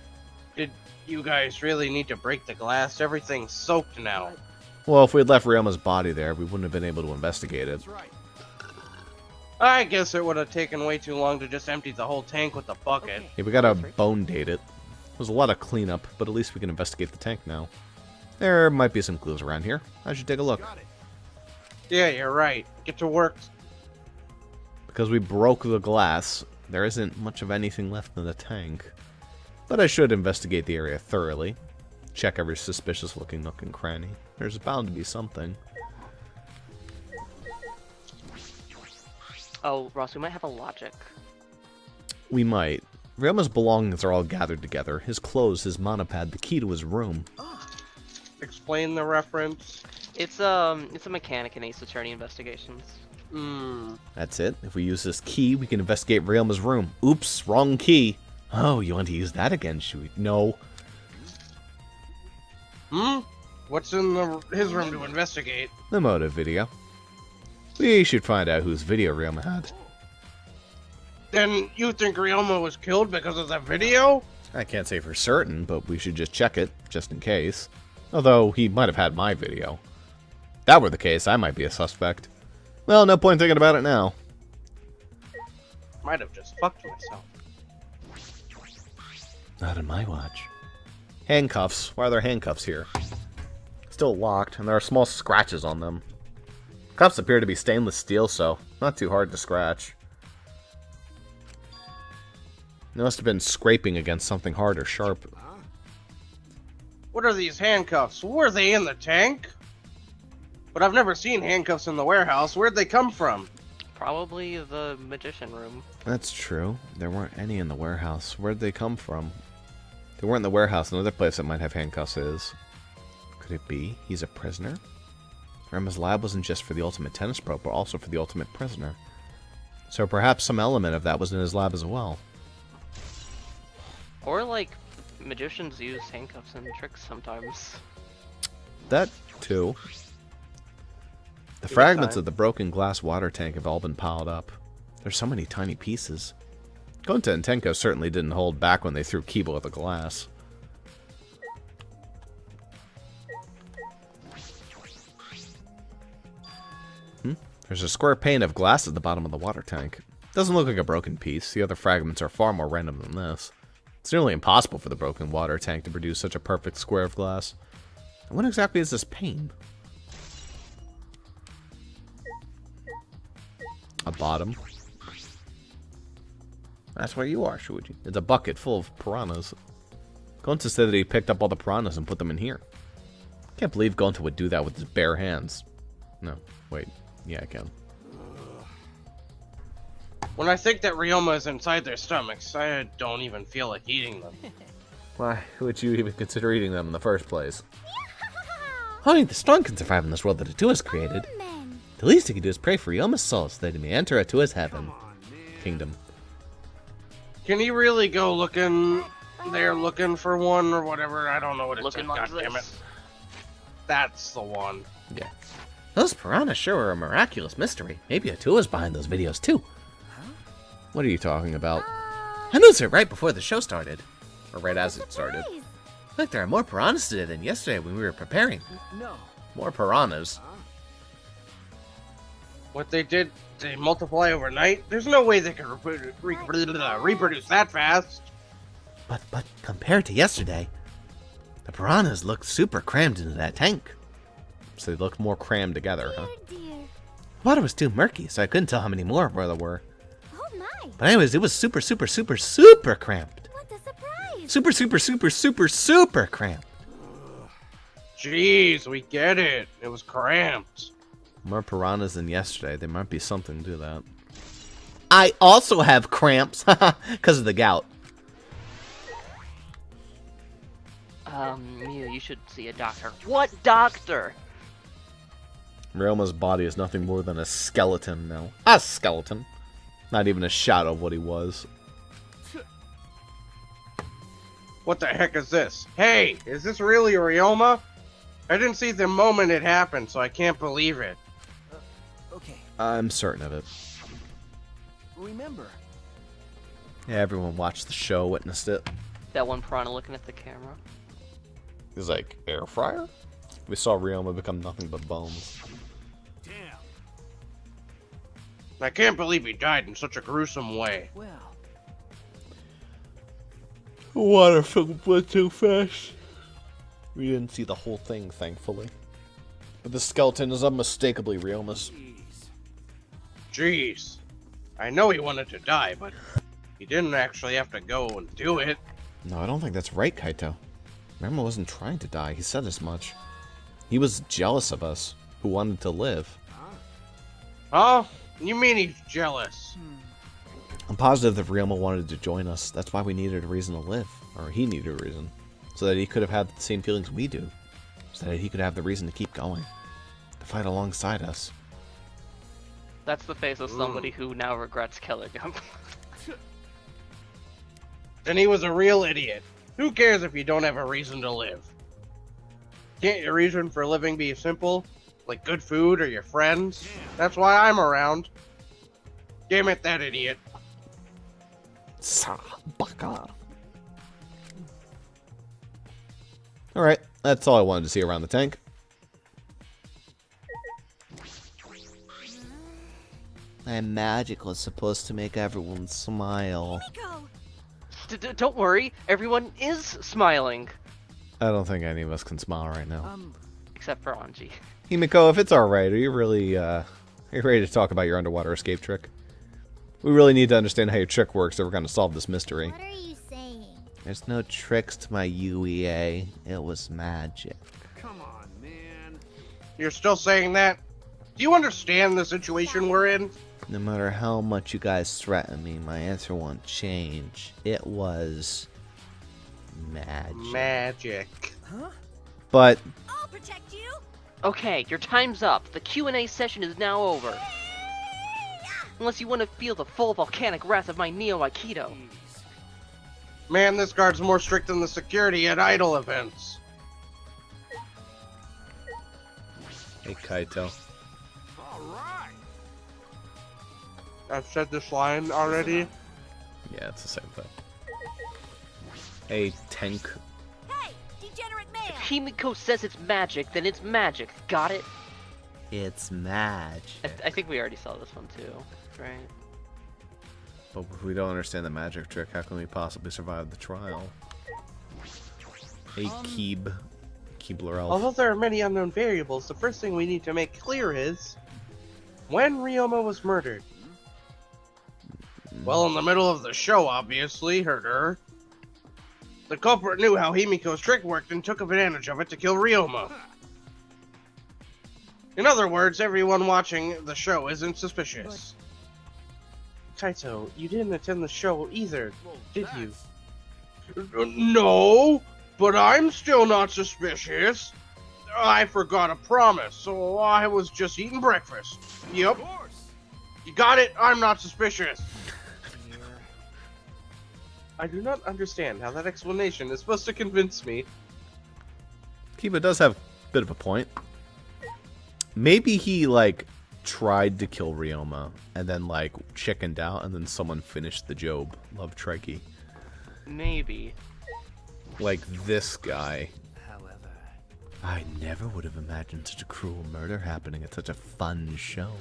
Speaker 3: Did you guys really need to break the glass? Everything's soaked now.
Speaker 1: Well, if we had left Ryoma's body there, we wouldn't have been able to investigate it.
Speaker 5: That's right.
Speaker 3: I guess it would have taken way too long to just empty the whole tank with a bucket.
Speaker 1: Yeah, we gotta bone date it. There's a lot of cleanup, but at least we can investigate the tank now. There might be some clues around here. I should take a look.
Speaker 5: Got it.
Speaker 3: Yeah, you're right. Get to work.
Speaker 1: Because we broke the glass, there isn't much of anything left in the tank. But I should investigate the area thoroughly. Check every suspicious looking nook and cranny. There's bound to be something.
Speaker 2: Oh, Ross, we might have a logic.
Speaker 1: We might. Ryoma's belongings are all gathered together. His clothes, his monopad, the key to his room.
Speaker 3: Explain the reference.
Speaker 2: It's a mechanic in Ace Attorney Investigations.
Speaker 1: That's it. If we use this key, we can investigate Ryoma's room. Oops, wrong key. Oh, you want to use that again, Shui? No.
Speaker 3: What's in his room to investigate?
Speaker 1: The motive video. We should find out whose video Ryoma had.
Speaker 3: Then you think Ryoma was killed because of that video?
Speaker 1: I can't say for certain, but we should just check it, just in case. Although, he might have had my video. If that were the case, I might be a suspect. Well, no point thinking about it now.
Speaker 3: Might have just fucked myself.
Speaker 1: Not on my watch. Handcuffs. Why are there handcuffs here? Still locked, and there are small scratches on them. Cuffs appear to be stainless steel, so not too hard to scratch. They must have been scraping against something hard or sharp.
Speaker 3: What are these handcuffs? Were they in the tank? But I've never seen handcuffs in the warehouse. Where'd they come from?
Speaker 2: Probably the magician room.
Speaker 1: That's true. There weren't any in the warehouse. Where'd they come from? They weren't in the warehouse. Another place that might have handcuffs is. Could it be he's a prisoner? Ryoma's lab wasn't just for the ultimate tennis pro, but also for the ultimate prisoner. So perhaps some element of that was in his lab as well.
Speaker 2: Or, like, magicians use handcuffs in tricks sometimes.
Speaker 1: That, too. The fragments of the broken glass water tank have all been piled up. There's so many tiny pieces. Gonta and Tenko certainly didn't hold back when they threw Kibo at the glass. There's a square pane of glass at the bottom of the water tank. Doesn't look like a broken piece. The other fragments are far more random than this. It's nearly impossible for the broken water tank to produce such a perfect square of glass. And what exactly is this pane? A bottom. That's where you are, Shuichi. It's a bucket full of piranhas. Gonta said that he picked up all the piranhas and put them in here. Can't believe Gonta would do that with his bare hands. No, wait. Yeah, I can.
Speaker 3: When I think that Ryoma is inside their stomachs, I don't even feel like eating them.
Speaker 1: Why would you even consider eating them in the first place? Only the strong can survive in this world that Atua has created. The least he can do is pray for Ryoma's soul so that he may enter Atua's heaven. Kingdom.
Speaker 3: Can he really go looking there looking for one or whatever? I don't know what it
Speaker 2: Looking
Speaker 3: says,
Speaker 2: like
Speaker 3: goddammit.
Speaker 2: this.
Speaker 3: That's the one.
Speaker 1: Yeah.
Speaker 10: Those piranhas sure are a miraculous mystery. Maybe Atua's behind those videos too.
Speaker 1: What are you talking about?
Speaker 10: I noticed it right before the show started.
Speaker 1: Or right as it started.
Speaker 10: Look, there are more piranhas today than yesterday when we were preparing.
Speaker 5: No.
Speaker 1: More piranhas.
Speaker 3: What they did, they multiply overnight? There's no way they can reproduce that fast.
Speaker 10: But compared to yesterday, the piranhas look super crammed into that tank.
Speaker 1: So they look more crammed together, huh?
Speaker 4: Dear.
Speaker 10: The water was too murky, so I couldn't tell how many more there were.
Speaker 4: Oh my.
Speaker 10: But anyways, it was super cramped.
Speaker 4: What a surprise.
Speaker 10: Super cramped.
Speaker 3: Jeez, we get it. It was cramped.
Speaker 1: More piranhas than yesterday. There might be something to that. I also have cramps because of the gout.
Speaker 2: Mia, you should see a doctor. What doctor?
Speaker 1: Ryoma's body is nothing more than a skeleton now. A skeleton. Not even a shadow of what he was.
Speaker 3: What the heck is this? Hey, is this really Ryoma? I didn't see the moment it happened, so I can't believe it.
Speaker 9: Okay,
Speaker 1: I'm certain of it.
Speaker 9: remember.
Speaker 1: Yeah, everyone watched the show, witnessed it.
Speaker 2: That one piranha looking at the camera.
Speaker 1: He's like, air fryer? We saw Ryoma become nothing but bones.
Speaker 5: Damn.
Speaker 3: I can't believe he died in such a gruesome way.
Speaker 9: Well,
Speaker 1: Water went too fast. We didn't see the whole thing, thankfully. But the skeleton is unmistakably Ryoma's.
Speaker 3: Jeez. I know he wanted to die, but he didn't actually have to go and do it.
Speaker 1: No, I don't think that's right, Kaito. Ryoma wasn't trying to die. He said as much. He was jealous of us, who wanted to live.
Speaker 3: Oh, you mean he's jealous?
Speaker 1: I'm positive that Ryoma wanted to join us. That's why we needed a reason to live. Or he needed a reason. So that he could have had the same feelings we do. So that he could have the reason to keep going. To fight alongside us.
Speaker 2: That's the face of somebody who now regrets killing him.
Speaker 3: Then he was a real idiot. Who cares if you don't have a reason to live? Can't your reason for living be simple? Like good food or your friends? That's why I'm around. Damn it, that idiot.
Speaker 1: Baka. Alright, that's all I wanted to see around the tank. My magic was supposed to make everyone smile.
Speaker 2: Don't worry, everyone is smiling.
Speaker 1: I don't think any of us can smile right now.
Speaker 2: Except for Anji.
Speaker 1: Himiko, if it's alright, are you really, are you ready to talk about your underwater escape trick? We really need to understand how your trick works if we're going to solve this mystery.
Speaker 4: What are you saying?
Speaker 1: There's no tricks to my UEA. It was magic.
Speaker 5: Come on, man.
Speaker 3: You're still saying that? Do you understand the situation we're in?
Speaker 1: No matter how much you guys threaten me, my answer won't change. It was magic.
Speaker 3: Magic.
Speaker 9: huh?
Speaker 1: But
Speaker 4: I'll protect you.
Speaker 2: Okay, your time's up. The Q&A session is now over. Unless you want to feel the full volcanic wrath of my Neo Aikido.
Speaker 3: Man, this guard's more strict than the security at idol events.
Speaker 1: hey, Kaito.
Speaker 5: All right.
Speaker 3: I've said this line already.
Speaker 1: Yeah, it's the same thing. Hey, tank.
Speaker 4: Hey, degenerate male.
Speaker 2: If Himiko says it's magic, then it's magic. Got it?
Speaker 1: It's magic.
Speaker 2: I think we already saw this one too, right?
Speaker 1: But if we don't understand the magic trick, how can we possibly survive the trial? Hey, Keebler Elf.
Speaker 3: Although there are many unknown variables, the first thing we need to make clear is when Ryoma was murdered. Well, in the middle of the show, obviously, her. The culprit knew how Himiko's trick worked and took advantage of it to kill Ryoma. In other words, everyone watching the show isn't suspicious. Kaito, you didn't attend the show either, did you? No, but I'm still not suspicious. I forgot a promise, so I was just eating breakfast. Yep. You got it? I'm not suspicious. I do not understand how that explanation is supposed to convince me.
Speaker 1: Kiba does have a bit of a point. Maybe he, like, tried to kill Ryoma, and then, like, chickened out, and then someone finished the job. Love Trikey.
Speaker 2: Maybe.
Speaker 1: Like this guy.
Speaker 9: However,
Speaker 1: I never would have imagined such a cruel murder happening at such a fun show.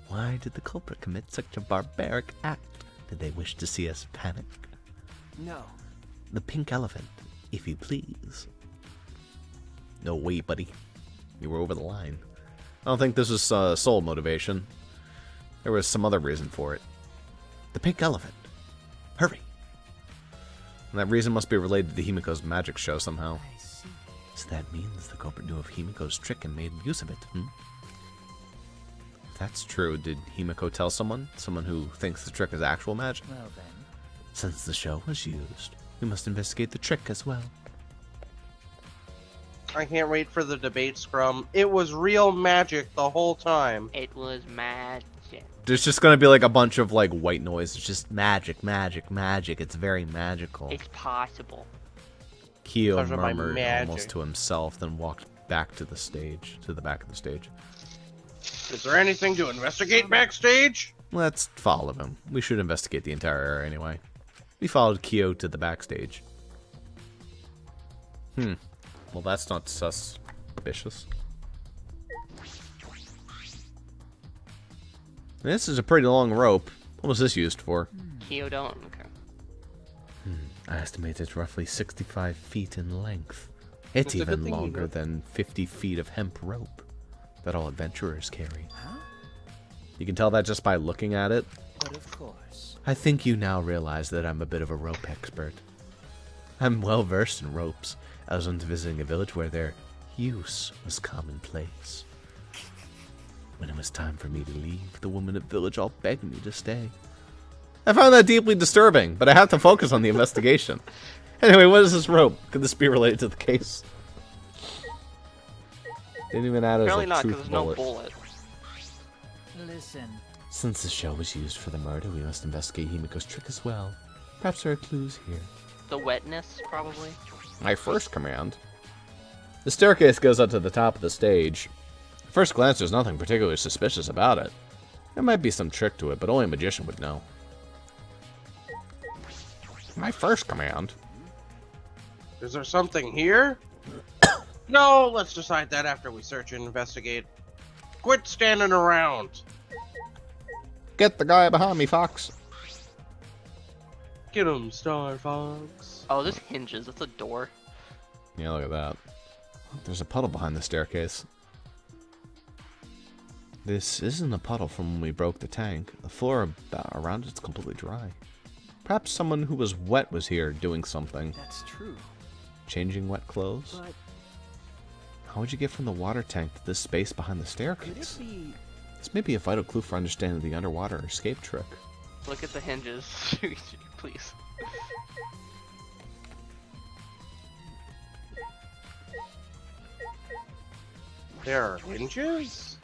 Speaker 1: Why did the culprit commit such a barbaric act? Did they wish to see us panic?
Speaker 9: no.
Speaker 1: The pink elephant, if you please. No way, buddy. You were over the line. I don't think this was sole motivation. There was some other reason for it. The pink elephant. Hurry. And that reason must be related to Himiko's magic show somehow.
Speaker 9: I see.
Speaker 1: So that means the culprit knew of Himiko's trick and made use of it, That's true. Did Himiko tell someone? Someone who thinks the trick is actual magic?
Speaker 8: Well then.
Speaker 1: Since the show was used, we must investigate the trick as well.
Speaker 3: I can't wait for the debate scrum. It was real magic the whole time.
Speaker 2: It was magic.
Speaker 1: There's just gonna be like a bunch of like white noise. It's just magic, magic, magic. It's very magical.
Speaker 2: It's possible.
Speaker 1: Kyo
Speaker 3: Because of my
Speaker 1: murmured
Speaker 3: magic.
Speaker 1: almost to himself, then walked back to the stage, to the back of the stage.
Speaker 3: Is there anything to investigate backstage?
Speaker 1: Let's follow him. We should investigate the entire area anyway. We followed Kyo to the backstage. Well, that's not suspicious. This is a pretty long rope. What was this used for?
Speaker 2: Kyo don't. Okay.
Speaker 1: I estimate it's roughly 65 feet in length. It's
Speaker 3: That's a good
Speaker 1: even
Speaker 3: thing you
Speaker 1: longer
Speaker 3: know.
Speaker 1: than 50 feet of hemp rope that all adventurers carry.
Speaker 8: Huh?
Speaker 1: You can tell that just by looking at it.
Speaker 8: But of course.
Speaker 1: I think you now realize that I'm a bit of a rope expert. I'm well versed in ropes. I was once visiting a village where their use was commonplace. When it was time for me to leave, the women of the village all begged me to stay. I found that deeply disturbing, but I have to focus on the investigation. Anyway, what is this rope? Could this be related to the case? Didn't even add as
Speaker 2: Apparently
Speaker 1: a
Speaker 2: not,
Speaker 1: truth
Speaker 2: because there's no
Speaker 1: bullet.
Speaker 2: bullet.
Speaker 8: Listen.
Speaker 1: Since the shell was used for the murder, we must investigate Himiko's trick as well. Perhaps there are clues here.
Speaker 2: The wetness, probably.
Speaker 1: My first command. The staircase goes up to the top of the stage. At first glance, there's nothing particularly suspicious about it. There might be some trick to it, but only a magician would know. My first command?
Speaker 3: Is there something here? No, let's decide that after we search and investigate. Quit standing around.
Speaker 1: Get the guy behind me, Fox.
Speaker 3: Get him, Star Fox.
Speaker 2: Oh, this hinges. It's a door.
Speaker 1: Yeah, look at that. There's a puddle behind the staircase. This isn't a puddle from when we broke the tank. The floor around it's completely dry. Perhaps someone who was wet was here doing something.
Speaker 8: That's true.
Speaker 1: Changing wet clothes?
Speaker 8: But
Speaker 1: How would you get from the water tank to this space behind the
Speaker 8: could
Speaker 1: staircase?
Speaker 8: it be?
Speaker 1: This may be a vital clue for understanding the underwater escape trick.
Speaker 2: Look at the hinges. Please.
Speaker 3: There are hinges?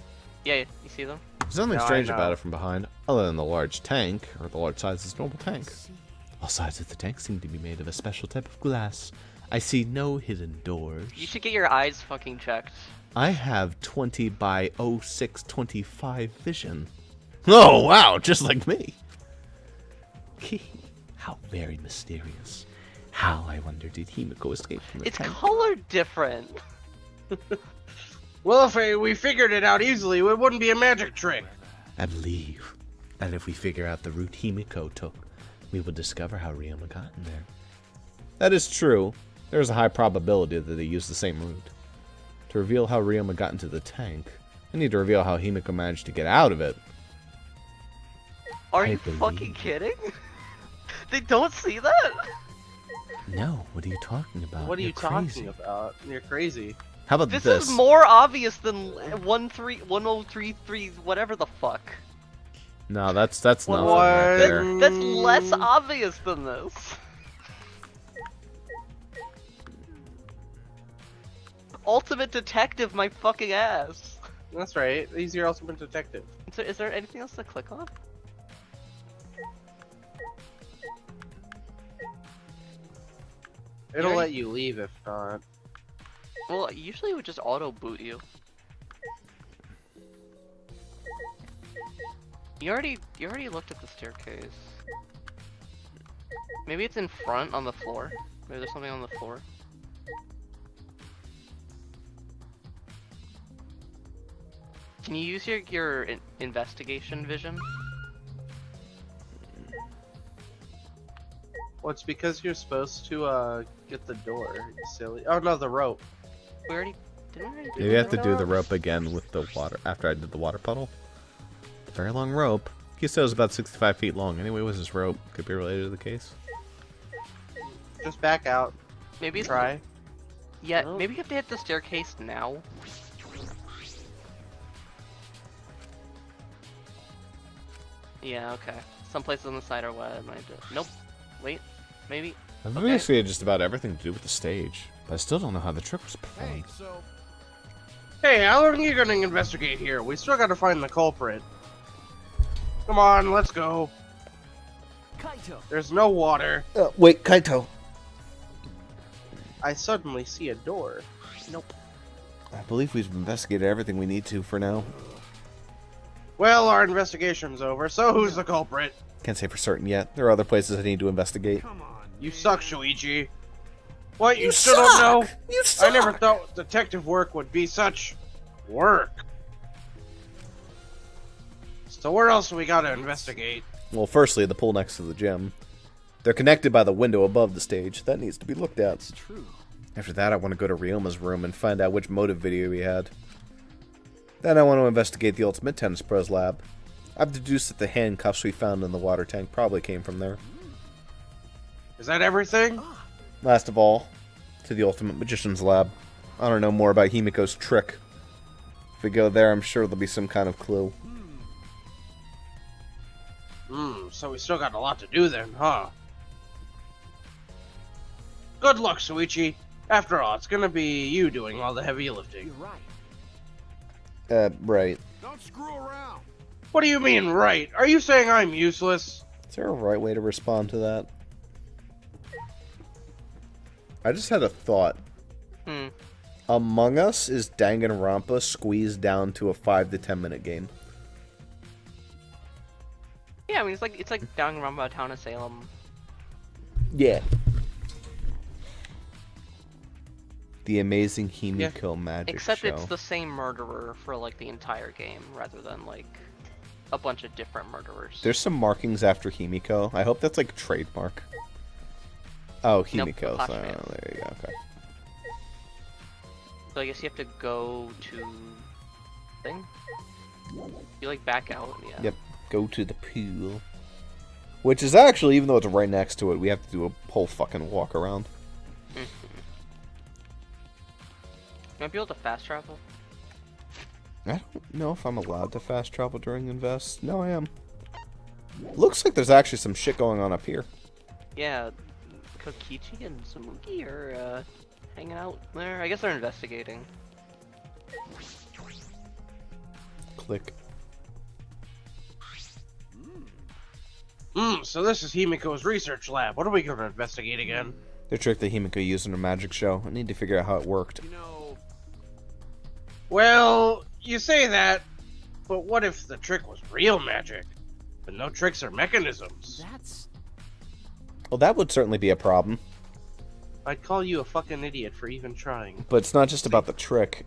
Speaker 2: Yeah, you see them?
Speaker 1: There's nothing
Speaker 3: No, I
Speaker 1: strange
Speaker 3: know.
Speaker 1: about it from behind, other than the large tank, or the large size of this normal tank.
Speaker 8: See.
Speaker 1: All sides of the tank seem to be made of a special type of glass. I see no hidden doors.
Speaker 2: You should get your eyes fucking checked.
Speaker 1: I have 20 by 0625 vision. Oh, wow, just like me. How very mysterious. How, I wonder, did Himiko escape from the
Speaker 2: It's
Speaker 1: tank?
Speaker 2: color different.
Speaker 3: Well, if we figured it out easily, it wouldn't be a magic trick.
Speaker 1: I believe that if we figure out the route Himiko took, we will discover how Ryoma got in there. That is true. There is a high probability that they used the same route. To reveal how Ryoma got into the tank, I need to reveal how Himiko managed to get out of it.
Speaker 2: Are
Speaker 1: I
Speaker 2: you
Speaker 1: believe
Speaker 2: fucking
Speaker 1: you.
Speaker 2: kidding? They don't see that?
Speaker 1: No, what are you talking about?
Speaker 3: What are you
Speaker 1: You're
Speaker 3: talking
Speaker 1: crazy.
Speaker 3: about? You're crazy.
Speaker 1: How about
Speaker 2: This
Speaker 1: this?
Speaker 2: is more obvious than 1033 whatever the fuck.
Speaker 1: No, that's nothing right
Speaker 3: What?
Speaker 1: there.
Speaker 2: That's less obvious than this. Ultimate detective, my fucking ass.
Speaker 3: That's right. He's your ultimate detective.
Speaker 2: So is there anything else to click on?
Speaker 3: It'll
Speaker 2: Yeah.
Speaker 3: let you leave if not.
Speaker 2: Well, usually it would just auto boot you. You already looked at the staircase. Maybe it's in front on the floor. Maybe there's something on the floor. Can you use your investigation vision?
Speaker 3: Well, it's because you're supposed to get the door. You silly. Oh no, the rope.
Speaker 2: We already didn't we already do
Speaker 1: Maybe
Speaker 2: the
Speaker 1: I have to
Speaker 2: rope?
Speaker 1: do the rope again with the water after I did the water puddle. Very long rope. He said it was about 65 feet long. Anyway, was this rope? Could be related to the case.
Speaker 3: Just back out.
Speaker 2: Maybe it's
Speaker 3: Try.
Speaker 2: Yeah,
Speaker 3: No.
Speaker 2: maybe you have to hit the staircase now. Yeah, okay. Some places on the side are wet. Nope. Wait. Maybe.
Speaker 1: I've
Speaker 2: Okay.
Speaker 1: investigated just about everything to do with the stage, but I still don't know how the trick was performed.
Speaker 3: Hey, how long are you gonna investigate here? We still gotta find the culprit. Come on, let's go.
Speaker 9: Kaito.
Speaker 3: There's no water.
Speaker 1: Wait, Kaito.
Speaker 3: I suddenly see a door.
Speaker 2: Nope.
Speaker 1: I believe we've investigated everything we need to for now.
Speaker 3: Well, our investigation's over, so who's the culprit?
Speaker 1: Can't say for certain yet. There are other places I need to investigate.
Speaker 3: You suck, Shuichi. What, you
Speaker 1: You
Speaker 3: still don't know?
Speaker 1: suck! You
Speaker 3: I never
Speaker 1: suck!
Speaker 3: thought detective work would be such work. So where else do we gotta investigate?
Speaker 1: Well, firstly, the pool next to the gym. They're connected by the window above the stage. That needs to be looked at.
Speaker 5: It's true.
Speaker 1: After that, I want to go to Ryoma's room and find out which motive video he had. Then I want to investigate the Ultimate Tennis Pros lab. I've deduced that the handcuffs we found in the water tank probably came from there.
Speaker 3: Is that everything?
Speaker 1: Last of all, to the Ultimate Magician's lab. I want to know more about Himiko's trick. If we go there, I'm sure there'll be some kind of clue.
Speaker 3: So we still got a lot to do then, huh? Good luck, Shuichi. After all, it's gonna be you doing all the heavy lifting.
Speaker 9: You're right.
Speaker 1: Right.
Speaker 6: Don't screw around.
Speaker 3: What do you mean, right? Are you saying I'm useless?
Speaker 1: Is there a right way to respond to that? I just had a thought. Among Us is Danganronpa squeezed down to a 5 to 10 minute game.
Speaker 2: Yeah, I mean, it's like Danganronpa Town of Salem.
Speaker 1: Yeah. The Amazing Himiko Magic
Speaker 2: Except
Speaker 1: Show.
Speaker 2: it's the same murderer for like the entire game, rather than like a bunch of different murderers.
Speaker 1: There's some markings after Himiko. I hope that's like trademark. Oh, Himiko.
Speaker 2: Nope,
Speaker 1: So, there you go. Okay.
Speaker 2: So I guess you have to go to thing. You like back out, yeah.
Speaker 1: Yep. Go to the pool. Which is actually, even though it's right next to it, we have to do a whole fucking walk around.
Speaker 2: Might be able to fast travel.
Speaker 1: I don't know if I'm allowed to fast travel during Invest. No, I am. Looks like there's actually some shit going on up here.
Speaker 2: Yeah, Kokichi and Samugi are hanging out there. I guess they're investigating.
Speaker 1: Click.
Speaker 3: So this is Himiko's research lab. What are we gonna investigate again?
Speaker 1: The trick that Himiko used in her magic show. I need to figure out how it worked.
Speaker 3: Well, you say that, but what if the trick was real magic? But no tricks or mechanisms.
Speaker 9: That's...
Speaker 1: Well, that would certainly be a problem.
Speaker 3: I'd call you a fucking idiot for even trying.
Speaker 1: But it's not just about the trick.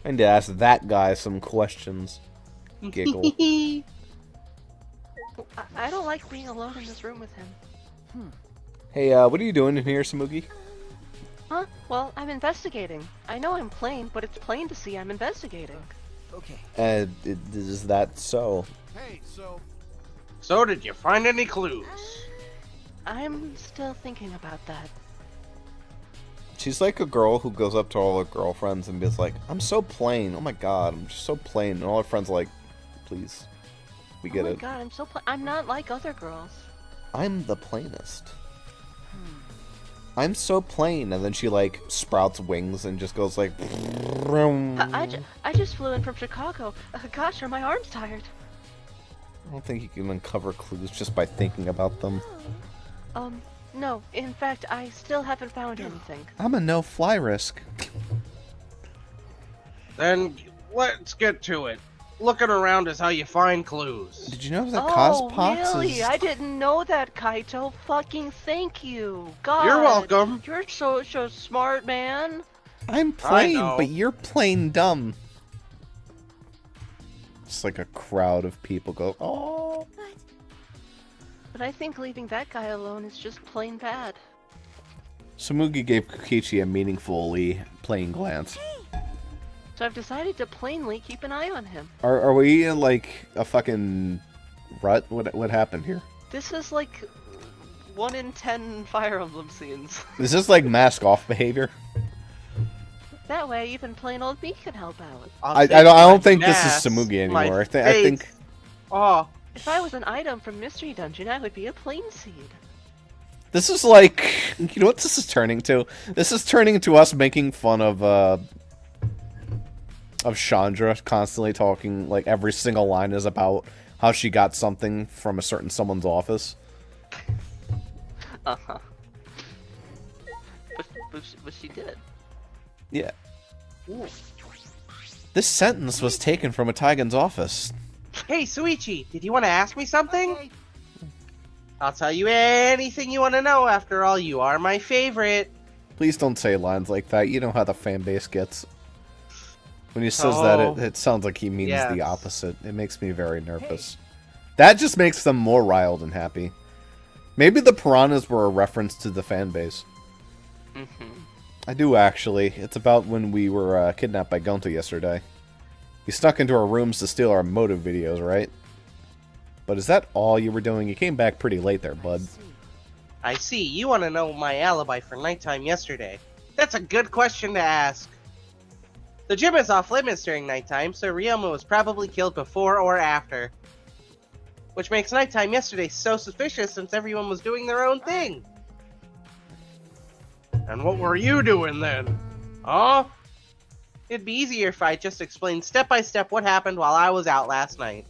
Speaker 1: I need to ask that guy some questions. Giggle.
Speaker 2: I don't like being alone in this room with him.
Speaker 1: Hey, what are you doing in here, Samugi?
Speaker 2: Huh? Well, I'm investigating. I know I'm plain, but it's plain to see I'm investigating.
Speaker 9: Okay.
Speaker 1: Is that so?
Speaker 6: Hey,
Speaker 3: So did you find any clues?
Speaker 2: I'm still thinking about that.
Speaker 1: She's like a girl who goes up to all her girlfriends and is like, I'm so plain. Oh my god, I'm just so plain. And all her friends are like, please. We get
Speaker 2: oh my
Speaker 1: it.
Speaker 2: god, I'm so I'm not like other girls.
Speaker 1: I'm the plainest. I'm so plain. And then she like sprouts wings and just goes like...
Speaker 2: I just flew in from Chicago. Gosh, are my arms tired?
Speaker 1: I don't think you can uncover clues just by thinking about them.
Speaker 2: No. In fact, I still haven't found anything.
Speaker 1: I'm a no-fly risk.
Speaker 3: Then let's get to it. Looking around is how you find clues.
Speaker 1: Did you know that
Speaker 2: Oh,
Speaker 1: Cospox
Speaker 2: really?
Speaker 1: is...
Speaker 2: I didn't know that, Kaito. Fucking thank you. God.
Speaker 3: You're welcome.
Speaker 2: You're so smart, man.
Speaker 1: I'm plain,
Speaker 3: know.
Speaker 1: but you're plain dumb. Just like a crowd of people go, oh.
Speaker 2: But I think leaving that guy alone is just plain bad.
Speaker 1: Samugi gave Kokichi a meaningfully plain glance.
Speaker 2: So I've decided to plainly keep an eye on him.
Speaker 1: Are we in like a fucking rut? What happened here?
Speaker 2: This is like 1 in 10 Fire Emblem scenes.
Speaker 1: Is this like mask off behavior?
Speaker 2: That way, even plain old me can help out.
Speaker 1: I don't think this is Samugi anymore. I think
Speaker 3: Oh,
Speaker 2: If I was an item from Mystery Dungeon, I would be a plain seed.
Speaker 1: This is like, you know what this is turning to? This is turning to us making fun of Chandra constantly talking, like every single line is about how she got something from a certain someone's office.
Speaker 2: Uh-huh. But she did.
Speaker 1: Yeah.
Speaker 3: Ooh.
Speaker 1: This sentence was taken from a Taigen's office.
Speaker 3: Hey, Suichi, did you want to ask me something? I'll tell you anything you want to know. After all, you are my favorite.
Speaker 1: Please don't say lines like that. You know how the fan base gets. When he says that, it sounds like he means the opposite. It makes me very nervous. That just makes them more riled and happy. Maybe the piranhas were a reference to the fan base. I do, actually. It's about when we were kidnapped by Gonta yesterday. You snuck into our rooms to steal our motive videos, right? But is that all you were doing? You came back pretty late there, bud.
Speaker 3: I see. You want to know my alibi for nighttime yesterday. That's a good question to ask. The gym is off limits during nighttime, so Ryoma was probably killed before or after. Which makes nighttime yesterday so suspicious since everyone was doing their own thing. And what were you doing then? Huh? It'd be easier if I just explained step by step what happened while I was out last night.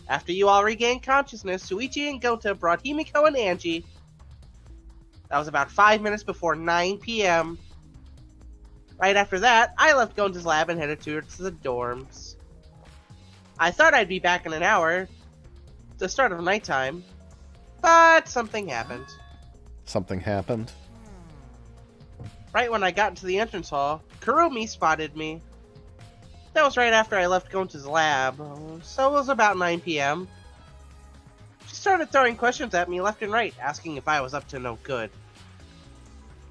Speaker 3: After you all regained consciousness, Suichi and Gonta brought Himiko and Angie. That was about 5 minutes before 9 p.m. Right after that, I left Gonta's lab and headed towards the dorms. I thought I'd be back in an hour, the start of nighttime, but something happened.
Speaker 1: Something happened?
Speaker 3: Right when I got into the entrance hall, Kurumi spotted me. That was right after I left Gonta's lab, so it was about 9 p.m. She started throwing questions at me left and right, asking if I was up to no good.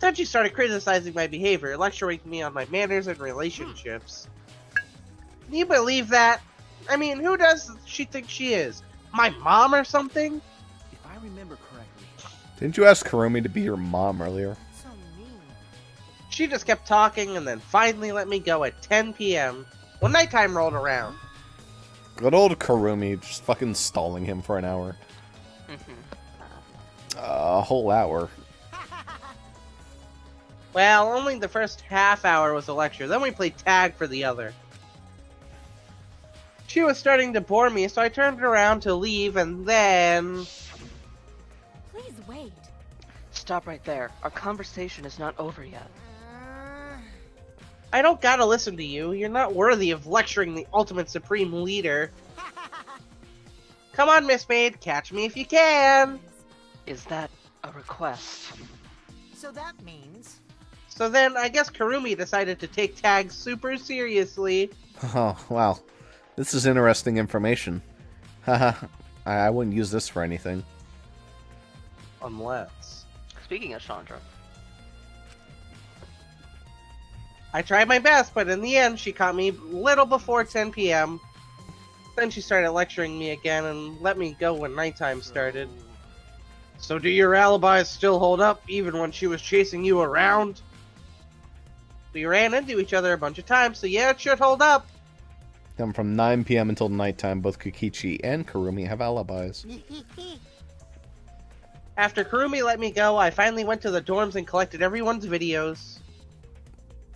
Speaker 3: Then she started criticizing my behavior, lecturing me on my manners and relationships. Can you believe that? I mean, who does she think she is? My mom or something?
Speaker 9: If I remember correctly.
Speaker 1: Didn't you ask Kurumi to be your mom earlier?
Speaker 7: So mean.
Speaker 3: She just kept talking and then finally let me go at 10 p.m. when nighttime rolled around.
Speaker 1: Good old Kurumi, just fucking stalling him for an hour. A whole hour.
Speaker 3: Well, only the first half hour was a lecture, then we played tag for the other. She was starting to bore me, so I turned around to leave, and then...
Speaker 4: Please wait.
Speaker 2: Stop right there. Our conversation is not over yet.
Speaker 3: I don't gotta listen to you. You're not worthy of lecturing the ultimate supreme leader. Come on, Miss Maid, catch me if you can!
Speaker 2: Is that a request?
Speaker 7: So that means...
Speaker 3: So then, I guess Kurumi decided to take tag super seriously.
Speaker 1: Oh, wow. This is interesting information. Haha, I wouldn't use this for anything.
Speaker 3: Unless...
Speaker 2: Speaking of Chandra.
Speaker 3: I tried my best, but in the end, she caught me little before 10 p.m. Then she started lecturing me again and let me go when nighttime started. So do your alibis still hold up, even when she was chasing you around? We ran into each other a bunch of times, so yeah, it should hold up.
Speaker 1: And from 9 p.m. until nighttime, both Kokichi and Kurumi have alibis.
Speaker 3: After Kurumi let me go, I finally went to the dorms and collected everyone's videos.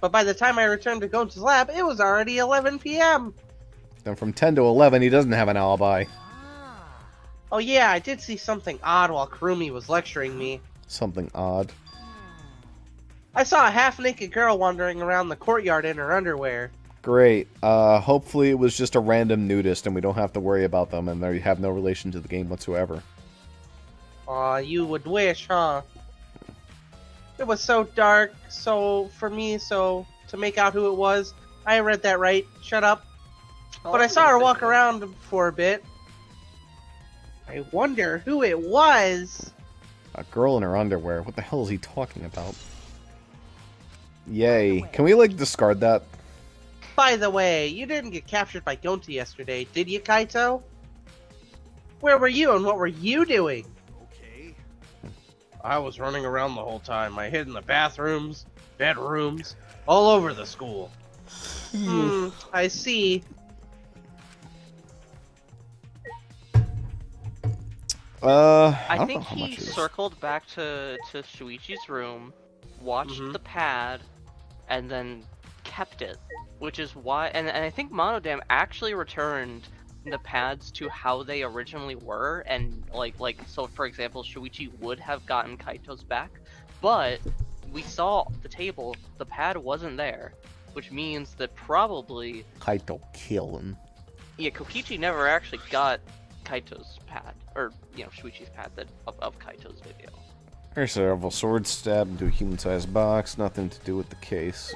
Speaker 3: But by the time I returned to Gonta's lab, it was already 11 p.m.
Speaker 1: Then from 10 to 11, he doesn't have an alibi.
Speaker 3: Oh yeah, I did see something odd while Kurumi was lecturing me.
Speaker 1: Something odd.
Speaker 3: I saw a half-naked girl wandering around the courtyard in her underwear.
Speaker 1: Great. Hopefully it was just a random nudist and we don't have to worry about them and they have no relation to the game whatsoever.
Speaker 3: Aw, you would wish, huh? It was so dark, so to make out who it was, I read that right, shut up. But I saw her walk around for a bit. I wonder who it was.
Speaker 1: A girl in her underwear. What the hell is he talking about? Yay. Can we, discard that?
Speaker 3: By the way, you didn't get captured by Gonta yesterday, did you, Kaito? Where were you and what were you doing?
Speaker 6: Okay.
Speaker 3: I was running around the whole time. I hid in the bathrooms, bedrooms, all over the school. I see.
Speaker 1: I don't know
Speaker 2: think
Speaker 1: how
Speaker 2: he
Speaker 1: much it is.
Speaker 2: circled back to Shuichi's room, watched the pad, and then kept it. Which is why, and I think Monodam actually returned the pads to how they originally were, and so for example, Shuichi would have gotten Kaito's back, but we saw the table, the pad wasn't there, which means that probably
Speaker 1: Kaito kill him.
Speaker 2: yeah, Kokichi never actually got Kaito's pad, or Shuichi's pad of Kaito's video.
Speaker 1: Here's a several sword stab into a human-sized box. Nothing to do with the case.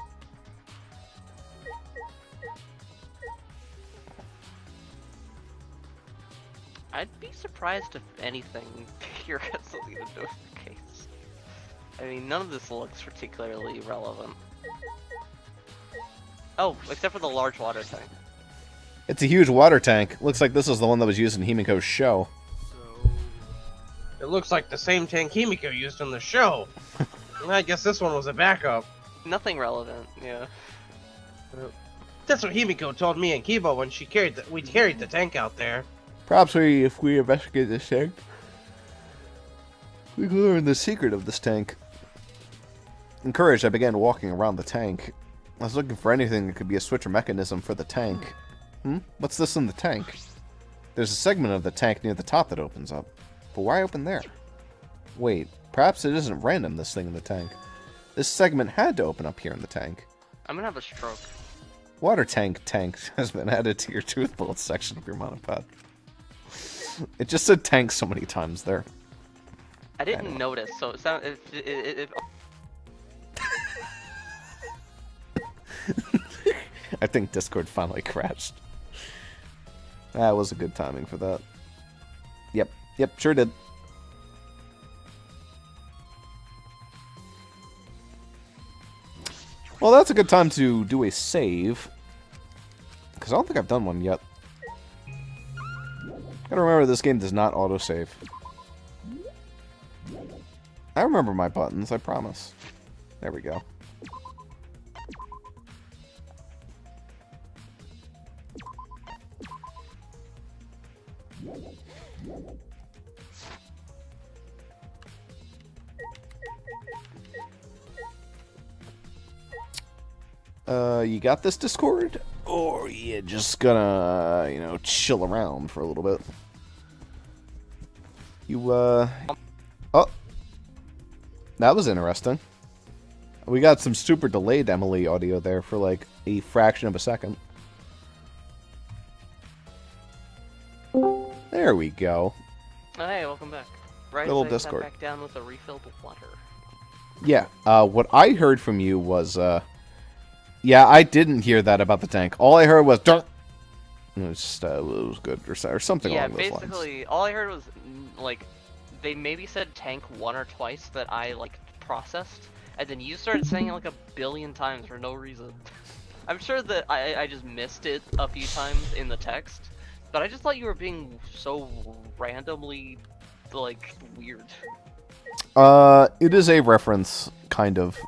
Speaker 2: I'd be surprised if anything here has something to do with the case. I mean, none of this looks particularly relevant. Oh, except for the large water tank.
Speaker 1: It's a huge water tank. Looks like this is the one that was used in Himiko's show.
Speaker 3: It looks like the same tank Himiko used in the show. I guess this one was a backup.
Speaker 2: Nothing relevant, yeah.
Speaker 3: That's what Himiko told me and Kibo when we carried the tank out there.
Speaker 1: Perhaps if we investigate this tank, we can learn the secret of this tank. Encouraged, I began walking around the tank. I was looking for anything that could be a switcher mechanism for the tank. What's this in the tank? There's a segment of the tank near the top that opens up. But why open there? Wait, perhaps it isn't random, this thing in the tank. This segment had to open up here in the tank.
Speaker 2: I'm gonna have a stroke.
Speaker 1: Water tank has been added to your tooth bullet section of your monopod. It just said tank so many times there.
Speaker 2: I didn't notice, so it sounded.
Speaker 1: I think Discord finally crashed. That was a good timing for that. Yep, sure did. Well, that's a good time to do a save. Because I don't think I've done one yet. Gotta remember, this game does not autosave. I remember my buttons, I promise. There we go. You got this, Discord? Or you just gonna, chill around for a little bit? Oh. That was interesting. We got some super delayed Emily audio there for like a fraction of a second. There we go.
Speaker 2: Hey, welcome back. Right
Speaker 1: Little
Speaker 2: as I
Speaker 1: Discord.
Speaker 2: sat back down with a refilled water.
Speaker 1: Yeah, what I heard from you was, yeah, I didn't hear that about the tank. All I heard was, Dunk! It was just, it was good, or something along those lines.
Speaker 2: Yeah, basically, all I heard was, they maybe said tank one or twice that I, processed, and then you started saying it, a billion times for no reason. I'm sure that I just missed it a few times in the text, but I just thought you were being so randomly, weird.
Speaker 1: It is a reference, kind of,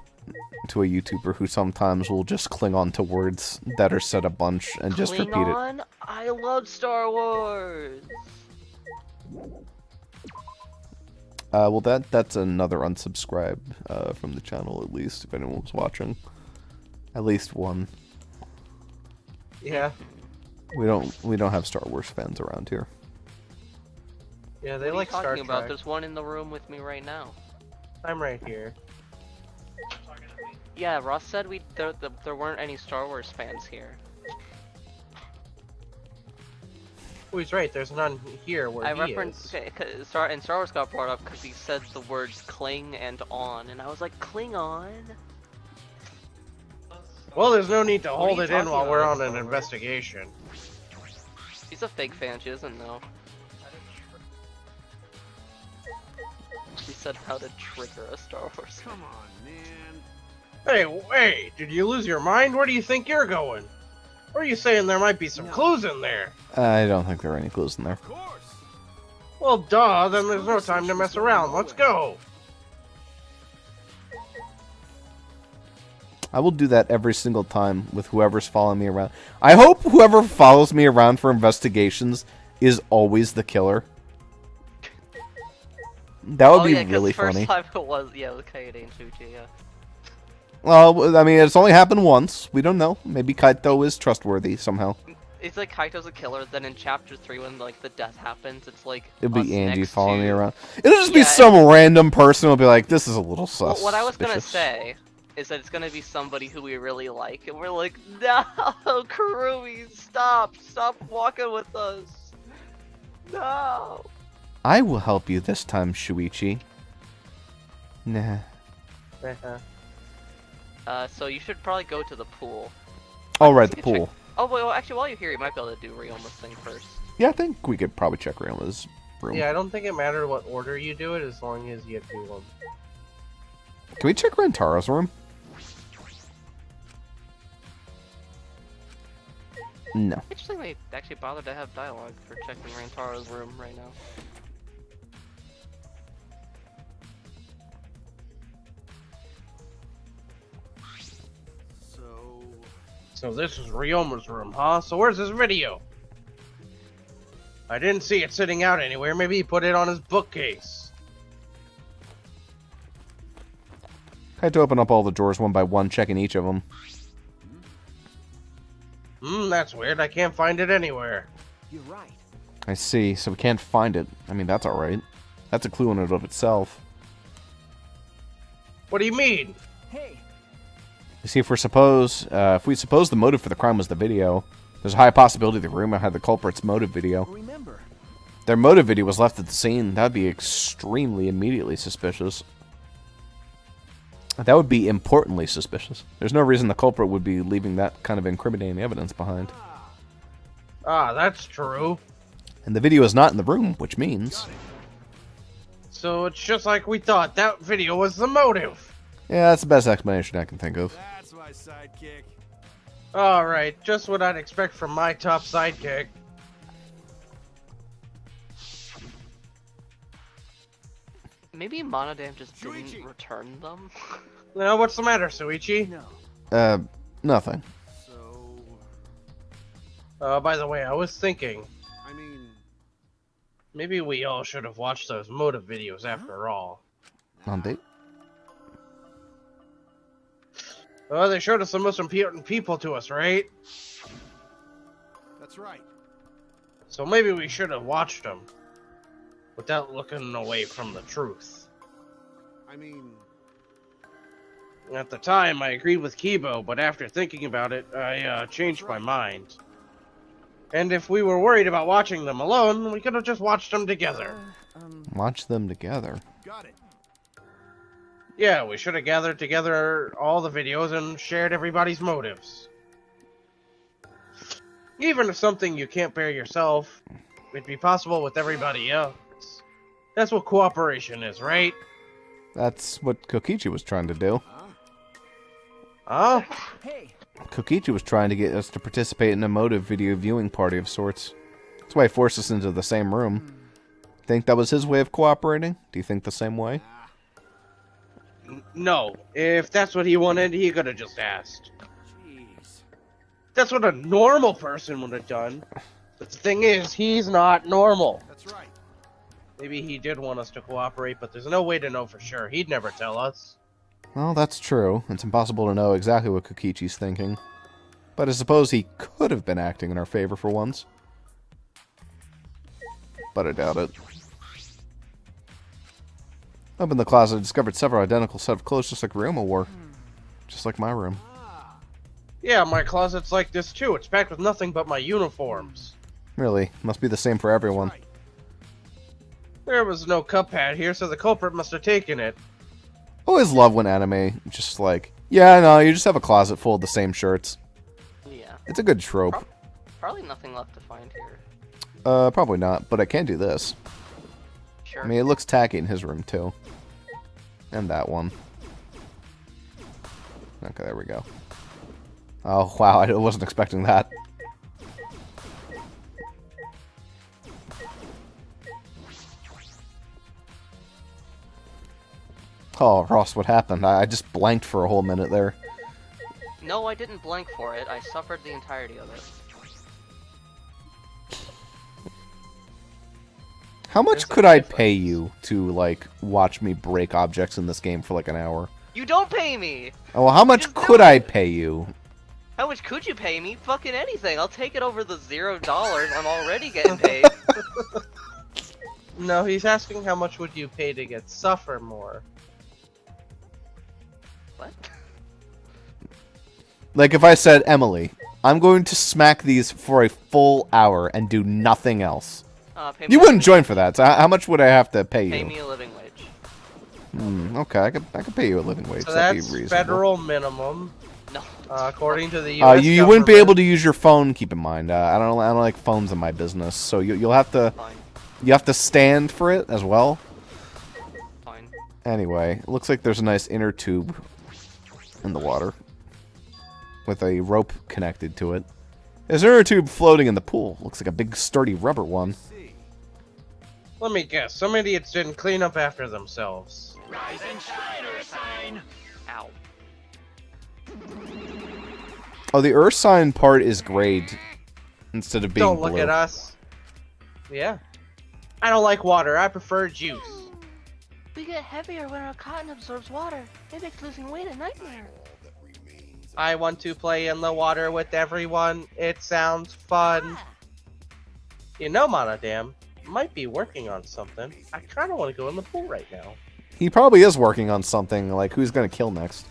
Speaker 1: to a YouTuber who sometimes will just cling on to words that are said a bunch and just repeat it.
Speaker 2: I love Star Wars!
Speaker 1: Well, that's another unsubscribe from the channel, at least, if anyone was watching. At least one.
Speaker 3: Yeah.
Speaker 1: We don't have Star Wars fans around here.
Speaker 3: Yeah, they
Speaker 2: what
Speaker 3: like
Speaker 2: are you
Speaker 3: Star
Speaker 2: talking
Speaker 3: Trek.
Speaker 2: about? There's one in the room with me right now.
Speaker 3: I'm right here.
Speaker 2: Yeah, Ross said there weren't any Star Wars fans here.
Speaker 3: Oh, he's right. There's none here where
Speaker 2: I
Speaker 3: he
Speaker 2: referenced
Speaker 3: is.
Speaker 2: Star Wars got brought up because he said the words cling and on, and I was like, cling on?
Speaker 3: Well, there's no need to hold
Speaker 2: are
Speaker 3: it
Speaker 2: you
Speaker 3: in while
Speaker 2: talking
Speaker 3: we're
Speaker 2: about,
Speaker 3: on an
Speaker 2: Star Wars?
Speaker 3: investigation.
Speaker 2: She's a fake fan, she doesn't know. She said how to trigger a Star Wars.
Speaker 5: Come on, man.
Speaker 3: Hey, did you lose your mind? Where do you think you're going? Or are you saying there might be some clues in there?
Speaker 1: I don't think there are any clues in there.
Speaker 5: Of course.
Speaker 3: Well, duh, then there's no time to mess around. Let's go.
Speaker 1: I will do that every single time with whoever's following me around. I hope whoever follows me around for investigations is always the killer. That would
Speaker 2: Oh
Speaker 1: be
Speaker 2: yeah, 'cause
Speaker 1: really
Speaker 2: first
Speaker 1: funny.
Speaker 2: time it was Kaede and Shuji, yeah.
Speaker 1: Well, I mean, it's only happened once. We don't know. Maybe Kaito is trustworthy somehow.
Speaker 2: It's like Kaito's a killer, then in chapter 3 when like the death happens, it's like
Speaker 1: It'll
Speaker 2: us
Speaker 1: be Angie
Speaker 2: next
Speaker 1: following me
Speaker 2: to-
Speaker 1: around. It'll just be
Speaker 2: Yeah,
Speaker 1: some random person who'll be like, this is a little sus.
Speaker 2: Well, what I was gonna say is that it's gonna be somebody who we really like, and we're like, no, Kurumi, stop walking with us. No.
Speaker 1: I will help you this time, Shuichi. Nah.
Speaker 2: So you should probably go to the pool.
Speaker 1: All right, the
Speaker 2: You can check-
Speaker 1: pool.
Speaker 2: Oh, well, actually, while you're here, you might be able to do Ryoma's thing first.
Speaker 1: Yeah, I think we could probably check Ryoma's room.
Speaker 3: Yeah, I don't think it mattered what order you do it as long as you do them.
Speaker 1: Can we check Rentaro's room? No.
Speaker 2: Interesting they actually bothered to have dialogue for checking Rantaro's room right now.
Speaker 3: So this is Ryoma's room, huh? So where's his video? I didn't see it sitting out anywhere. Maybe he put it on his bookcase.
Speaker 1: I had to open up all the drawers one by one, checking each of them.
Speaker 3: That's weird. I can't find it anywhere.
Speaker 9: You're right.
Speaker 1: I see, so we can't find it. I mean, that's alright. That's a clue in and of itself.
Speaker 3: What do you mean?
Speaker 9: Hey,
Speaker 1: You see, if we suppose the motive for the crime was the video, there's a high possibility the room had the culprit's motive video.
Speaker 9: remember.
Speaker 1: Their motive video was left at the scene. That'd be extremely immediately suspicious. That would be importantly suspicious. There's no reason the culprit would be leaving that kind of incriminating evidence behind.
Speaker 3: Ah, that's true.
Speaker 1: And the video is not in the room, which means...
Speaker 3: So it's just like we thought. That video was the motive.
Speaker 1: Yeah, that's the best explanation I can think of.
Speaker 5: That's my sidekick.
Speaker 3: Alright, just what I'd expect from my top sidekick.
Speaker 2: Maybe Monodam just didn't return them?
Speaker 3: Now, what's the matter, Suichi?
Speaker 9: No.
Speaker 1: Nothing.
Speaker 5: So,
Speaker 3: By the way, I was thinking,
Speaker 5: I mean,
Speaker 3: maybe we all should have watched those motive videos after all.
Speaker 1: On date?
Speaker 3: Well, they showed us the most important people to us, right?
Speaker 5: that's right.
Speaker 3: So maybe we should have watched them. Without looking away from the truth.
Speaker 5: I mean,
Speaker 3: At the time, I agreed with Kibo, but after thinking about it, I changed my mind. And if we were worried about watching them alone, we could have just watched them together.
Speaker 1: Watch them together.
Speaker 5: got it.
Speaker 3: Yeah, we should have gathered together all the videos and shared everybody's motives. Even if something you can't bear yourself, it'd be possible with everybody else. That's what cooperation is, right?
Speaker 1: That's what Kokichi was trying to do.
Speaker 3: Huh?
Speaker 9: Hey,
Speaker 1: Kokichi was trying to get us to participate in a motive video viewing party of sorts. That's why he forced us into the same room. Think that was his way of cooperating? Do you think the same way?
Speaker 3: No. If that's what he wanted, he could have just asked.
Speaker 5: Jeez.
Speaker 3: That's what a normal person would have done. But the thing is, he's not normal.
Speaker 5: That's right.
Speaker 3: Maybe he did want us to cooperate, but there's no way to know for sure. He'd never tell us.
Speaker 1: Well, that's true. It's impossible to know exactly what Kokichi's thinking. But I suppose he could have been acting in our favor for once. But I doubt it. Up in the closet, I discovered several identical set of clothes just like Ryoma wore. Just like my room.
Speaker 3: Yeah, my closet's like this too. It's packed with nothing but my uniforms.
Speaker 1: Really, must be the same for everyone.
Speaker 5: Right.
Speaker 3: There was no cup pad here, so the culprit must have taken it.
Speaker 1: Always love when anime just like, yeah, no, you just have a closet full of the same shirts.
Speaker 2: Yeah.
Speaker 1: It's a good trope.
Speaker 2: Probably nothing left to find here.
Speaker 1: Probably not, but I can do this.
Speaker 2: Sure.
Speaker 1: I mean, it looks tacky in his room, too. And that one. Okay, there we go. Oh, wow, I wasn't expecting that. Oh, Ross, what happened? I just blanked for a whole minute there.
Speaker 2: No, I didn't blank for it. I suffered the entirety of it.
Speaker 1: How much could I pay you to, like, watch me break objects in this game for, like, an hour?
Speaker 2: You don't pay me!
Speaker 1: Oh, well, how much could I pay you?
Speaker 2: How much could you pay me? Fucking anything. I'll take it over the $0. I'm already getting paid.
Speaker 3: No, he's asking how much would you pay to get suffer more.
Speaker 2: What?
Speaker 1: Like, if I said, Emily, I'm going to smack these for a full hour and do nothing else. You wouldn't join for that, so how much would I have to pay you?
Speaker 2: Pay me a living wage.
Speaker 1: Okay, I could pay you a living wage.
Speaker 3: So
Speaker 1: That'd
Speaker 3: that's
Speaker 1: be reasonable.
Speaker 3: federal minimum.
Speaker 2: No.
Speaker 3: According to the U.S.
Speaker 1: You wouldn't be able to use your phone. Keep in mind, I don't like phones in my business, so you'll have to.
Speaker 2: Fine.
Speaker 1: You have to stand for it as well.
Speaker 2: Fine.
Speaker 1: Anyway, it looks like there's a nice inner tube in the water with a rope connected to it. There's an inner tube floating in the pool. Looks like a big sturdy rubber one.
Speaker 3: Let me guess. Some idiots didn't clean up after themselves.
Speaker 5: Rise and shine, Earth sign.
Speaker 2: Ow.
Speaker 1: Oh, the Earth sign part is great instead of being
Speaker 3: Don't look
Speaker 1: blue.
Speaker 3: at us. Yeah. I don't like water. I prefer juice.
Speaker 2: We get heavier when our cotton absorbs water. It makes losing weight a nightmare.
Speaker 3: I want to play in the water with everyone. It sounds fun. You know, Monodam might be working on something. I kind of want to go in the pool right now.
Speaker 1: He probably is working on something, like who's gonna kill next.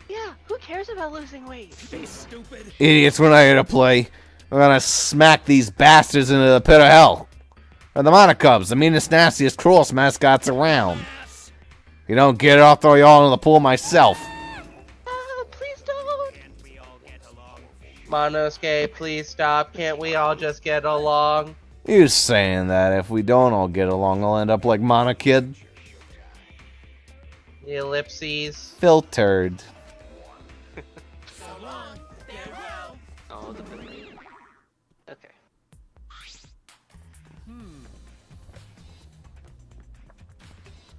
Speaker 2: Yeah, who cares about losing weight?
Speaker 5: Be stupid.
Speaker 1: Idiots, we're not here to play. We're gonna smack these bastards into the pit of hell. Or the Monocubs, the meanest, nastiest, cruelest mascots around. If you don't get it, I'll throw you all into the pool myself.
Speaker 2: Please don't.
Speaker 3: Monosuke, please stop. Can't we all just get along?
Speaker 1: You saying that if we don't all get along, I'll end up like Monokid?
Speaker 3: Ellipses.
Speaker 1: Filtered.
Speaker 2: Oh, the billy. Okay.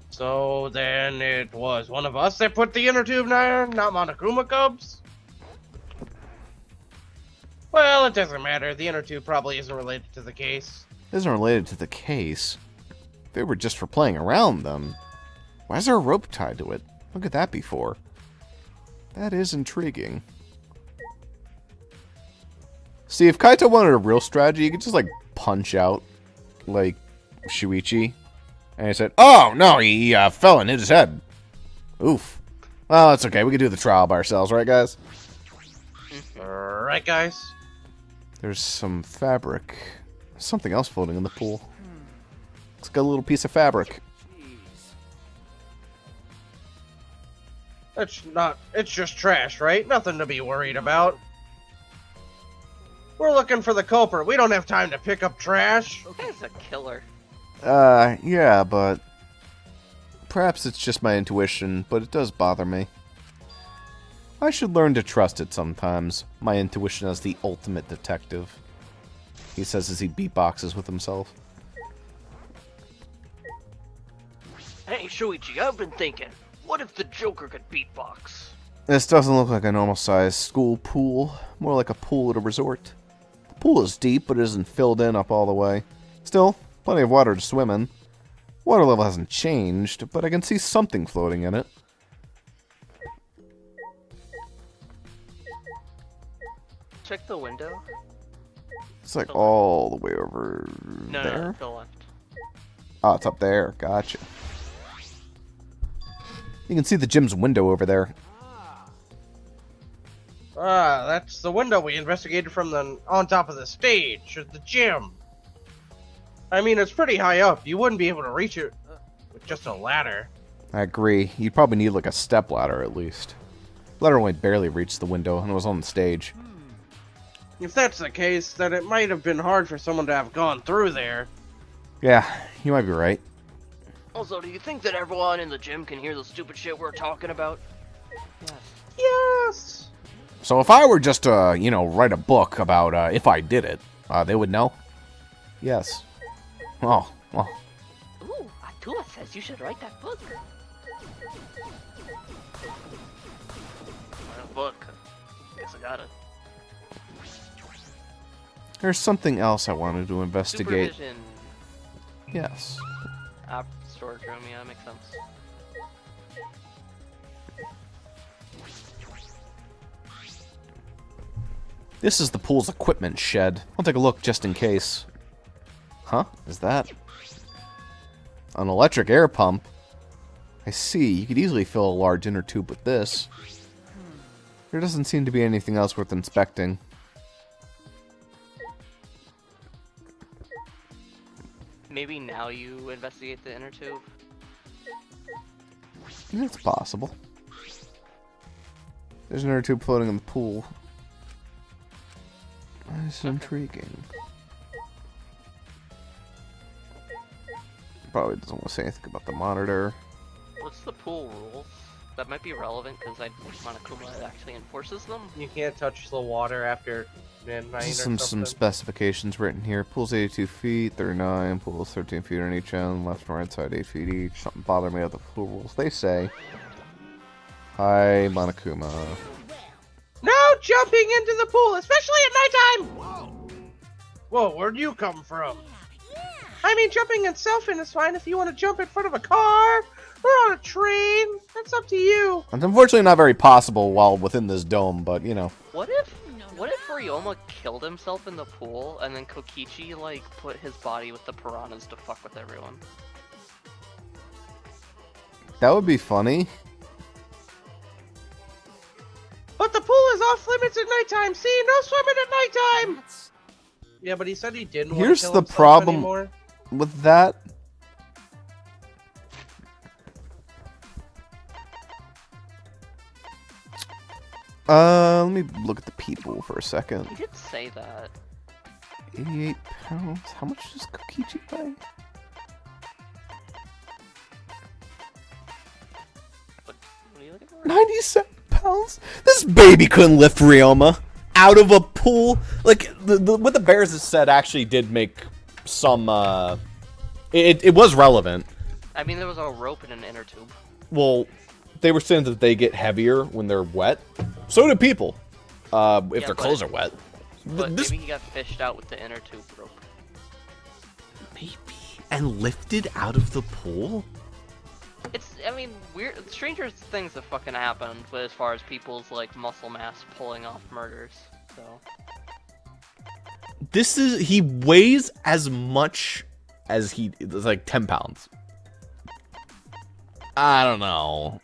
Speaker 3: So then it was one of us that put the inner tube there, not Monokuma Cubs? Well, it doesn't matter. The inner tube probably isn't related to the case.
Speaker 1: Isn't related to the case. If they were just for playing around them, why is there a rope tied to it? Look at that before. That is intriguing. See, if Kaito wanted a real strategy, he could just, like, punch out, like, Shuichi. And he said, oh, no, he fell and hit his head. Oof. Well, that's okay. We can do the trial by ourselves, right, guys?
Speaker 3: Right, guys?
Speaker 1: There's some fabric. Something else floating in the pool. It's got a little piece of fabric.
Speaker 3: It's just trash, right? Nothing to be worried about. We're looking for the culprit. We don't have time to pick up trash.
Speaker 2: He's a killer.
Speaker 1: Yeah, but perhaps it's just my intuition, but it does bother me. I should learn to trust it sometimes. My intuition as the ultimate detective. He says as he beatboxes with himself.
Speaker 2: Hey, Shuichi, I've been thinking. What if the Joker could beatbox?
Speaker 1: This doesn't look like a normal-sized school pool. More like a pool at a resort. The pool is deep, but it isn't filled in up all the way. Still, plenty of water to swim in. Water level hasn't changed, but I can see something floating in it.
Speaker 2: Check the window.
Speaker 1: It's like all the way over
Speaker 2: No,
Speaker 1: there.
Speaker 2: no, to the left.
Speaker 1: Oh, it's up there. Gotcha. You can see the gym's window over there.
Speaker 3: Ah, that's the window we investigated from the on top of the stage, or the gym. I mean, it's pretty high up. You wouldn't be able to reach it with just a ladder.
Speaker 1: I agree. You'd probably need like a step ladder at least. Ladder only barely reached the window and it was on the stage.
Speaker 3: If that's the case, then it might have been hard for someone to have gone through there.
Speaker 1: Yeah, you might be right.
Speaker 2: Also, do you think that everyone in the gym can hear the stupid shit we're talking about? Yes.
Speaker 3: Yes!
Speaker 1: So if I were just to, you know, write a book about if I did it, they would know? Yes. Oh, well.
Speaker 2: Ooh, Atua says you should write that book. That book. Guess I got it.
Speaker 1: There's something else I wanted to investigate.
Speaker 2: Supervision.
Speaker 1: Yes.
Speaker 2: Storage room, yeah, that makes sense.
Speaker 1: This is the pool's equipment shed. I'll take a look just in case. Huh? Is that an electric air pump? I see. You could easily fill a large inner tube with this. There doesn't seem to be anything else worth inspecting.
Speaker 2: Maybe now you investigate the inner tube?
Speaker 1: It's possible. There's an inner tube floating in the pool. That's intriguing. Probably doesn't want to say anything about the monitor.
Speaker 2: What's the pool rules? That might be relevant because I think Monokuma actually enforces them.
Speaker 3: You can't touch the water after midnight or
Speaker 1: Some
Speaker 3: something.
Speaker 1: specifications written here. Pool's 82 feet, 39. Pool's 13 feet on each end. Left and right side 8 feet each. Something bothered me about the pool rules. They say, "Hi, Monokuma."
Speaker 3: No jumping into the pool, especially at nighttime! Whoa, where'd you come from? I mean, jumping itself in is fine if you want to jump in front of a car or on a train. That's up to you.
Speaker 1: It's unfortunately not very possible while within this dome, but you know.
Speaker 2: What if Ryoma killed himself in the pool and then Kokichi like put his body with the piranhas to fuck with everyone?
Speaker 1: That would be funny.
Speaker 3: But the pool is off limits at nighttime. See, no swimming at nighttime. Yeah, but he said he didn't want
Speaker 1: Here's
Speaker 3: to kill
Speaker 1: the
Speaker 3: himself
Speaker 1: problem
Speaker 3: anymore.
Speaker 1: with that. Let me look at the people for a second.
Speaker 2: He did say that.
Speaker 1: 88 pounds. How much does Kokichi weigh?
Speaker 2: What are you looking for?
Speaker 1: 97 pounds? This baby couldn't lift Ryoma out of a pool. Like, what the Bears has said actually did make some, it was relevant.
Speaker 2: I mean, there was a rope in an inner tube.
Speaker 1: Well, they were saying that they get heavier when they're wet. So do people, if their clothes are wet.
Speaker 2: But maybe he got fished out with the inner tube rope.
Speaker 1: Maybe. And lifted out of the pool?
Speaker 2: It's, I mean, weird. Stranger things have fucking happened, but as far as people's like muscle mass pulling off murders, so.
Speaker 1: He weighs as much as it's like 10 pounds. I don't know.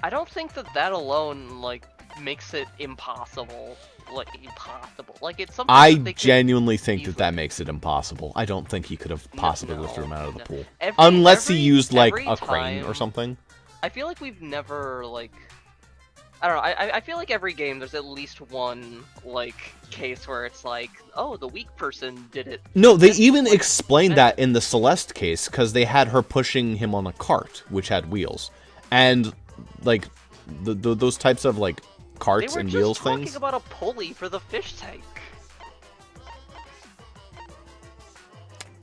Speaker 2: I don't think that alone like makes it impossible. Like impossible. Like it's something.
Speaker 1: I
Speaker 2: that they
Speaker 1: genuinely think
Speaker 2: easily...
Speaker 1: that makes it impossible. I don't think he could have possibly lifted him out of the pool.
Speaker 2: Unless
Speaker 1: he used like a crane or something.
Speaker 2: I feel like we've never like. I don't know. I feel like every game there's at least one like case where it's like, oh, the weak person did it.
Speaker 1: No, they even explained that in the Celeste case because they had her pushing him on a cart which had wheels, and like those types of like carts and wheels things.
Speaker 2: They were just talking about a pulley for the fish tank.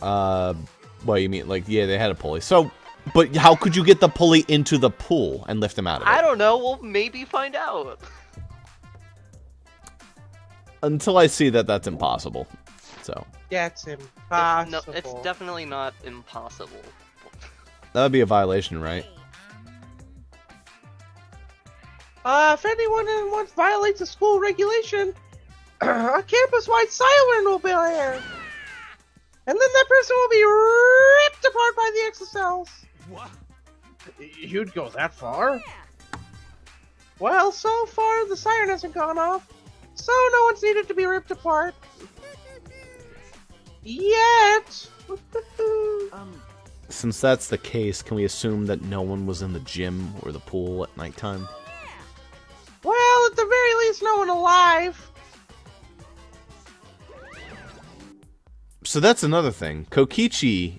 Speaker 1: What you mean? Like, yeah, they had a pulley. So, but how could you get the pulley into the pool and lift him out of it?
Speaker 2: I don't know. We'll maybe find out.
Speaker 1: Until I see that that's impossible. So.
Speaker 3: Yeah, it's impossible.
Speaker 2: No, it's definitely not impossible.
Speaker 1: That would be a violation, right?
Speaker 3: If anyone once violates a school regulation, a campus-wide siren will be aired. And then that person will be ripped apart by the exocells.
Speaker 5: What?
Speaker 3: You'd go that far? Well, so far the siren hasn't gone off, so no one's needed to be ripped apart. Yet.
Speaker 1: Since that's the case, can we assume that no one was in the gym or the pool at nighttime?
Speaker 3: Well, at the very least, no one alive.
Speaker 1: So that's another thing. Kokichi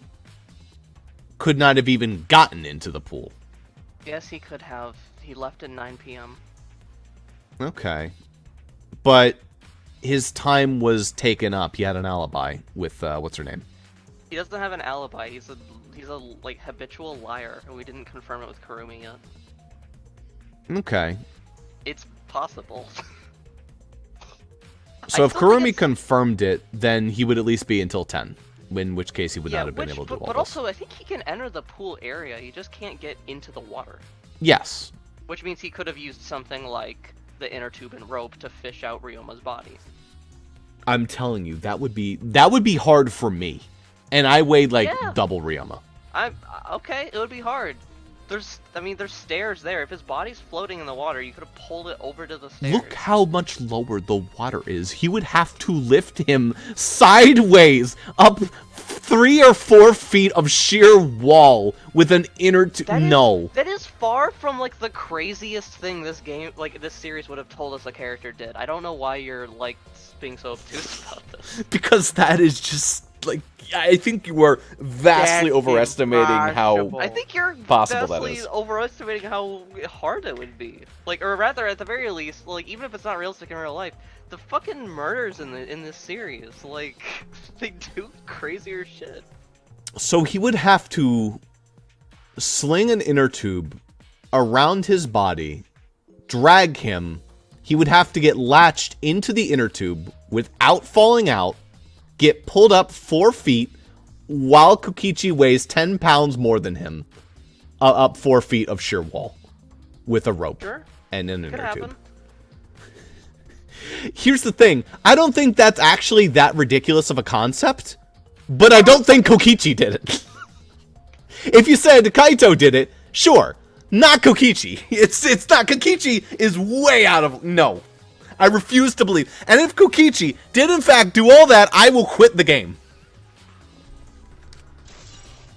Speaker 1: could not have even gotten into the pool.
Speaker 2: Yes, he could have. He left at 9 p.m.
Speaker 1: Okay. But his time was taken up. He had an alibi with, what's her name?
Speaker 2: He doesn't have an alibi. He's a like habitual liar, and we didn't confirm it with Kurumi yet.
Speaker 1: Okay.
Speaker 2: It's possible.
Speaker 1: So if Kurumi confirmed it, then he would at least be until 10. in which case he would not have been able to do all
Speaker 2: but
Speaker 1: this.
Speaker 2: also, I think he can enter the pool area. He just can't get into the water.
Speaker 1: Yes.
Speaker 2: Which means he could have used something like the inner tube and rope to fish out Ryoma's body.
Speaker 1: I'm telling you, that would be hard for me. And I weighed like double Ryoma.
Speaker 2: Okay, it would be hard. There's stairs there. If his body's floating in the water, you could have pulled it over to the stairs.
Speaker 1: Look how much lower the water is. He would have to lift him sideways up 3 or 4 feet of sheer wall with an inner
Speaker 2: That is far from like the craziest thing this series would have told us a character did. I don't know why you're like being so obtuse about this.
Speaker 1: Because that is just like, I think you are vastly overestimating how
Speaker 2: I think you're
Speaker 1: possible
Speaker 2: vastly
Speaker 1: that is.
Speaker 2: overestimating how hard it would be. Like, or rather, at the very least, like even if it's not realistic in real life, the fucking murders in this series, like, they do crazier shit.
Speaker 1: So he would have to sling an inner tube around his body, drag him. He would have to get latched into the inner tube without falling out, get pulled up 4 feet while Kokichi weighs 10 pounds more than him, up 4 feet of sheer wall with a rope and an inner tube. Here's the thing. I don't think that's actually that ridiculous of a concept, but I don't think Kokichi did it. If you said Kaito did it, sure. Not Kokichi. It's not. Kokichi is way out of... No. I refuse to believe. And if Kokichi did in fact do all that, I will quit the game.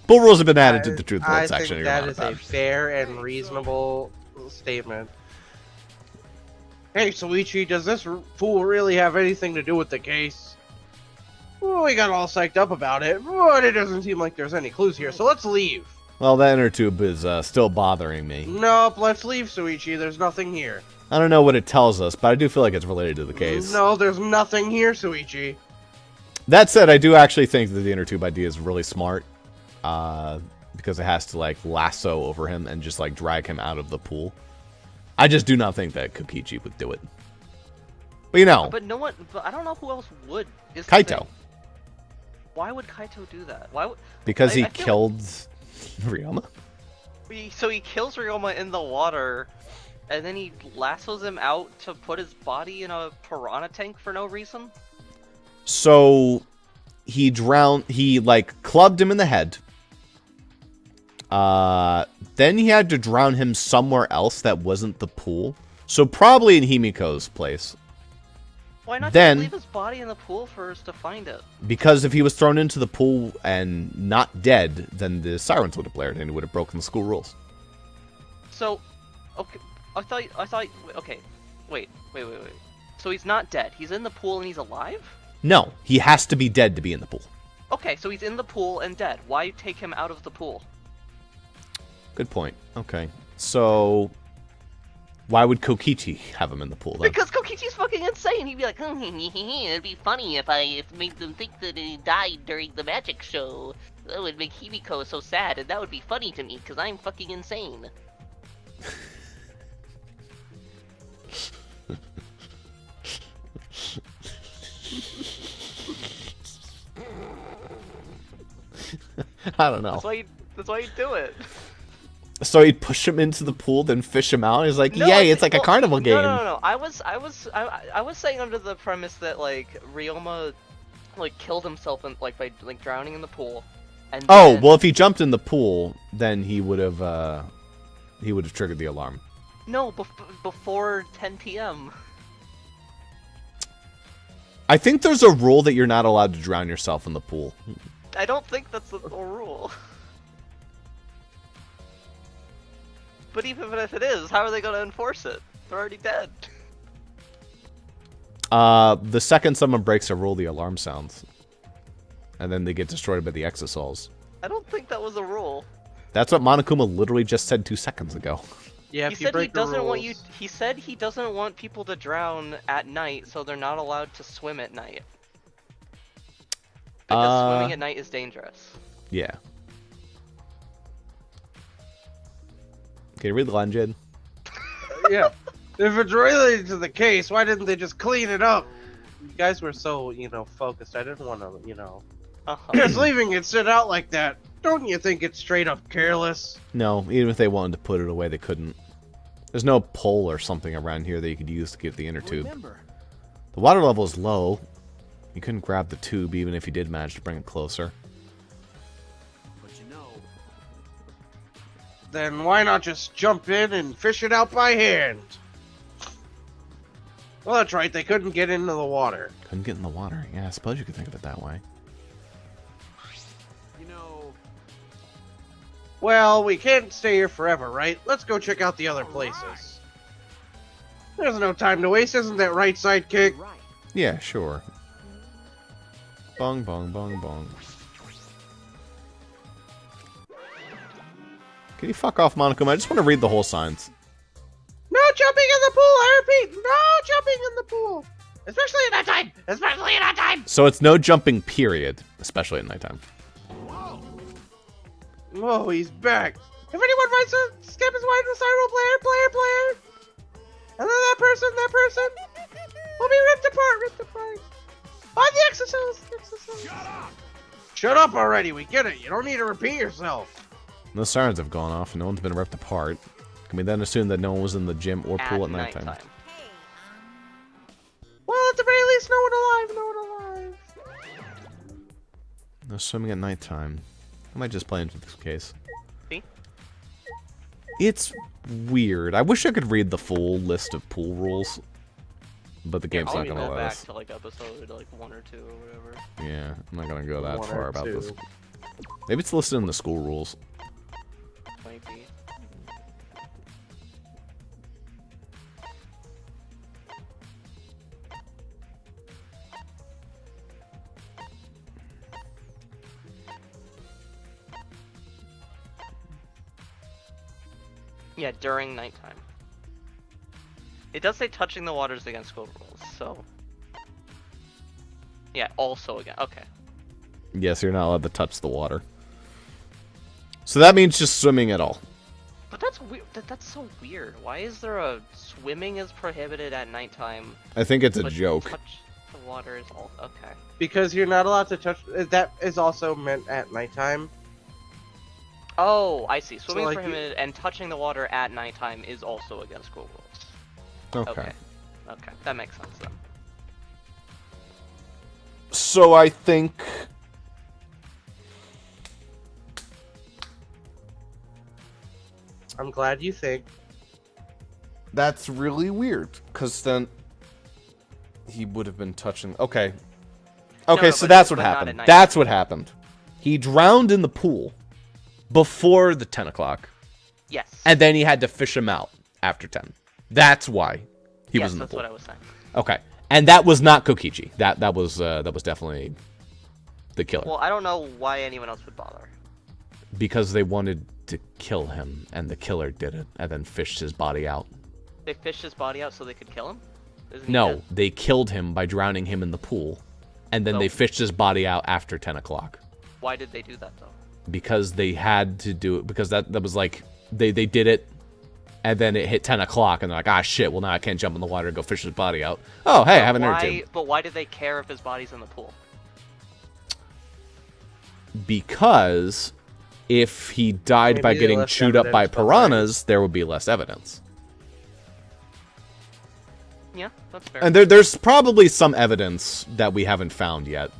Speaker 1: Bull rules have been added to the truth board section.
Speaker 3: I think that is a fair and reasonable statement. Hey, Soichi, does this fool really have anything to do with the case? Well, we got all psyched up about it, but it doesn't seem like there's any clues here, so let's leave.
Speaker 1: Well, that inner tube is still bothering me.
Speaker 3: Nope, let's leave, Soichi. There's nothing here.
Speaker 1: I don't know what it tells us, but I do feel like it's related to the case.
Speaker 3: No, there's nothing here, Soichi.
Speaker 1: That said, I do actually think that the inner tube idea is really smart. Because it has to, like, lasso over him and just, like, drag him out of the pool. I just do not think that Kokichi would do it. But, you know.
Speaker 2: But no one... But I don't know who else would.
Speaker 1: Kaito.
Speaker 2: Why would Kaito do that? Why would...
Speaker 1: Because he killed Ryoma?
Speaker 2: So he kills Ryoma in the water, and then he lassos him out to put his body in a piranha tank for no reason?
Speaker 1: So, he like, clubbed him in the head. Then he had to drown him somewhere else that wasn't the pool. So probably in Himiko's place.
Speaker 2: Why not just leave his body in the pool for us to find it?
Speaker 1: Because if he was thrown into the pool and not dead, then the sirens would have blared and it would have broken the school rules.
Speaker 2: So, okay, I thought, okay, wait. So he's not dead. He's in the pool and he's alive?
Speaker 1: No, he has to be dead to be in the pool.
Speaker 2: Okay, so he's in the pool and dead. Why take him out of the pool?
Speaker 1: Good point. Okay. So, why would Kokichi have him in the pool, then?
Speaker 2: Because Kokichi's fucking insane! He'd be like, it'd be funny if I made them think that he died during the magic show. That would make Himiko so sad, and that would be funny to me, because I'm fucking insane.
Speaker 1: I don't know.
Speaker 2: That's why you do it.
Speaker 1: So he'd push him into the pool, then fish him out. He's like, "Yay! It's like a carnival game."
Speaker 2: No. I was saying under the premise that like Ryoma, like killed himself by drowning in the pool. And
Speaker 1: well, if he jumped in the pool, then he would have triggered the alarm.
Speaker 2: No, before 10 p.m.
Speaker 1: I think there's a rule that you're not allowed to drown yourself in the pool.
Speaker 2: I don't think that's a rule. But even if it is, how are they going to enforce it? They're already dead.
Speaker 1: The second someone breaks a rule, the alarm sounds. And then they get destroyed by the exosols.
Speaker 2: I don't think that was a rule.
Speaker 1: That's what Monokuma literally just said 2 seconds ago.
Speaker 3: Yeah,
Speaker 2: he said he doesn't want you. He said he doesn't want people to drown at night, so they're not allowed to swim at night. Because swimming at night is dangerous.
Speaker 1: Yeah. Can you read the line, Jaden?
Speaker 3: Yeah. If it's related to the case, why didn't they just clean it up? You guys were so, focused. I didn't want to, Just leaving it sit out like that, don't you think it's straight up careless?
Speaker 1: No, even if they wanted to put it away, they couldn't. There's no pole or something around here that you could use to get the inner tube.
Speaker 5: Remember,
Speaker 1: The water level is low. You couldn't grab the tube even if you did manage to bring it closer.
Speaker 5: but you know,
Speaker 3: Then why not just jump in and fish it out by hand? Well, that's right, they couldn't get into the water.
Speaker 1: Couldn't get in the water. Yeah, I suppose you could think of it that way.
Speaker 5: you know,
Speaker 3: Well, we can't stay here forever, right? Let's go check out the other places. There's no time to waste, isn't that right, sidekick?
Speaker 5: right.
Speaker 1: Yeah, sure. Bong, bong, bong, bong. Can you fuck off, Monokuma? I just want to read the whole signs.
Speaker 3: No jumping in the pool, I repeat, no jumping in the pool! Especially at that time! Especially at that time!
Speaker 1: So it's no jumping, period. Especially at nighttime.
Speaker 3: Oh, he's back. If anyone finds a skip his wide recital player. And then that person will be ripped apart. On the exorcist. Shut up already, we get it. You don't need to repeat yourself.
Speaker 1: No sirens have gone off and no one's been ripped apart. Can we then assume that no one was in the gym or pool at nighttime?
Speaker 3: Well, at the very least, no one alive.
Speaker 1: No swimming at nighttime. I might just play into this case.
Speaker 2: See?
Speaker 1: It's weird. I wish I could read the full list of pool rules. But the game's not
Speaker 2: I'll
Speaker 1: gonna
Speaker 2: go
Speaker 1: let
Speaker 2: back
Speaker 1: us.
Speaker 2: to like episode like 1 or 2 or whatever.
Speaker 1: Yeah, I'm not gonna go that
Speaker 3: 1 or
Speaker 1: far about
Speaker 3: 2.
Speaker 1: this. Maybe it's listed in the school rules.
Speaker 2: Might be. Yeah, during nighttime. It does say touching the waters against school rules, so... Yeah, also again. Okay.
Speaker 1: Yes, you're not allowed to touch the water. So that means just swimming at all.
Speaker 2: But that's weird. That's so weird. Why is there a swimming is prohibited at nighttime?
Speaker 1: I think it's a
Speaker 2: but
Speaker 1: joke.
Speaker 2: Touch the water is all okay.
Speaker 3: Because you're not allowed to touch. That is also meant at nighttime.
Speaker 2: Oh, I see. Swimming
Speaker 3: like,
Speaker 2: is prohibited, and touching the water at nighttime is also against school rules.
Speaker 1: Okay.
Speaker 2: Okay, that makes sense then.
Speaker 1: So I think...
Speaker 3: I'm glad you think.
Speaker 1: That's really weird, because then he would have been touching... Okay. Okay,
Speaker 2: No,
Speaker 1: so
Speaker 2: but-
Speaker 1: that's what
Speaker 2: but not at
Speaker 1: happened.
Speaker 2: night.
Speaker 1: That's what happened. He drowned in the pool before the 10 o'clock,
Speaker 2: Yes.
Speaker 1: and then he had to fish him out after 10. That's why he
Speaker 2: yes,
Speaker 1: was in the
Speaker 2: that's
Speaker 1: pool.
Speaker 2: what I was saying.
Speaker 1: Okay, and that was not Kokichi. That was definitely the killer.
Speaker 2: Well, I don't know why anyone else would bother.
Speaker 1: Because they wanted to kill him, and the killer did it, and then fished his body out.
Speaker 2: They fished his body out so they could kill him? Isn't he
Speaker 1: No,
Speaker 2: dead?
Speaker 1: they killed him by drowning him in the pool, and then
Speaker 2: So-
Speaker 1: they fished his body out after 10 o'clock.
Speaker 2: Why did they do that though?
Speaker 1: Because they had to do it, because that was like, they did it, and then it hit 10 o'clock, and they're like, ah, shit, well, now I can't jump in the water and go fish his body out. Oh, hey, I have an inner tube.
Speaker 2: But why did they care if his body's in the pool?
Speaker 1: Because if he died by
Speaker 3: Maybe
Speaker 1: getting
Speaker 3: less
Speaker 1: chewed up by
Speaker 3: evidence behind.
Speaker 1: piranhas, there would be less evidence.
Speaker 2: Yeah, that's fair.
Speaker 1: And there's probably some evidence that we haven't found yet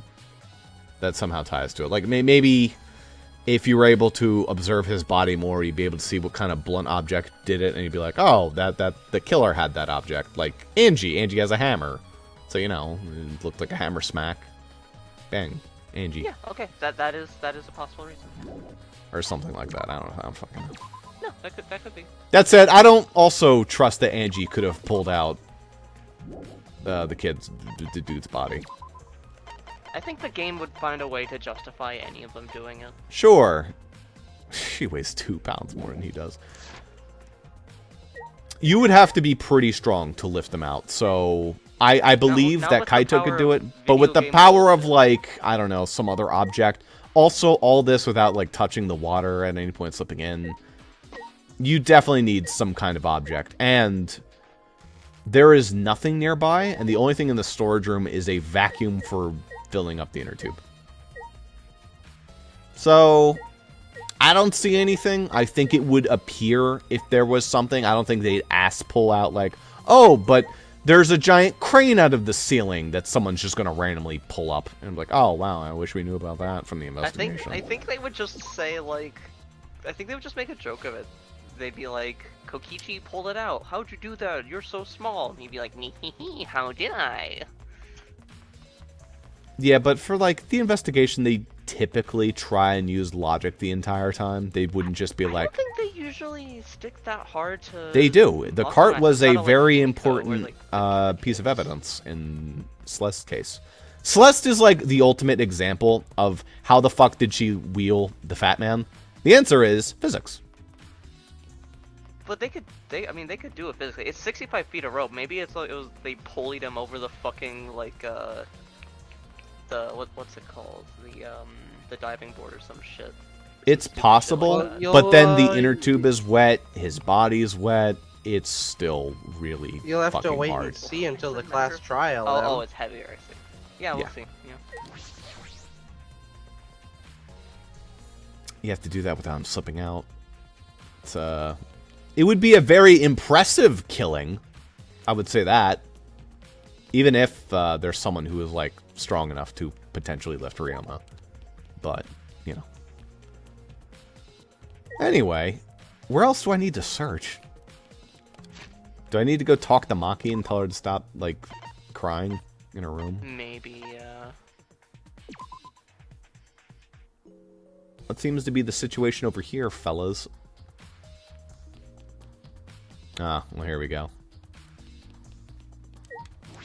Speaker 1: that somehow ties to it. Like, maybe if you were able to observe his body more, you'd be able to see what kind of blunt object did it, and you'd be like, oh, that the killer had that object. Like, Angie has a hammer. So, you know, it looked like a hammer smack. Bang. Angie.
Speaker 2: Yeah, okay. That is a possible reason.
Speaker 1: Or something like that. I don't fucking know.
Speaker 2: No, that could be.
Speaker 1: That said, I don't also trust that Angie could have pulled out the dude's body.
Speaker 2: I think the game would find a way to justify any of them doing it.
Speaker 1: Sure. She weighs 2 pounds more than he does. You would have to be pretty strong to lift them out, so I believe
Speaker 2: Now
Speaker 1: that
Speaker 2: with the
Speaker 1: Kaito could
Speaker 2: power
Speaker 1: do
Speaker 2: of
Speaker 1: it, but with the
Speaker 2: video game
Speaker 1: power of,
Speaker 2: bullshit.
Speaker 1: like, I don't know, some other object, also all this without, like, touching the water at any point slipping in, you definitely need some kind of object, and there is nothing nearby, and the only thing in the storage room is a vacuum for filling up the inner tube. So, I don't see anything. I think it would appear if there was something. I don't think they'd pull out like, oh, but there's a giant crane out of the ceiling that someone's just going to randomly pull up. And be like, oh, wow, I wish we knew about that from the investigation.
Speaker 2: I think they would just say, like... I think they would just make a joke of it. They'd be like, Kokichi pulled it out. How'd you do that? You're so small. And he'd be like, nee, how did I?
Speaker 1: Yeah, but for, like, the investigation, they typically try and use logic the entire time. They wouldn't just be like...
Speaker 2: I don't think they usually stick that hard to...
Speaker 1: They do. The cart was a very important
Speaker 2: like,
Speaker 1: piece of evidence in Celeste's case. Celeste is, like, the ultimate example of how the fuck did she wheel the fat man? The answer is physics.
Speaker 2: But they could do it physically. It's 65 feet of rope. Maybe it's like they pulleyed him over the fucking like what's it called? The diving board or some shit.
Speaker 1: It's possible, but then the inner tube is wet. His body's wet. It's still really
Speaker 3: You'll have
Speaker 1: fucking
Speaker 3: to wait
Speaker 1: hard.
Speaker 3: and see until the class trial.
Speaker 2: Oh, it's heavier. I see. Yeah, we'll see. Yeah.
Speaker 1: You have to do that without him slipping out. It's it would be a very impressive killing. I would say that. Even if there's someone who is like strong enough to potentially lift Ryoma. But, you know. Anyway, where else do I need to search? Do I need to go talk to Maki and tell her to stop, like, crying in her room?
Speaker 2: Maybe,
Speaker 1: What seems to be the situation over here, fellas? Ah, well, here we go.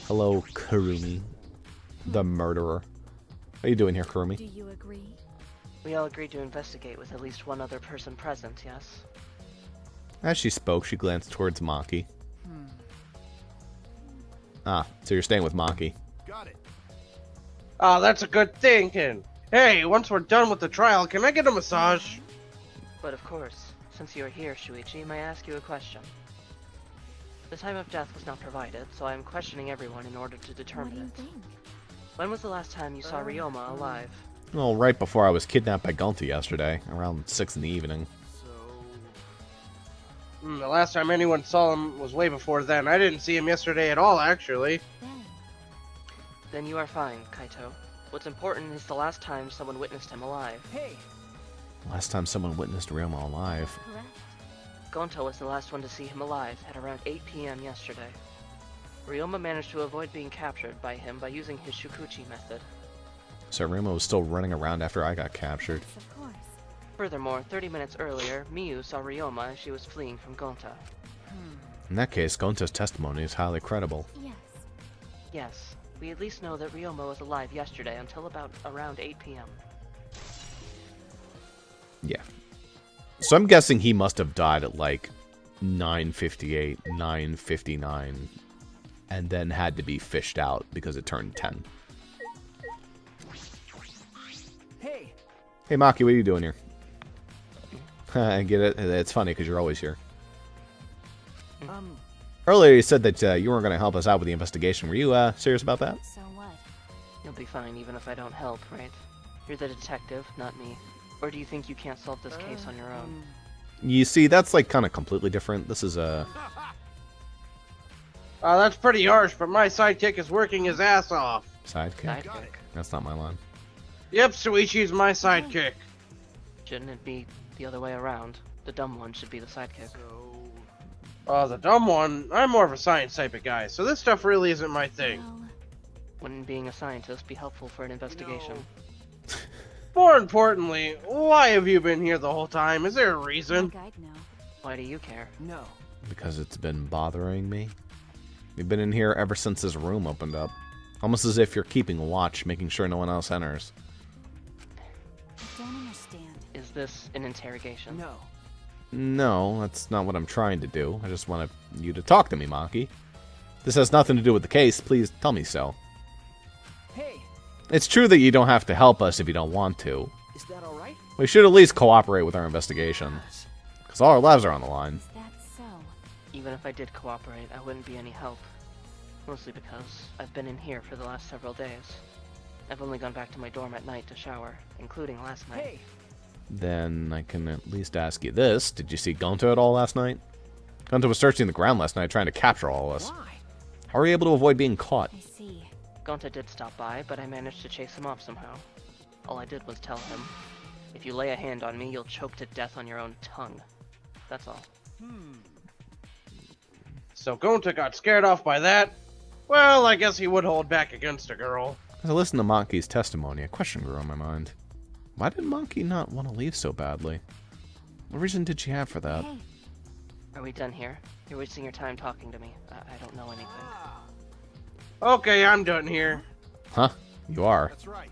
Speaker 1: Hello, Kurumi. The murderer. How you doing here, Kurumi?
Speaker 4: Do you agree?
Speaker 2: We all agreed to investigate with at least one other person present, yes?
Speaker 1: As she spoke, she glanced towards Maki. Ah, so you're staying with Maki.
Speaker 6: Got it.
Speaker 3: Oh, that's a good thinking. Hey, once we're done with the trial, can I get a massage?
Speaker 2: But of course, since you are here, Shuichi, may I ask you a question? The time of death was not provided, so I am questioning everyone in order to determine
Speaker 4: What do you
Speaker 2: it.
Speaker 4: think?
Speaker 2: When was the last time you saw Ryoma alive?
Speaker 1: Well, right before I was kidnapped by Gonta yesterday, around 6 in the evening.
Speaker 3: The last time anyone saw him was way before then. I didn't see him yesterday at all, actually.
Speaker 2: Then you are fine, Kaito. What's important is the last time someone witnessed him alive.
Speaker 9: Hey,
Speaker 1: Last time someone witnessed Ryoma alive.
Speaker 4: Correct.
Speaker 2: Gonta was the last one to see him alive at around 8 p.m. yesterday. Ryoma managed to avoid being captured by him by using his Shukuchi method.
Speaker 1: So Ryoma was still running around after I got captured.
Speaker 4: Yes, of course.
Speaker 2: Furthermore, 30 minutes earlier, Miyu saw Ryoma as she was fleeing from Gonta.
Speaker 1: In that case, Gonta's testimony is highly credible.
Speaker 4: Yes.
Speaker 2: Yes, we at least know that Ryoma was alive yesterday until about around 8 p.m.
Speaker 1: Yeah. So I'm guessing he must have died at like 9:58, 9:59, and then had to be fished out because it turned 10.
Speaker 9: hey,
Speaker 1: Hey Maki, what are you doing here? I get it. It's funny because you're always here. Earlier you said that you weren't going to help us out with the investigation. Were you serious about that?
Speaker 4: So what?
Speaker 2: You'll be fine even if I don't help, right? You're the detective, not me. Or do you think you can't solve this case on your own?
Speaker 1: You see, that's like kind of completely different. This is a...
Speaker 3: That's pretty harsh, but my sidekick is working his ass off.
Speaker 1: Sidekick?
Speaker 2: Sidekick.
Speaker 1: That's not my line.
Speaker 3: Yep, Shuichi's my sidekick.
Speaker 2: Shouldn't it be the other way around? The dumb one should be the sidekick.
Speaker 3: The dumb one, I'm more of a science type of guy, so this stuff really isn't my thing.
Speaker 4: Well,
Speaker 2: Wouldn't being a scientist be helpful for an investigation?
Speaker 3: More importantly, why have you been here the whole time? Is there a reason?
Speaker 4: like I'd know.
Speaker 2: Why do you care?
Speaker 9: no.
Speaker 1: Because it's been bothering me. You've been in here ever since this room opened up. Almost as if you're keeping watch, making sure no one else enters.
Speaker 4: Don't understand.
Speaker 2: Is this an interrogation?
Speaker 9: No.
Speaker 1: No, that's not what I'm trying to do. I just want you to talk to me, Maki. This has nothing to do with the case. Please tell me so.
Speaker 9: Hey,
Speaker 1: It's true that you don't have to help us if you don't want to.
Speaker 9: is that all right?
Speaker 1: We should at least cooperate with our investigation. Because all our lives are on the line.
Speaker 4: Is that so?
Speaker 2: Even if I did cooperate, I wouldn't be any help. Mostly because I've been in here for the last several days. I've only gone back to my dorm at night to shower, including last night.
Speaker 9: Hey,
Speaker 1: then I can at least ask you this. Did you see Gonta at all last night? Gonta was searching the ground last night trying to capture all of us.
Speaker 9: Why?
Speaker 1: How were you able to avoid being caught?
Speaker 4: I see.
Speaker 2: Gonta did stop by, but I managed to chase him off somehow. All I did was tell him, if you lay a hand on me, you'll choke to death on your own tongue. That's all.
Speaker 3: So Gonta got scared off by that? Well, I guess he would hold back against a girl.
Speaker 1: As I listened to Maki's testimony, a question grew on my mind. Why did Maki not want to leave so badly? What reason did she have for that?
Speaker 4: Hey,
Speaker 2: Are we done here? You're wasting your time talking to me. I don't know anything.
Speaker 3: Okay, I'm done here.
Speaker 1: Huh? You are.
Speaker 5: That's right.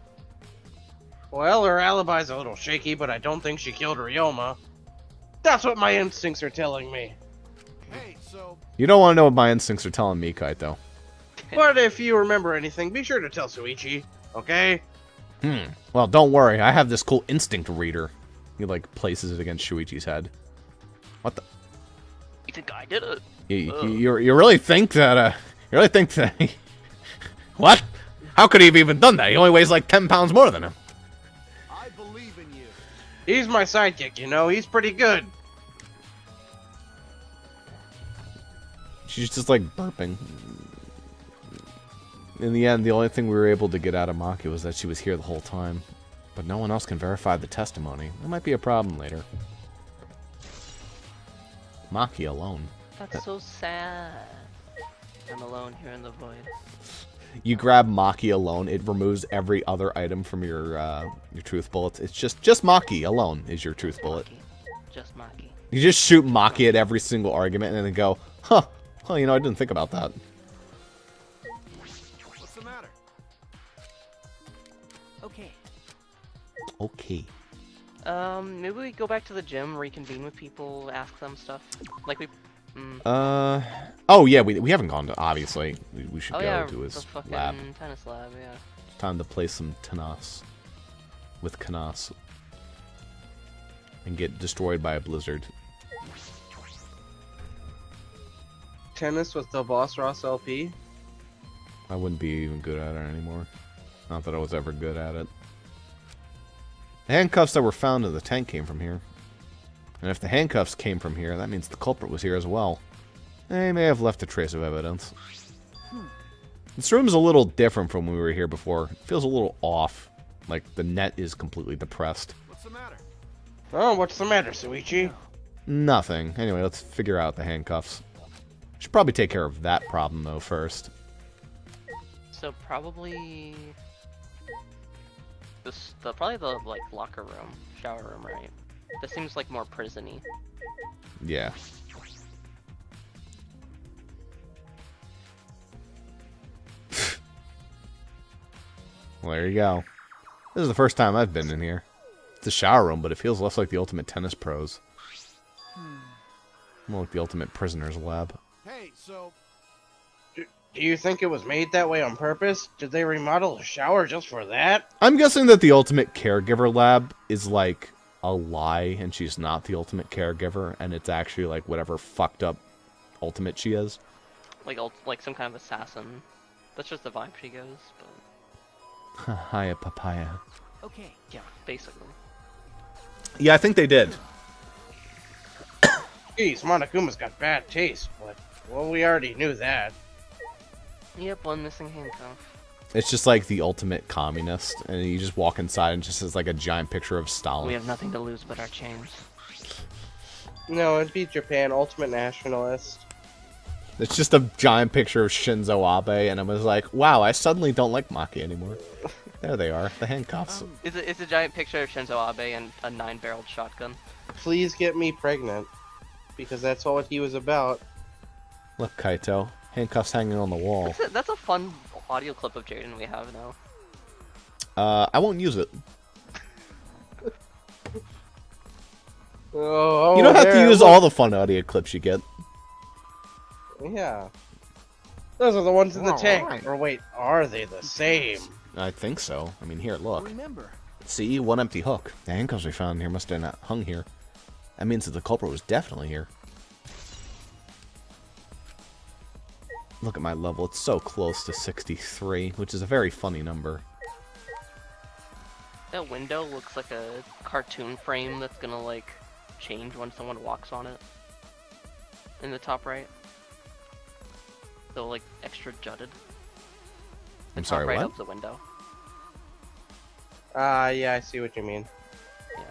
Speaker 3: Well, her alibi's a little shaky, but I don't think she killed Ryoma. That's what my instincts are telling me.
Speaker 5: Hey, so
Speaker 1: You don't want to know what my instincts are telling me, Kaito.
Speaker 3: But if you remember anything, be sure to tell Suichi, okay?
Speaker 1: Well, don't worry. I have this cool instinct reader. He, like, places it against Shuichi's head. What the?
Speaker 2: You think I did it?
Speaker 1: You really think that, You really think that... What? How could he have even done that? He only weighs like 10 pounds more than him.
Speaker 5: I believe in you.
Speaker 3: He's my sidekick, you know? He's pretty good.
Speaker 1: She's just, like, burping. In the end, the only thing we were able to get out of Maki was that she was here the whole time. But no one else can verify the testimony. That might be a problem later. Maki alone.
Speaker 2: That's so sad. I'm alone here in the void.
Speaker 1: You grab Maki alone, it removes every other item from your truth bullets. It's just Maki alone is your truth bullet.
Speaker 2: Maki. Just Maki.
Speaker 1: You just shoot Maki at every single argument and then go, huh, you know, I didn't think about that.
Speaker 5: What's the matter?
Speaker 9: Okay.
Speaker 1: Okay.
Speaker 2: Maybe we go back to the gym, reconvene with people, ask them stuff. Like we...
Speaker 1: Oh yeah, we haven't gone to, obviously. We should
Speaker 2: Oh
Speaker 1: go
Speaker 2: yeah,
Speaker 1: to his
Speaker 2: the fucking
Speaker 1: lab.
Speaker 2: tennis lab, yeah.
Speaker 1: Time to play some tennis. With Canas. And get destroyed by a blizzard.
Speaker 3: Tennis with the Bossrosslp?
Speaker 1: I wouldn't be even good at it anymore. Not that I was ever good at it. The handcuffs that were found in the tank came from here. And if the handcuffs came from here, that means the culprit was here as well. They may have left a trace of evidence. This room is a little different from when we were here before. It feels a little off. Like the net is completely depressed.
Speaker 5: What's the matter?
Speaker 3: Oh, what's the matter, Suichi?
Speaker 1: Nothing. Anyway, let's figure out the handcuffs. Should probably take care of that problem, though, first.
Speaker 2: So probably... probably the, like, locker room, shower room, right? This seems like more prison-y.
Speaker 1: Yeah. Well, there you go. This is the first time I've been in here. It's a shower room, but it feels less like the Ultimate Tennis Pros. More like the Ultimate Prisoner's Lab.
Speaker 5: Hey, so
Speaker 3: Do you think it was made that way on purpose? Did they remodel a shower just for that?
Speaker 1: I'm guessing that the Ultimate Caregiver Lab is like a lie, and she's not the Ultimate Caregiver, and it's actually like whatever fucked up Ultimate she is.
Speaker 2: Like some kind of assassin. That's just the vibe she gives, but...
Speaker 1: Hiya, papaya.
Speaker 9: Okay.
Speaker 2: Yeah, basically.
Speaker 1: Yeah, I think they did.
Speaker 3: Geez, Monokuma's got bad taste, but, well, we already knew that.
Speaker 2: Yep, one missing handcuff.
Speaker 1: It's just like the ultimate communist, and you just walk inside and just has like a giant picture of Stalin.
Speaker 2: We have nothing to lose but our chains.
Speaker 3: No, it'd be Japan, ultimate nationalist.
Speaker 1: It's just a giant picture of Shinzo Abe, and I was like, wow, I suddenly don't like Maki anymore. There they are, the handcuffs.
Speaker 2: It's a giant picture of Shinzo Abe and a 9-barreled shotgun.
Speaker 3: Please get me pregnant, because that's all what he was about.
Speaker 1: Look, Kaito, handcuffs hanging on the wall.
Speaker 2: That's a fun audio clip of Jaden we have now.
Speaker 1: I won't use it.
Speaker 3: Oh,
Speaker 1: You don't have to
Speaker 3: there,
Speaker 1: use
Speaker 3: look.
Speaker 1: all the fun audio clips you get.
Speaker 3: Yeah. Those are the ones in the tank. Or wait, are they the same?
Speaker 1: I think so. I mean, here, look.
Speaker 9: Remember.
Speaker 1: See, one empty hook. The handcuffs we found here must have not hung here. That means that the culprit was definitely here. Look at my level. It's so close to 63, which is a very funny number.
Speaker 2: That window looks like a cartoon frame that's gonna, like, change when someone walks on it. In the top right. So, like, extra jutted.
Speaker 1: I'm sorry,
Speaker 2: top right
Speaker 1: what?
Speaker 2: of the window.
Speaker 3: Yeah, I see what you mean.
Speaker 2: Yeah.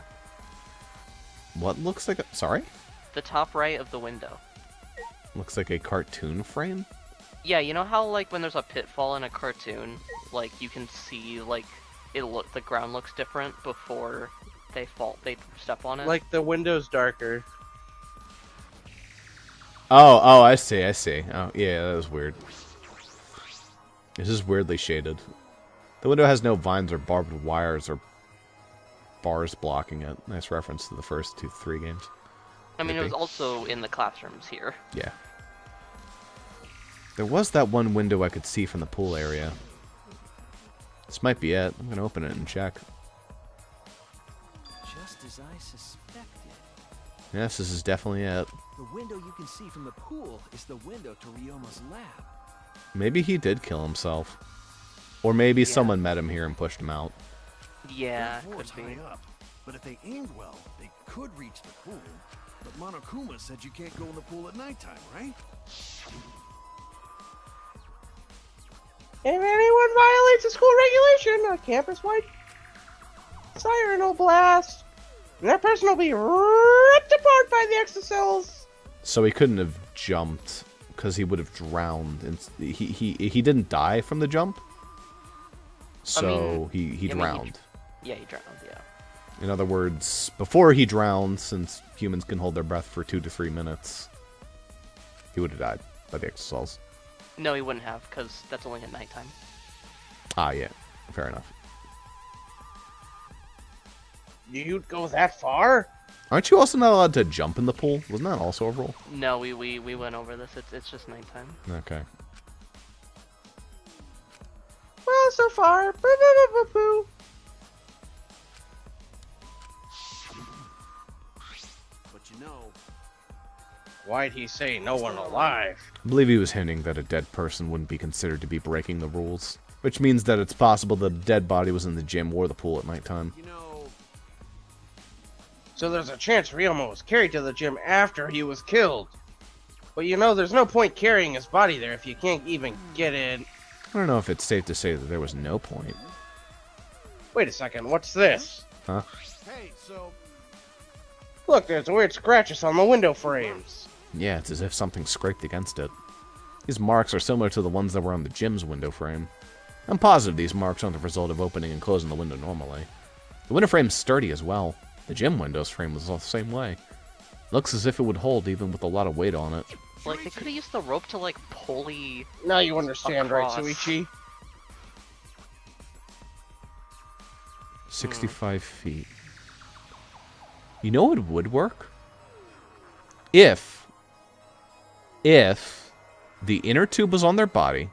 Speaker 1: What looks like a... Sorry?
Speaker 2: The top right of the window.
Speaker 1: Looks like a cartoon frame?
Speaker 2: Yeah, you know how, like, when there's a pitfall in a cartoon, like, you can see, like, the ground looks different before they step on it?
Speaker 3: Like the window's darker.
Speaker 1: Oh, I see. Oh, yeah, that was weird. This is weirdly shaded. The window has no vines or barbed wires or bars blocking it. Nice reference to the first 3 games.
Speaker 2: I mean, it was also in the classrooms here.
Speaker 1: Yeah. There was that one window I could see from the pool area. This might be it. I'm gonna open it and check.
Speaker 9: Just as I suspected.
Speaker 1: Yes, this is definitely it.
Speaker 9: The window you can see from the pool is the window to Ryoma's lab.
Speaker 1: Maybe he did kill himself. Or maybe someone met him here and pushed him out.
Speaker 2: Yeah,
Speaker 5: Their floor's
Speaker 2: could be.
Speaker 5: high up, but if they aimed well, they could reach the pool. But Monokuma said you can't go in the pool at nighttime, right?
Speaker 3: If anyone violates a school regulation, a campus-wide siren will blast. And that person will be ripped apart by the exocells.
Speaker 1: So he couldn't have jumped because he would have drowned. And he didn't die from the jump. So he drowned.
Speaker 2: Yeah, he drowned. Yeah.
Speaker 1: In other words, before he drowned, since humans can hold their breath for 2 to 3 minutes, he would have died by the exocells.
Speaker 2: No, he wouldn't have, because that's only at nighttime.
Speaker 1: Ah, yeah. Fair enough.
Speaker 3: You'd go that far?
Speaker 1: Aren't you also not allowed to jump in the pool? Wasn't that also a rule?
Speaker 2: No, we went over this. It's just nighttime.
Speaker 1: Okay.
Speaker 3: Well, so far. Boo, boo, boo, boo, boo.
Speaker 5: But you know,
Speaker 3: Why'd he say no one alive?
Speaker 1: I believe he was hinting that a dead person wouldn't be considered to be breaking the rules. Which means that it's possible that a dead body was in the gym or the pool at nighttime.
Speaker 5: you know,
Speaker 3: So there's a chance Ryoma was carried to the gym after he was killed. But you know, there's no point carrying his body there if you can't even get in.
Speaker 1: I don't know if it's safe to say that there was no point.
Speaker 3: Wait a second, what's this?
Speaker 1: Huh?
Speaker 5: hey, so
Speaker 3: Look, there's weird scratches on the window frames.
Speaker 1: Yeah, it's as if something scraped against it. These marks are similar to the ones that were on the gym's window frame. I'm positive these marks aren't the result of opening and closing the window normally. The window frame's sturdy as well. The gym window's frame was all the same way. Looks as if it would hold even with a lot of weight on it.
Speaker 2: Like, they could have used the rope to, like, pulley...
Speaker 3: Now you understand,
Speaker 2: across.
Speaker 3: right, Suichi?
Speaker 1: 65 feet. You know what would work? If the inner tube was on their body,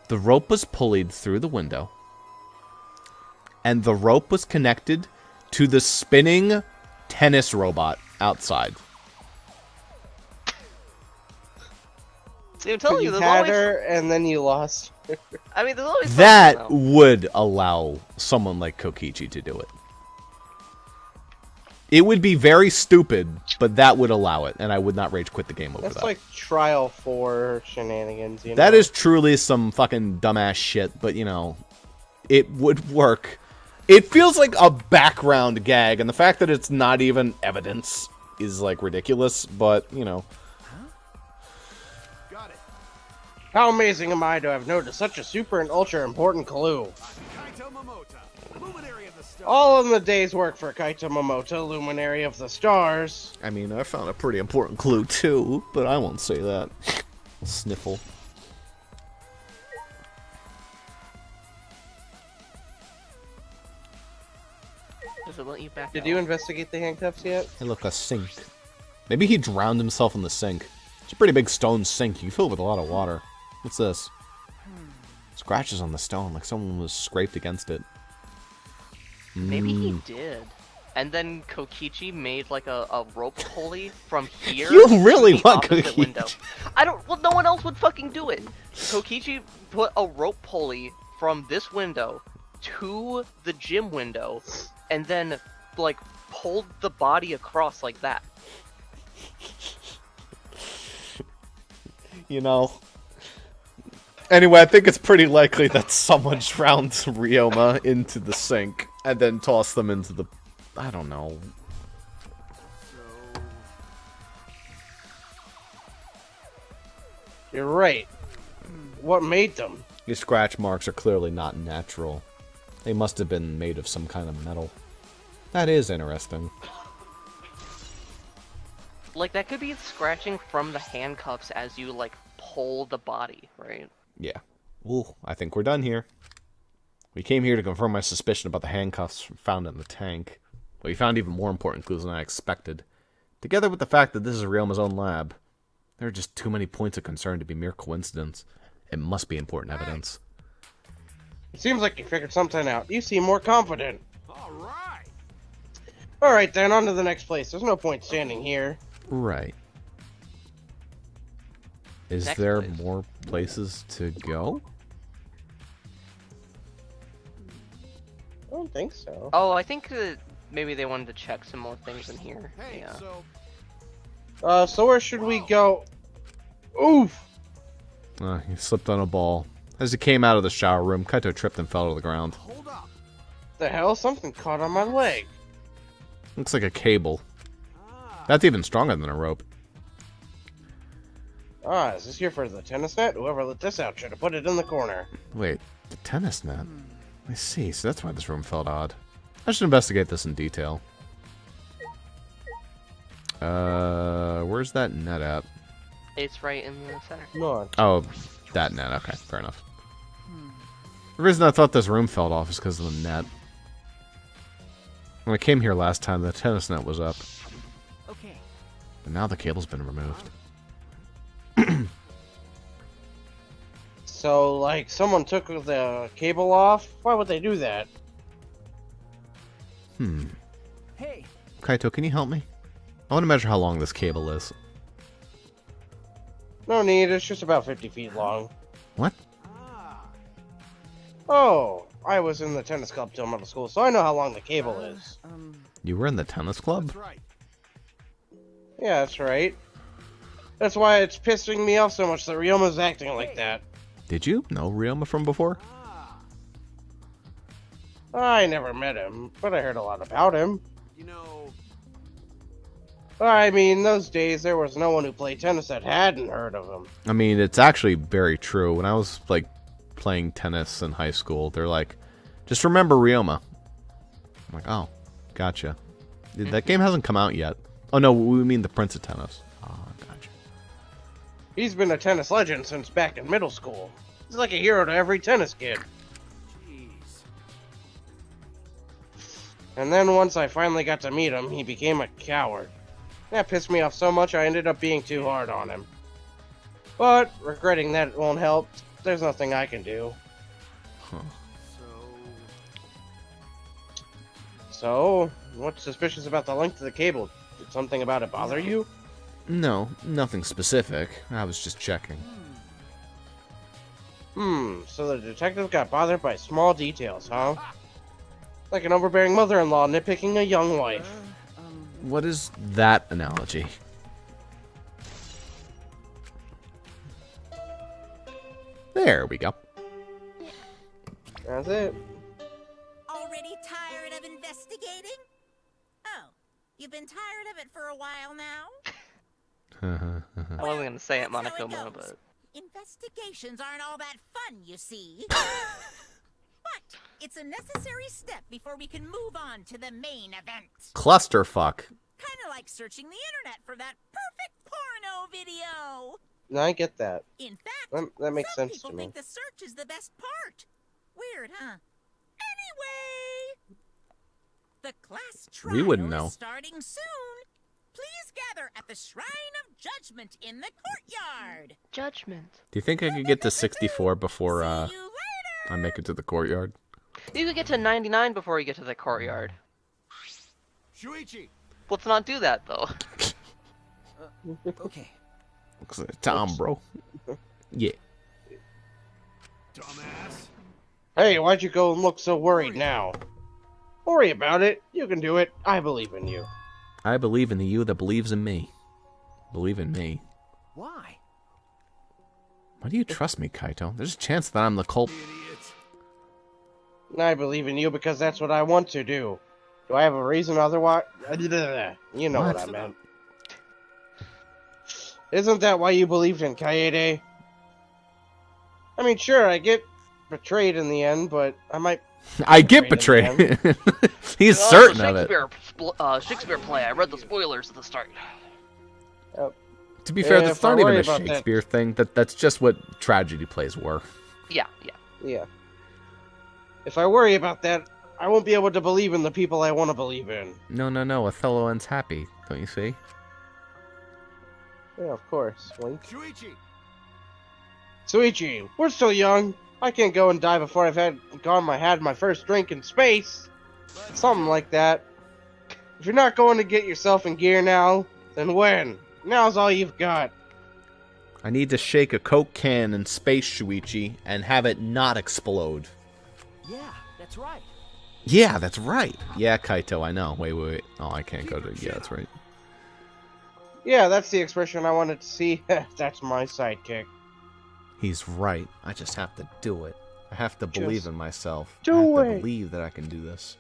Speaker 1: the rope was pulleyed through the window, and the rope was connected to the spinning tennis robot outside.
Speaker 2: See, I'm telling you,
Speaker 3: You
Speaker 2: there's
Speaker 3: had
Speaker 2: always...
Speaker 3: her, and then you lost.
Speaker 2: I mean, there's always
Speaker 1: That
Speaker 2: something, though.
Speaker 1: would allow someone like Kokichi to do it. It would be very stupid, but that would allow it, and I would not rage quit the game over
Speaker 3: That's
Speaker 1: that.
Speaker 3: like trial 4 shenanigans, you know?
Speaker 1: That is truly some fucking dumbass shit, but, you know, it would work. It feels like a background gag, and the fact that it's not even evidence is, like, ridiculous, but, you know.
Speaker 5: got it.
Speaker 3: How amazing am I to have noticed such a super and ultra important clue?
Speaker 5: Kaito Momota, luminary of the stars.
Speaker 3: All in the day's work for Kaito Momota, luminary of the stars.
Speaker 1: I mean, I found a pretty important clue, too, but I won't say that. Sniffle.
Speaker 2: Does it let you back
Speaker 3: Did
Speaker 2: out?
Speaker 3: you investigate the handcuffs yet?
Speaker 1: Hey, look, a sink. Maybe he drowned himself in the sink. It's a pretty big stone sink. You fill it with a lot of water. What's this? Scratches on the stone, like someone was scraped against it.
Speaker 2: Maybe he did. And then Kokichi made like a rope pulley from here.
Speaker 1: You really
Speaker 2: to the
Speaker 1: want
Speaker 2: opposite
Speaker 1: Kokichi?
Speaker 2: window. I don't. Well, no one else would fucking do it. Kokichi put a rope pulley from this window to the gym window and then, like, pulled the body across like that.
Speaker 1: You know. Anyway, I think it's pretty likely that someone drowned Ryoma into the sink and then tossed them into the... I don't know.
Speaker 3: You're right. What made them?
Speaker 1: These scratch marks are clearly not natural. They must have been made of some kind of metal. That is interesting.
Speaker 2: Like, that could be scratching from the handcuffs as you, like, pull the body, right?
Speaker 1: Yeah. Ooh, I think we're done here. We came here to confirm my suspicion about the handcuffs found in the tank. But we found even more important clues than I expected. Together with the fact that this is Ryoma's own lab, there are just too many points of concern to be mere coincidence. It must be important evidence.
Speaker 3: It seems like you figured something out. You seem more confident.
Speaker 5: Alright!
Speaker 3: Alright then, on to the next place. There's no point standing here.
Speaker 1: Right. Is
Speaker 2: Next
Speaker 1: there
Speaker 2: place.
Speaker 1: more places to go?
Speaker 3: I don't think so.
Speaker 2: Oh, I think that maybe they wanted to check some more things in here.
Speaker 5: Hey,
Speaker 2: Yeah.
Speaker 3: So where should we go? Oof!
Speaker 1: He slipped on a ball. As he came out of the shower room, Kaito tripped and fell to the ground.
Speaker 5: hold up.
Speaker 3: The hell? Something caught on my leg.
Speaker 1: Looks like a cable. That's even stronger than a rope.
Speaker 3: Ah, is this here for the tennis net? Whoever let this out should have put it in the corner.
Speaker 1: Wait, the tennis net? I see, so that's why this room felt odd. I should investigate this in detail. Where's that net at?
Speaker 2: It's right in the center.
Speaker 3: No.
Speaker 1: Oh, that net. Okay, fair enough. The reason I thought this room fell off is because of the net. When I came here last time, the tennis net was up.
Speaker 9: Okay.
Speaker 1: But now the cable's been removed.
Speaker 3: So, like, someone took the cable off? Why would they do that?
Speaker 9: Hey,
Speaker 1: Kaito, can you help me? I want to measure how long this cable is.
Speaker 3: No need, it's just about 50 feet long.
Speaker 1: What?
Speaker 3: Oh, I was in the tennis club till middle school, so I know how long the cable is.
Speaker 1: You were in the tennis club?
Speaker 5: That's right.
Speaker 3: Yeah, that's right. That's why it's pissing me off so much that Ryoma's acting like that.
Speaker 1: Did you know Ryoma from before?
Speaker 3: I never met him, but I heard a lot about him.
Speaker 5: You know,
Speaker 3: I mean, those days there was no one who played tennis that hadn't heard of him.
Speaker 1: I mean, it's actually very true. When I was, like, playing tennis in high school, they're like, just remember Ryoma. I'm like, oh, gotcha. That game hasn't come out yet. Oh, no, we mean the Prince of Tennis. Oh, gotcha.
Speaker 3: He's been a tennis legend since back in middle school. He's like a hero to every tennis kid.
Speaker 5: jeez.
Speaker 3: And then once I finally got to meet him, he became a coward. That pissed me off so much I ended up being too hard on him. But, regretting that won't help. There's nothing I can do.
Speaker 1: Huh.
Speaker 3: So, what's suspicious about the length of the cable? Did something about it bother you?
Speaker 1: No, nothing specific. I was just checking.
Speaker 3: So the detective got bothered by small details, huh? Like an overbearing mother-in-law nitpicking a young wife.
Speaker 1: What is that analogy? There we go.
Speaker 3: That's it.
Speaker 4: Already tired of investigating? Oh, you've been tired of it for a while now?
Speaker 2: I wasn't gonna say it,
Speaker 4: That's how
Speaker 2: Monokuma,
Speaker 4: goes.
Speaker 2: but
Speaker 4: Investigations aren't all that fun, you see. But it's a necessary step before we can move on to the main event.
Speaker 1: Clusterfuck.
Speaker 4: Kind of like searching the internet for that perfect porno video.
Speaker 3: No, I get that.
Speaker 4: In fact,
Speaker 3: That makes
Speaker 4: some
Speaker 3: sense to
Speaker 4: people
Speaker 3: me.
Speaker 4: think the search is the best part. Weird, huh? Anyway, the class trial
Speaker 1: We wouldn't know.
Speaker 4: is starting soon. Please gather at the Shrine of Judgment in the courtyard.
Speaker 2: judgment.
Speaker 1: Do you think I could get to 64 before
Speaker 4: See you later.
Speaker 1: I make it to the courtyard?
Speaker 2: You could get to 99 before you get to the courtyard.
Speaker 5: Shuichi!
Speaker 2: Let's not do that, though.
Speaker 9: Okay.
Speaker 1: Looks like Tom, bro. Yeah.
Speaker 5: Dumbass.
Speaker 3: Hey, why'd you go and look so worried now? Don't worry about it. You can do it. I believe in you.
Speaker 1: I believe in the you that believes in me. Believe in me.
Speaker 9: Why?
Speaker 1: Why do you trust me, Kaito? There's a chance that I'm the culprit.
Speaker 3: I believe in you because that's what I want to do. Do I have a reason otherwise? You know what I meant. Isn't that why you believed in Kaede? I mean, sure, I get betrayed in the end, but I might...
Speaker 1: I get betrayed. He's certain of it.
Speaker 2: Shakespeare play. I read the spoilers at the start.
Speaker 1: To be fair, that's not even a
Speaker 3: about
Speaker 1: Shakespeare thing. That's just what tragedy plays were.
Speaker 2: Yeah.
Speaker 3: If I worry about that, I won't be able to believe in the people I want to believe in.
Speaker 1: No. Othello ends happy. Don't you see?
Speaker 3: Yeah, of course. Wink.
Speaker 5: Shuichi!
Speaker 3: Suichi, we're still young. I can't go and die before I've had my first drink in space. Something like that. If you're not going to get yourself in gear now, then when? Now's all you've got.
Speaker 1: I need to shake a Coke can in space, Shuichi, and have it not explode.
Speaker 9: Yeah, that's right.
Speaker 1: Yeah, that's right. Yeah, Kaito, I know. Wait. Oh, I can't go to... Yeah, that's right.
Speaker 3: Yeah, that's the expression I wanted to see. That's my sidekick.
Speaker 1: He's right. I just have to do it. I have to believe
Speaker 3: Just
Speaker 1: in myself.
Speaker 3: do
Speaker 1: I have to
Speaker 3: it.
Speaker 1: believe that I can do this.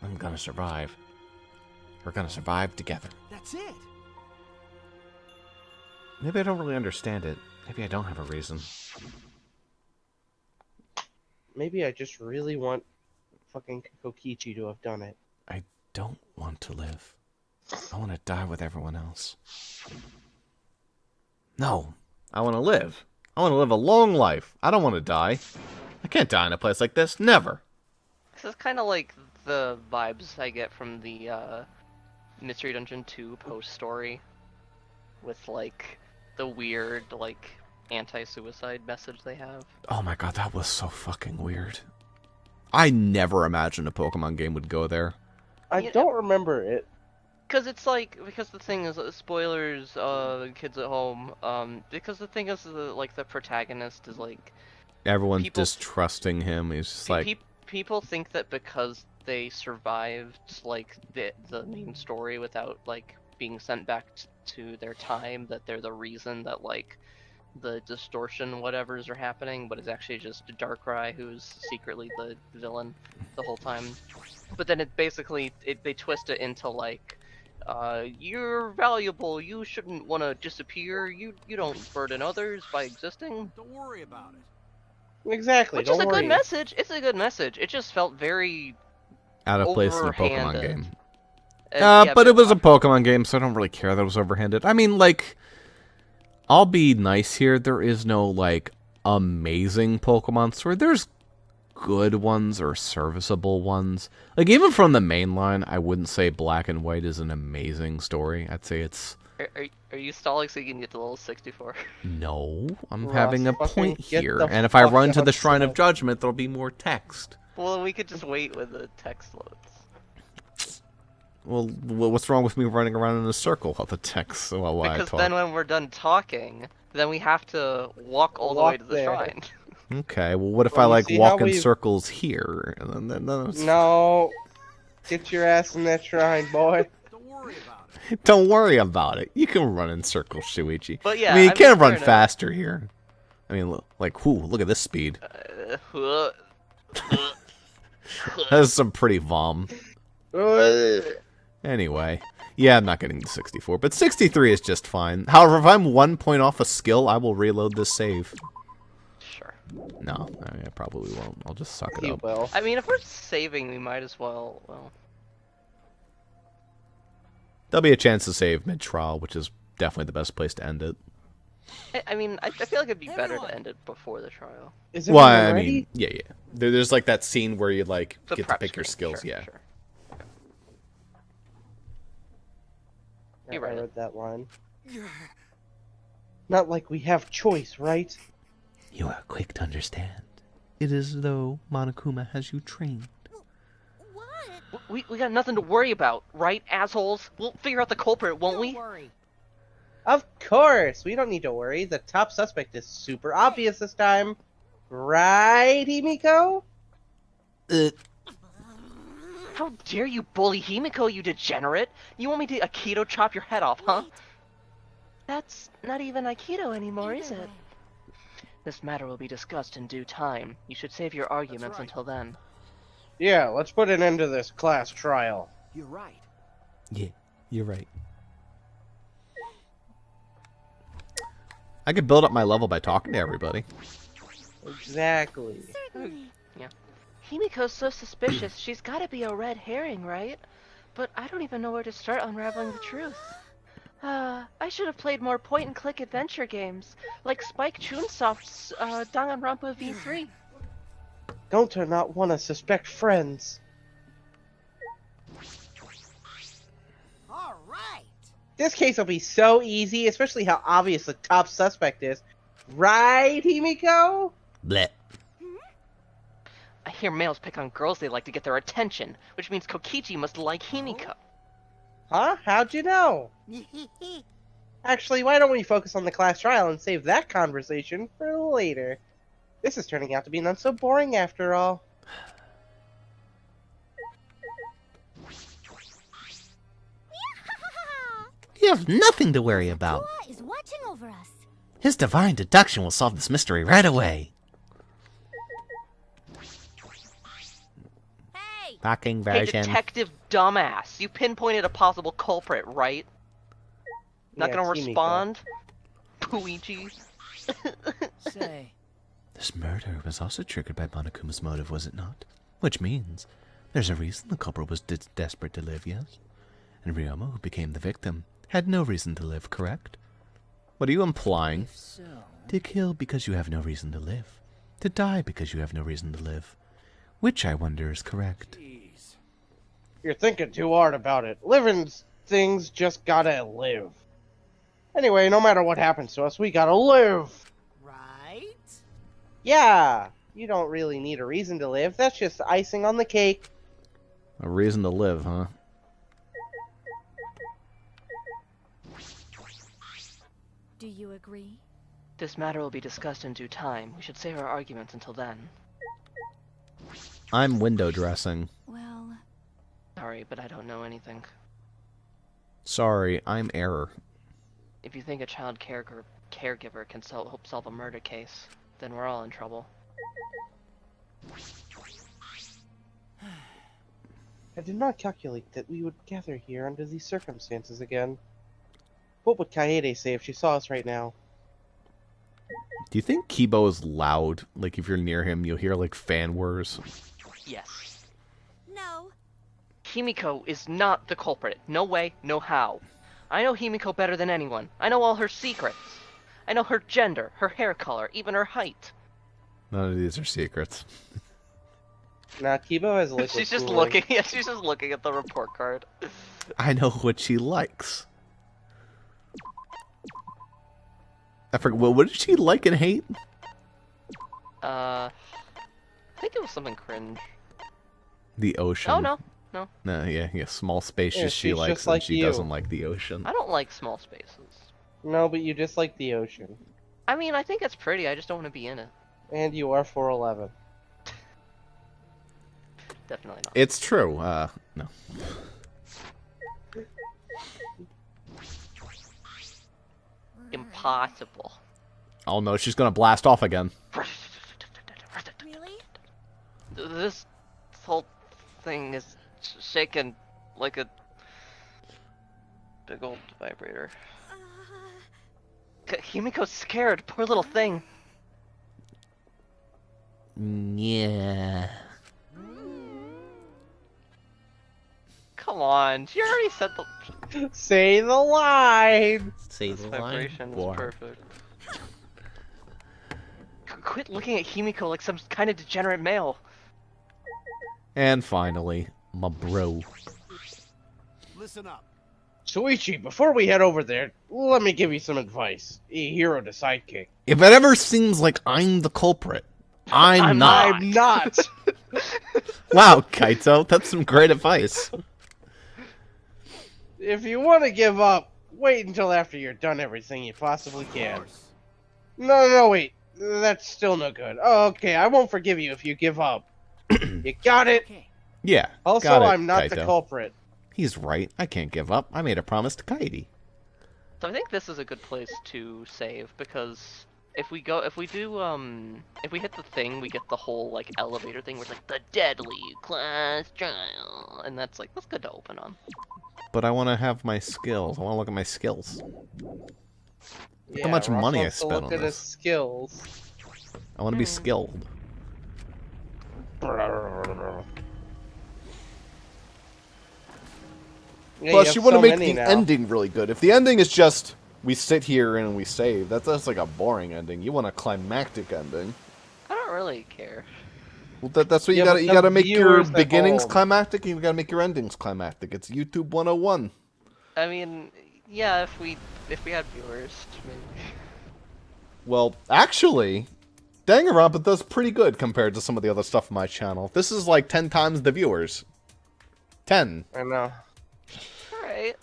Speaker 1: I'm gonna survive. We're gonna survive together.
Speaker 9: That's it.
Speaker 1: Maybe I don't really understand it. Maybe I don't have a reason.
Speaker 3: Maybe I just really want fucking Kokichi to have done it.
Speaker 1: I don't want to live. I want to die with everyone else. No, I want to live. I want to live a long life. I don't want to die. I can't die in a place like this. Never.
Speaker 2: This is kind of like the vibes I get from the Mystery Dungeon 2 post-story. With, like, the weird, like, anti-suicide message they have.
Speaker 1: Oh my god, that was so fucking weird. I never imagined a Pokemon game would go there.
Speaker 3: I don't remember it.
Speaker 2: Because it's like, because the thing is, spoilers, kids at home, because the thing is, like, the protagonist is, like...
Speaker 1: Everyone's distrusting him. He's just like...
Speaker 2: People think that because they survived, like, the main story without, like, being sent back to their time, that they're the reason that, like, the distortion whatevers are happening, but it's actually just Darkrai who's secretly the villain the whole time. But then it basically, they twist it into, like, you're valuable, you shouldn't want to disappear, you don't burden others by existing.
Speaker 5: Don't worry about it.
Speaker 3: Exactly,
Speaker 2: Which is a good message, it's a good message. It just felt very
Speaker 1: out of place in a Pokemon game.
Speaker 2: Yeah,
Speaker 1: but it was a Pokemon game, so I don't really care that it was overhanded. I mean, like, I'll be nice here. There is no, like, amazing Pokemon story. There's good ones or serviceable ones. Like, even from the main line, I wouldn't say Black and White is an amazing story. I'd say it's...
Speaker 2: Are you stalling so you can get to level 64?
Speaker 1: No, I'm
Speaker 3: Ross,
Speaker 1: having a
Speaker 3: fucking
Speaker 1: point
Speaker 3: get
Speaker 1: here.
Speaker 3: the
Speaker 1: And if I
Speaker 3: fuck
Speaker 1: run to the Shrine of
Speaker 3: outside.
Speaker 1: Judgment, there'll be more text.
Speaker 2: Well, we could just wait when the text loads.
Speaker 1: Well, what's wrong with me running around in a circle while the text while I
Speaker 2: Because
Speaker 1: talk?
Speaker 2: then when we're done talking, then we have to walk all the way to the
Speaker 3: there.
Speaker 2: shrine.
Speaker 1: Okay, well, what if
Speaker 3: Well,
Speaker 1: I,
Speaker 3: you
Speaker 1: like,
Speaker 3: see
Speaker 1: walk
Speaker 3: how
Speaker 1: in
Speaker 3: we-
Speaker 1: circles here? And then it's...
Speaker 3: No. Get your ass in that shrine, boy.
Speaker 5: Don't worry about it.
Speaker 1: Don't worry about it. You can run in circles, Shuichi.
Speaker 2: But yeah,
Speaker 1: I mean, you
Speaker 2: I
Speaker 1: can
Speaker 2: mean,
Speaker 1: run
Speaker 2: fair enough.
Speaker 1: faster here. I mean, look at this speed. That's some pretty vom. Anyway, yeah, I'm not getting to 64, but 63 is just fine. However, if I'm 1 point off a skill, I will reload this save.
Speaker 2: Sure.
Speaker 1: No, I probably won't. I'll just suck it
Speaker 3: You
Speaker 1: up.
Speaker 3: will.
Speaker 2: I mean, if we're saving, we might as well,
Speaker 1: There'll be a chance to save mid-trial, which is definitely the best place to end it.
Speaker 2: I mean, I feel like it'd be better to end it before the trial.
Speaker 3: Is
Speaker 1: Well,
Speaker 3: everyone
Speaker 1: I
Speaker 3: ready?
Speaker 1: mean, yeah. There's like that scene where you like
Speaker 2: The
Speaker 1: get to
Speaker 2: prep
Speaker 1: pick your
Speaker 2: screen,
Speaker 1: skills,
Speaker 2: sure,
Speaker 1: yeah.
Speaker 2: sure.
Speaker 3: Yeah,
Speaker 2: You read
Speaker 3: I
Speaker 2: it.
Speaker 3: read that line. Not like we have choice, right?
Speaker 1: You are quick to understand. It is as though Monokuma has you trained.
Speaker 4: What?
Speaker 2: We got nothing to worry about, right, assholes? We'll figure out the culprit, won't we?
Speaker 4: worry.
Speaker 3: Of course! We don't need to worry. The top suspect is super obvious this time. Right, Himiko?
Speaker 2: How dare you bully Himiko, you degenerate? You want me to Aikido chop your head off, huh? That's not even Aikido anymore, is it? This matter will be discussed in due time. You should save your arguments until then.
Speaker 3: Yeah, let's put an end to this class trial.
Speaker 9: You're right.
Speaker 1: Yeah, you're right. I could build up my level by talking to everybody.
Speaker 3: Exactly.
Speaker 4: Certainly.
Speaker 2: Yeah. Himiko's so suspicious, she's gotta be a red herring, right? But I don't even know where to start unraveling the truth. I should have played more point-and-click adventure games, like Spike Chunsoft's Danganronpa V3.
Speaker 3: Don't I not want to suspect friends?
Speaker 7: All right.
Speaker 3: This case will be so easy, especially how obvious the top suspect is. Right, Himiko?
Speaker 1: Bleh.
Speaker 2: I hear males pick on girls they like to get their attention, which means Kokichi must like Himiko.
Speaker 3: Huh? How'd you know? Actually, why don't we focus on the class trial and save that conversation for later? This is turning out to be not so boring after all.
Speaker 10: You have nothing to worry about.
Speaker 4: Tua is watching over us.
Speaker 10: His divine deduction will solve this mystery right away.
Speaker 4: Hey!
Speaker 10: Fucking
Speaker 2: Hey,
Speaker 10: version.
Speaker 2: detective dumbass, you pinpointed a possible culprit, right? Not
Speaker 3: Yeah,
Speaker 2: gonna
Speaker 3: it's Himiko.
Speaker 2: respond? Puichi?
Speaker 8: Say,
Speaker 10: This murder was also triggered by Monokuma's motive, was it not? Which means there's a reason the culprit was desperate to live, yes? And Ryoma, who became the victim, had no reason to live, correct?
Speaker 1: What are you implying?
Speaker 8: so.
Speaker 10: To kill because you have no reason to live. To die because you have no reason to live. Which, I wonder, is correct.
Speaker 5: Jeez.
Speaker 3: You're thinking too hard about it. Living things just gotta live. Anyway, no matter what happens to us, we gotta live!
Speaker 7: Right?
Speaker 3: Yeah! You don't really need a reason to live, that's just icing on the cake.
Speaker 1: A reason to live, huh?
Speaker 4: Do you agree?
Speaker 2: This matter will be discussed in due time. We should save our arguments until then.
Speaker 1: I'm window dressing.
Speaker 4: Well,
Speaker 2: Sorry, but I don't know anything.
Speaker 1: Sorry, I'm error.
Speaker 2: If you think a child caregiver can help solve a murder case, then we're all in trouble.
Speaker 3: I did not calculate that we would gather here under these circumstances again. What would Kaede say if she saw us right now?
Speaker 1: Do you think Kibo is loud? Like, if you're near him, you'll hear, like, fan whirs?
Speaker 2: Yes.
Speaker 4: no.
Speaker 2: Himiko is not the culprit. No way, no how. I know Himiko better than anyone. I know all her secrets. I know her gender, her hair color, even her height.
Speaker 1: None of these are secrets.
Speaker 3: Nah, Kibo has liquid
Speaker 2: She's just
Speaker 3: cooling.
Speaker 2: looking. Yeah, she's just looking at the report card.
Speaker 1: I know what she likes. I forget, what did she like and hate?
Speaker 2: I think it was something cringe.
Speaker 1: The ocean.
Speaker 2: Oh no.
Speaker 1: No, yeah, small spaces
Speaker 3: Yeah,
Speaker 1: she
Speaker 3: she's
Speaker 1: likes
Speaker 3: just
Speaker 1: and
Speaker 3: like
Speaker 1: she
Speaker 3: you.
Speaker 1: doesn't like the ocean.
Speaker 2: I don't like small spaces.
Speaker 3: No, but you dislike the ocean.
Speaker 2: I mean, I think it's pretty. I just don't want to be in it.
Speaker 3: And you are 4'11".
Speaker 2: Definitely not.
Speaker 1: It's true, no.
Speaker 2: Impossible.
Speaker 1: Oh no, she's gonna blast off again.
Speaker 4: Really?
Speaker 2: This whole thing is shaking like a big old vibrator. Himiko's scared. Poor little thing.
Speaker 10: Yeah.
Speaker 2: Come on. She already said the
Speaker 3: Say the line!
Speaker 10: Say
Speaker 2: this
Speaker 10: the line.
Speaker 2: vibration
Speaker 1: Boy.
Speaker 2: is perfect. Quit looking at Himiko like some kind of degenerate male.
Speaker 1: And finally, my bro.
Speaker 5: Listen up.
Speaker 3: Shuichi, before we head over there, let me give you some advice. A hero to sidekick.
Speaker 1: If it ever seems like I'm the culprit, I'm not.
Speaker 3: I'm not!
Speaker 1: Wow, Kaito, that's some great advice.
Speaker 3: If you want to give up, wait until after you're done everything you possibly can. No, wait. That's still no good. Oh, okay, I won't forgive you if you give up. You got it.
Speaker 1: Yeah.
Speaker 3: Also,
Speaker 1: got it,
Speaker 3: I'm not the
Speaker 1: Kaito.
Speaker 3: culprit.
Speaker 1: He's right. I can't give up. I made a promise to Kaidi.
Speaker 2: So I think this is a good place to save because if we hit the thing, we get the whole like elevator thing where it's like the deadly class trial, and that's good to open on.
Speaker 1: But I want to have my skills. I want to look at my skills.
Speaker 3: Yeah,
Speaker 1: How much
Speaker 3: Ross
Speaker 1: money I
Speaker 3: wants to
Speaker 1: spent
Speaker 3: look
Speaker 1: on
Speaker 3: at his
Speaker 1: this.
Speaker 3: skills.
Speaker 1: I want to be skilled.
Speaker 3: Yeah,
Speaker 1: Plus, you
Speaker 3: have
Speaker 1: want to
Speaker 3: so
Speaker 1: make
Speaker 3: many
Speaker 1: the
Speaker 3: now.
Speaker 1: ending really good. If the ending is just we sit here and we save, that's like a boring ending. You want a climactic ending.
Speaker 2: I don't really care.
Speaker 1: Well, that's what
Speaker 3: Yeah,
Speaker 1: you
Speaker 3: but
Speaker 1: got. You
Speaker 3: the
Speaker 1: got to make your
Speaker 3: viewers at
Speaker 1: beginnings
Speaker 3: home.
Speaker 1: climactic, and you got to make your endings climactic. It's YouTube 101.
Speaker 2: I mean, yeah, if we had viewers, maybe.
Speaker 1: Well, actually, Danganronpa does pretty good compared to some of the other stuff on my channel. This is like 10 times the viewers. 10.
Speaker 3: I know.
Speaker 2: Alright.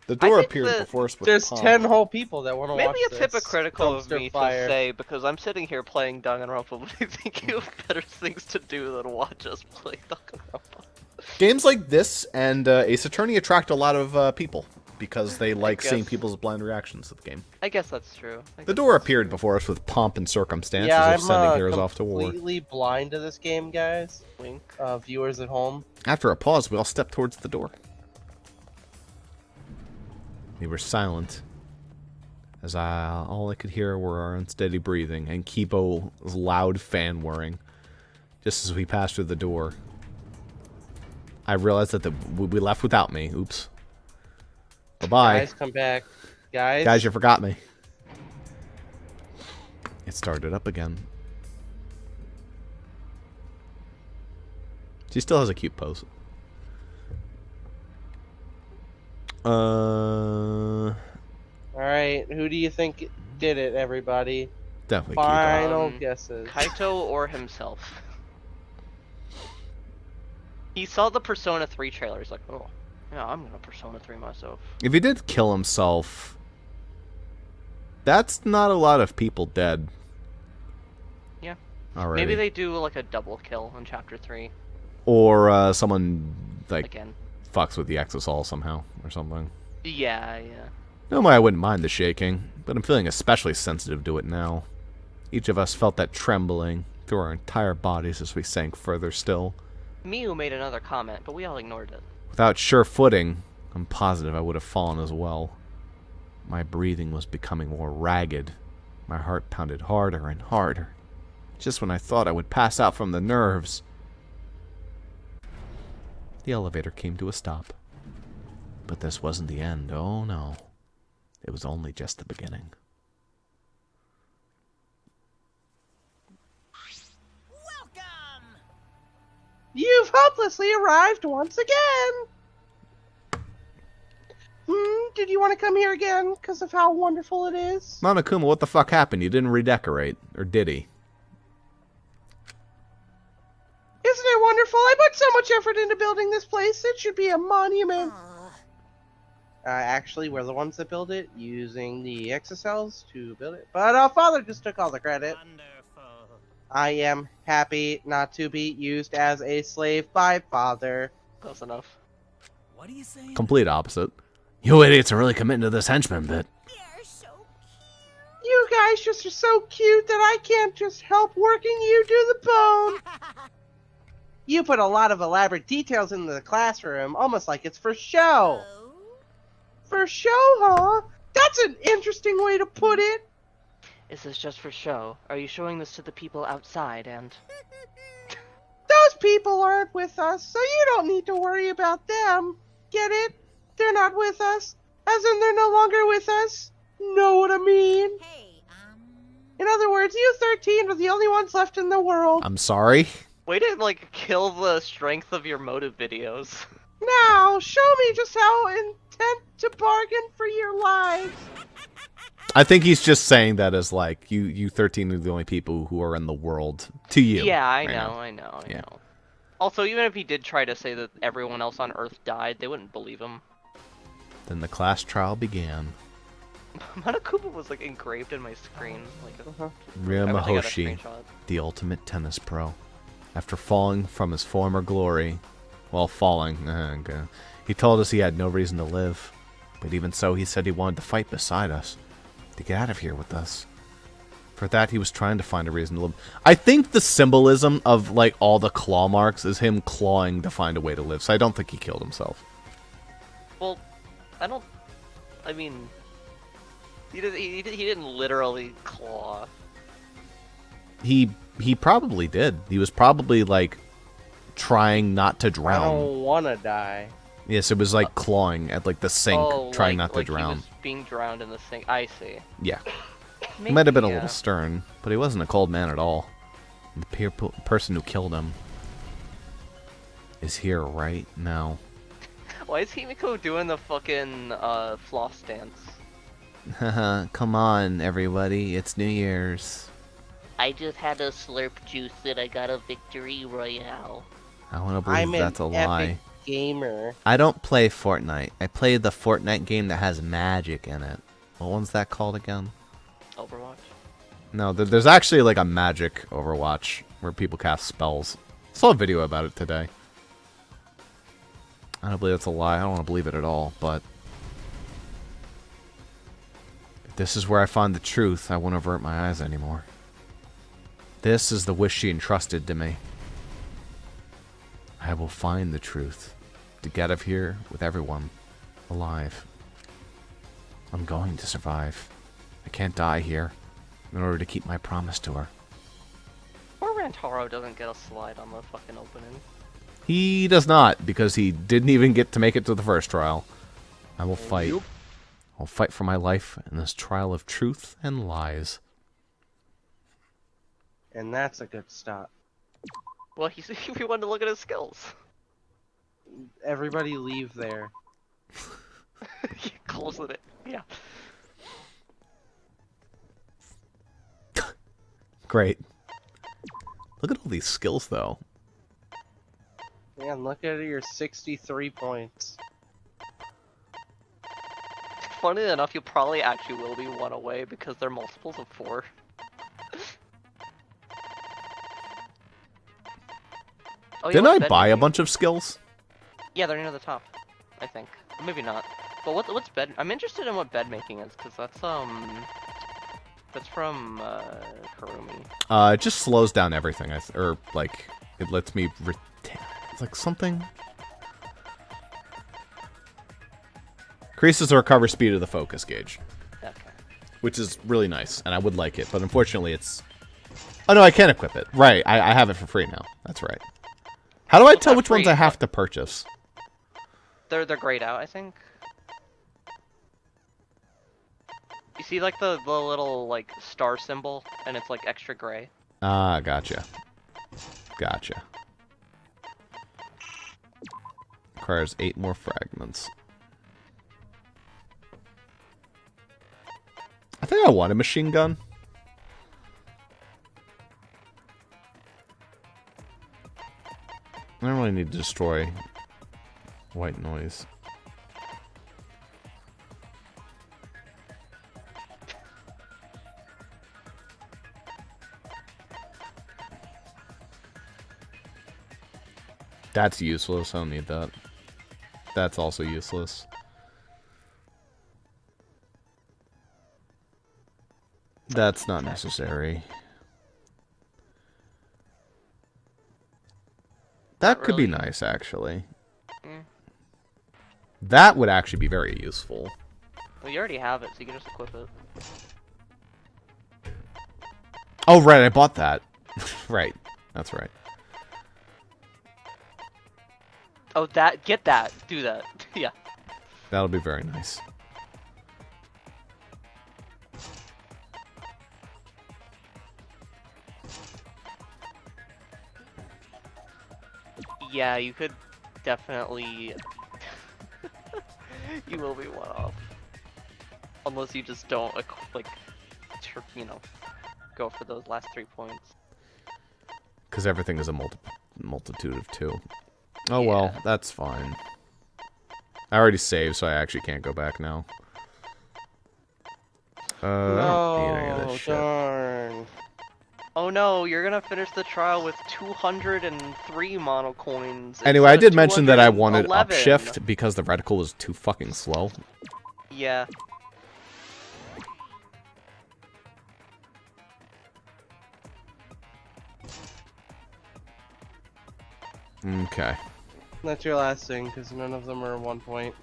Speaker 1: The door
Speaker 2: think
Speaker 1: appeared
Speaker 2: that
Speaker 1: before us with
Speaker 3: There's
Speaker 1: pomp.
Speaker 3: 10 whole people that want to watch
Speaker 2: Maybe it's
Speaker 3: this.
Speaker 2: hypocritical of
Speaker 3: Dumpster
Speaker 2: me
Speaker 3: fire.
Speaker 2: to say because I'm sitting here playing Danganronpa, but I think you have better things to do than watch us play Danganronpa.
Speaker 1: Games like this and Ace Attorney attract a lot of people because they like seeing
Speaker 2: guess.
Speaker 1: people's blind reactions to the game.
Speaker 2: I guess that's true.
Speaker 1: The door appeared before us with pomp and circumstance
Speaker 3: Yeah,
Speaker 1: as if sending
Speaker 3: I'm
Speaker 1: heroes off to war.
Speaker 3: completely blind to this game, guys.
Speaker 2: Wink.
Speaker 3: Viewers at home.
Speaker 1: After a pause, we all stepped towards the door. We were silent, as all I could hear were our unsteady breathing and Kipo's loud fan whirring. Just as we passed through the door, I realized that we left without me. Oops. Bye-bye.
Speaker 3: Guys, come back. Guys.
Speaker 1: Guys, you forgot me. It started up again. She still has a cute pose.
Speaker 3: Alright, who do you think did it, everybody?
Speaker 1: Definitely
Speaker 3: Final guesses.
Speaker 2: Kaito or himself. He saw the Persona 3 trailer. He's like, oh, yeah, I'm gonna Persona 3 myself.
Speaker 1: If he did kill himself, that's not a lot of people dead.
Speaker 2: Yeah.
Speaker 1: Already.
Speaker 2: Maybe they do like a double kill in Chapter 3.
Speaker 1: Or someone like
Speaker 2: Again.
Speaker 1: fucks with the Exosol somehow or something.
Speaker 2: Yeah.
Speaker 1: Normally I wouldn't mind the shaking, but I'm feeling especially sensitive to it now. Each of us felt that trembling through our entire bodies as we sank further still.
Speaker 2: Miu made another comment, but we all ignored it.
Speaker 1: Without sure footing, I'm positive I would have fallen as well. My breathing was becoming more ragged. My heart pounded harder and harder. Just when I thought I would pass out from the nerves, the elevator came to a stop. But this wasn't the end, oh no. It was only just the beginning.
Speaker 4: Welcome!
Speaker 3: You've hopelessly arrived once again! Did you want to come here again because of how wonderful it is?
Speaker 1: Monokuma, what the fuck happened? You didn't redecorate. Or did he?
Speaker 3: Isn't it wonderful? I put so much effort into building this place. It should be a monument. Actually, we're the ones that build it, using the exocells to build it. But our father just took all the credit.
Speaker 9: Wonderful.
Speaker 3: I am happy not to be used as a slave by father.
Speaker 2: Close enough.
Speaker 9: What are you saying?
Speaker 1: Complete opposite. You idiots are really committing to this henchman bit.
Speaker 4: You're so cute.
Speaker 3: You guys just are so cute that I can't just help working you to the bone. You put a lot of elaborate details into the classroom, almost like it's for show.
Speaker 4: Oh?
Speaker 3: For show, huh? That's an interesting way to put it.
Speaker 2: Is this just for show? Are you showing this to the people outside and...
Speaker 3: Those people aren't with us, so you don't need to worry about them. Get it? They're not with us. As in they're no longer with us. Know what I mean?
Speaker 4: Hey,
Speaker 3: In other words, you 13 are the only ones left in the world.
Speaker 1: I'm sorry.
Speaker 2: Way to, like, kill the strength of your motive videos.
Speaker 3: Now, show me just how intent to bargain for your lives.
Speaker 1: I think he's just saying that as like, you 13 are the only people who are in the world to you.
Speaker 2: Yeah, I
Speaker 1: right
Speaker 2: know,
Speaker 1: now.
Speaker 2: I know.
Speaker 1: Yeah.
Speaker 2: Also, even if he did try to say that everyone else on Earth died, they wouldn't believe him.
Speaker 1: Then the class trial began.
Speaker 2: Monokuma was, like, engraved in my screen. Like,
Speaker 1: Ryo
Speaker 2: I wish I got a
Speaker 1: Mahoshi,
Speaker 2: screenshot.
Speaker 1: the ultimate tennis pro. After falling from his former glory, while falling, he told us he had no reason to live. But even so, he said he wanted to fight beside us, to get out of here with us. For that, he was trying to find a reason to live. I think the symbolism of, like, all the claw marks is him clawing to find a way to live, so I don't think he killed himself.
Speaker 2: Well, I mean, he didn't literally claw.
Speaker 1: He probably did. He was probably, like, trying not to drown.
Speaker 3: I don't wanna die.
Speaker 1: Yes, it was like clawing at, like, the sink, trying not to drown.
Speaker 2: He was being drowned in the sink. I see.
Speaker 1: Yeah.
Speaker 2: Maybe,
Speaker 1: He might have been a little stern, but he wasn't a cold man at all. The person who killed him is here right now.
Speaker 2: Why is Himiko doing the fucking floss dance?
Speaker 1: Haha, come on, everybody. It's New Year's.
Speaker 2: I just had a slurp juice and I got a victory royale.
Speaker 1: I want to believe
Speaker 3: I'm
Speaker 1: that's a
Speaker 3: an
Speaker 1: lie.
Speaker 3: epic gamer.
Speaker 1: I don't play Fortnite. I play the Fortnite game that has magic in it. What one's that called again?
Speaker 2: Overwatch?
Speaker 1: No, there's actually like a magic Overwatch where people cast spells. I saw a video about it today. I don't believe it's a lie. I don't want to believe it at all, but if this is where I find the truth, I won't avert my eyes anymore. This is the wish she entrusted to me. I will find the truth to get out of here with everyone alive. I'm going to survive. I can't die here in order to keep my promise to her.
Speaker 2: Poor Rantaro doesn't get a slide on the fucking opening.
Speaker 1: He does not, because he didn't even get to make it to the first trial. I will fight. I'll fight for my life in this trial of truth and lies.
Speaker 3: And that's a good stop.
Speaker 2: Well, he wanted to look at his skills.
Speaker 3: Everybody leave there.
Speaker 2: Closing it. Yeah.
Speaker 1: Great. Look at all these skills, though.
Speaker 3: Man, look at your 63 points.
Speaker 2: Funny enough, you probably actually will be one away because they're multiples of 4. Oh,
Speaker 1: Didn't I buy a bunch of skills?
Speaker 2: Yeah, they're near the top, I think. Maybe not. But what's bed? I'm interested in what bed making is, because that's from Karumi.
Speaker 1: It just slows down everything, or like it lets me it's like something. Increases the recovery speed of the focus gauge.
Speaker 2: Okay.
Speaker 1: Which is really nice, and I would like it, but unfortunately it's... Oh no, I can equip it. Right, I have it for free now. That's right. How do I tell which ones I have to purchase?
Speaker 2: They're grayed out, I think. You see like the little like star symbol, and it's like extra gray.
Speaker 1: Ah, gotcha. Gotcha. Requires 8 more fragments. I think I want a machine gun. I don't really need to destroy white noise. That's useless. I don't need that. That's also useless. That's not necessary. That could be nice, actually.
Speaker 2: Mm.
Speaker 1: That would actually be very useful.
Speaker 2: Well, you already have it, so you can just equip it.
Speaker 1: Oh, right, I bought that. Right, that's right.
Speaker 2: Oh, get that. Do that. Yeah.
Speaker 1: That'll be very nice.
Speaker 2: Yeah, you could definitely... you will be one off. Unless you just don't, like, you know, go for those last 3 points.
Speaker 1: Because everything is a multitude of 2. Oh well, that's fine. I already saved, so I actually can't go back now. I don't need any of this shit.
Speaker 3: Darn.
Speaker 2: Oh no, you're gonna finish the trial with 203 mono coins.
Speaker 1: Anyway, I
Speaker 2: instead of
Speaker 1: did mention that I wanted
Speaker 2: 211.
Speaker 1: upshift because the reticle was too fucking slow.
Speaker 2: Yeah.
Speaker 1: Okay.
Speaker 3: That's your last thing, because none of them are 1 point.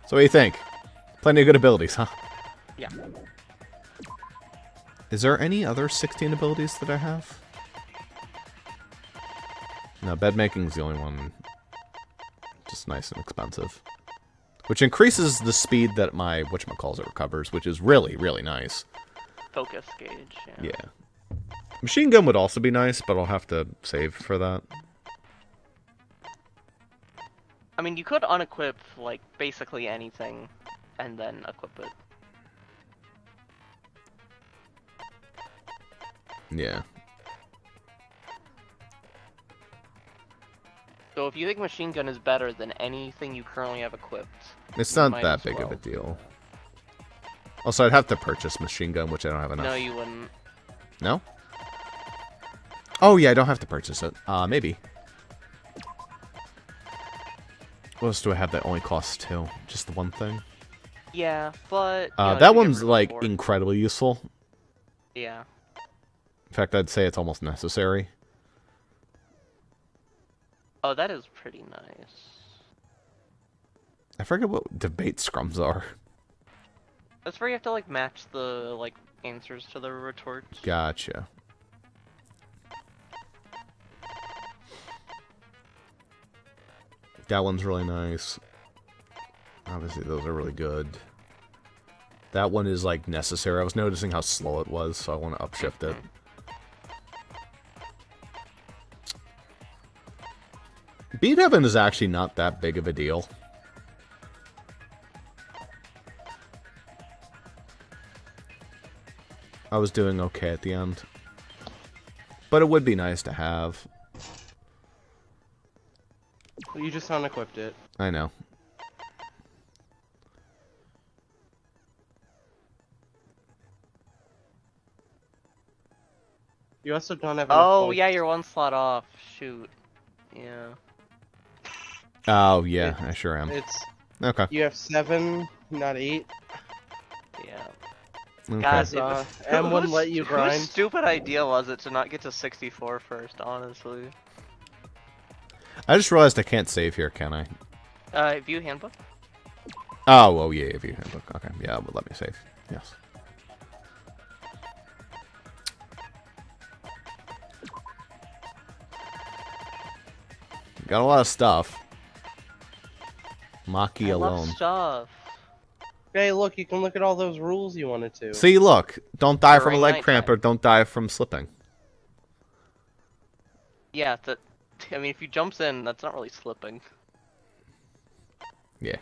Speaker 1: So what do you think? Plenty of good abilities, huh?
Speaker 2: Yeah.
Speaker 1: Is there any other 16 abilities that I have? No, bed making's the only one. Just nice and expensive. Which increases the speed that my whatchamacallit recovers, which is really, really nice.
Speaker 2: Focus gauge.
Speaker 1: Yeah. Machine gun would also be nice, but I'll have to save for that.
Speaker 2: I mean, you could unequip, like, basically anything, and then equip it.
Speaker 1: Yeah.
Speaker 2: So if you think machine gun is better than anything you currently have equipped,
Speaker 1: It's
Speaker 2: you
Speaker 1: not
Speaker 2: might
Speaker 1: that
Speaker 2: as
Speaker 1: big of
Speaker 2: well.
Speaker 1: a deal. Also, I'd have to purchase machine gun, which I don't have enough.
Speaker 2: No, you wouldn't.
Speaker 1: No? Oh, yeah, I don't have to purchase it. Maybe. What else do I have that only costs 2? Just the one thing?
Speaker 2: Yeah, but... you know,
Speaker 1: That
Speaker 2: you get
Speaker 1: one's,
Speaker 2: room
Speaker 1: like,
Speaker 2: for it.
Speaker 1: incredibly useful.
Speaker 2: Yeah.
Speaker 1: In fact, I'd say it's almost necessary.
Speaker 2: Oh, that is pretty nice.
Speaker 1: I forget what debate scrums are.
Speaker 2: That's where you have to, like, match the, like, answers to the retorts.
Speaker 1: Gotcha. That one's really nice. Obviously, those are really good. That one is, like, necessary. I was noticing how slow it was, so I want to upshift it. Beat Heaven is actually not that big of a deal. I was doing okay at the end. But it would be nice to have.
Speaker 3: You just unequipped it.
Speaker 1: I know.
Speaker 3: You also don't have enough
Speaker 2: Oh,
Speaker 3: points.
Speaker 2: yeah, you're one slot off. Shoot. Yeah.
Speaker 1: Oh, yeah, I sure am.
Speaker 3: It's
Speaker 1: Okay.
Speaker 3: You have 7, not 8.
Speaker 2: Yeah.
Speaker 1: Okay.
Speaker 2: God,
Speaker 3: M wouldn't let you grind.
Speaker 2: Whose stupid idea was it to not get to 64 first, honestly?
Speaker 1: I just realized I can't save here, can I?
Speaker 2: View handbook?
Speaker 1: Oh, yeah, view handbook. Okay, yeah, it would let me save. Yes. Got a lot of stuff. Maki
Speaker 2: I
Speaker 1: alone.
Speaker 2: love stuff.
Speaker 3: Hey, look, you can look at all those rules you wanted to.
Speaker 1: See, look. Don't die from a
Speaker 2: During
Speaker 1: leg cramp or
Speaker 2: nighttime.
Speaker 1: don't die from slipping.
Speaker 2: Yeah, I mean, if he jumps in, that's not really slipping.
Speaker 1: Yeah.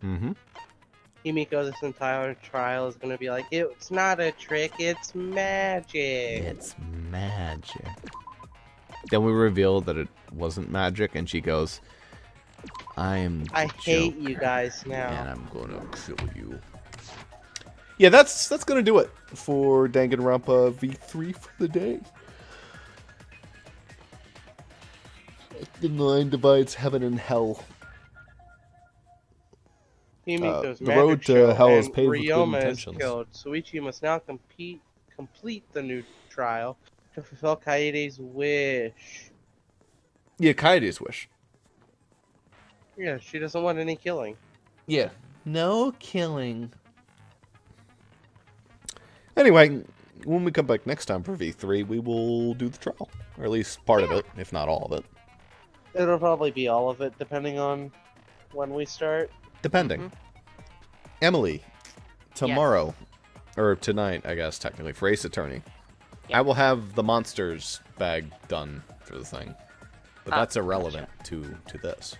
Speaker 1: Mm-hmm.
Speaker 3: Himiko, this entire trial is going to be like, it's not a trick, it's magic.
Speaker 1: It's magic. Then we reveal that it wasn't magic, and she goes, I
Speaker 3: hate you guys now.
Speaker 1: and I'm gonna kill you. Yeah, that's gonna do it for Danganronpa V3 for the day. The line divides heaven and hell.
Speaker 3: Himiko's
Speaker 1: the
Speaker 3: magic
Speaker 1: road to
Speaker 3: show
Speaker 1: hell is
Speaker 3: and
Speaker 1: paved with good
Speaker 3: Ryoma is
Speaker 1: intentions.
Speaker 3: killed. Suichi must now complete the new trial to fulfill Kaede's wish.
Speaker 1: Yeah, Kaede's wish.
Speaker 3: Yeah, she doesn't want any killing.
Speaker 1: Yeah. No killing. Anyway, when we come back next time for V3, we will do the trial. Or at least part of it, if not all of it.
Speaker 3: It'll probably be all of it, depending on when we start.
Speaker 1: Depending. Emily, tomorrow, or tonight, I guess, technically, for Ace Attorney, I will have the monsters bag done for the thing. But that's irrelevant to this.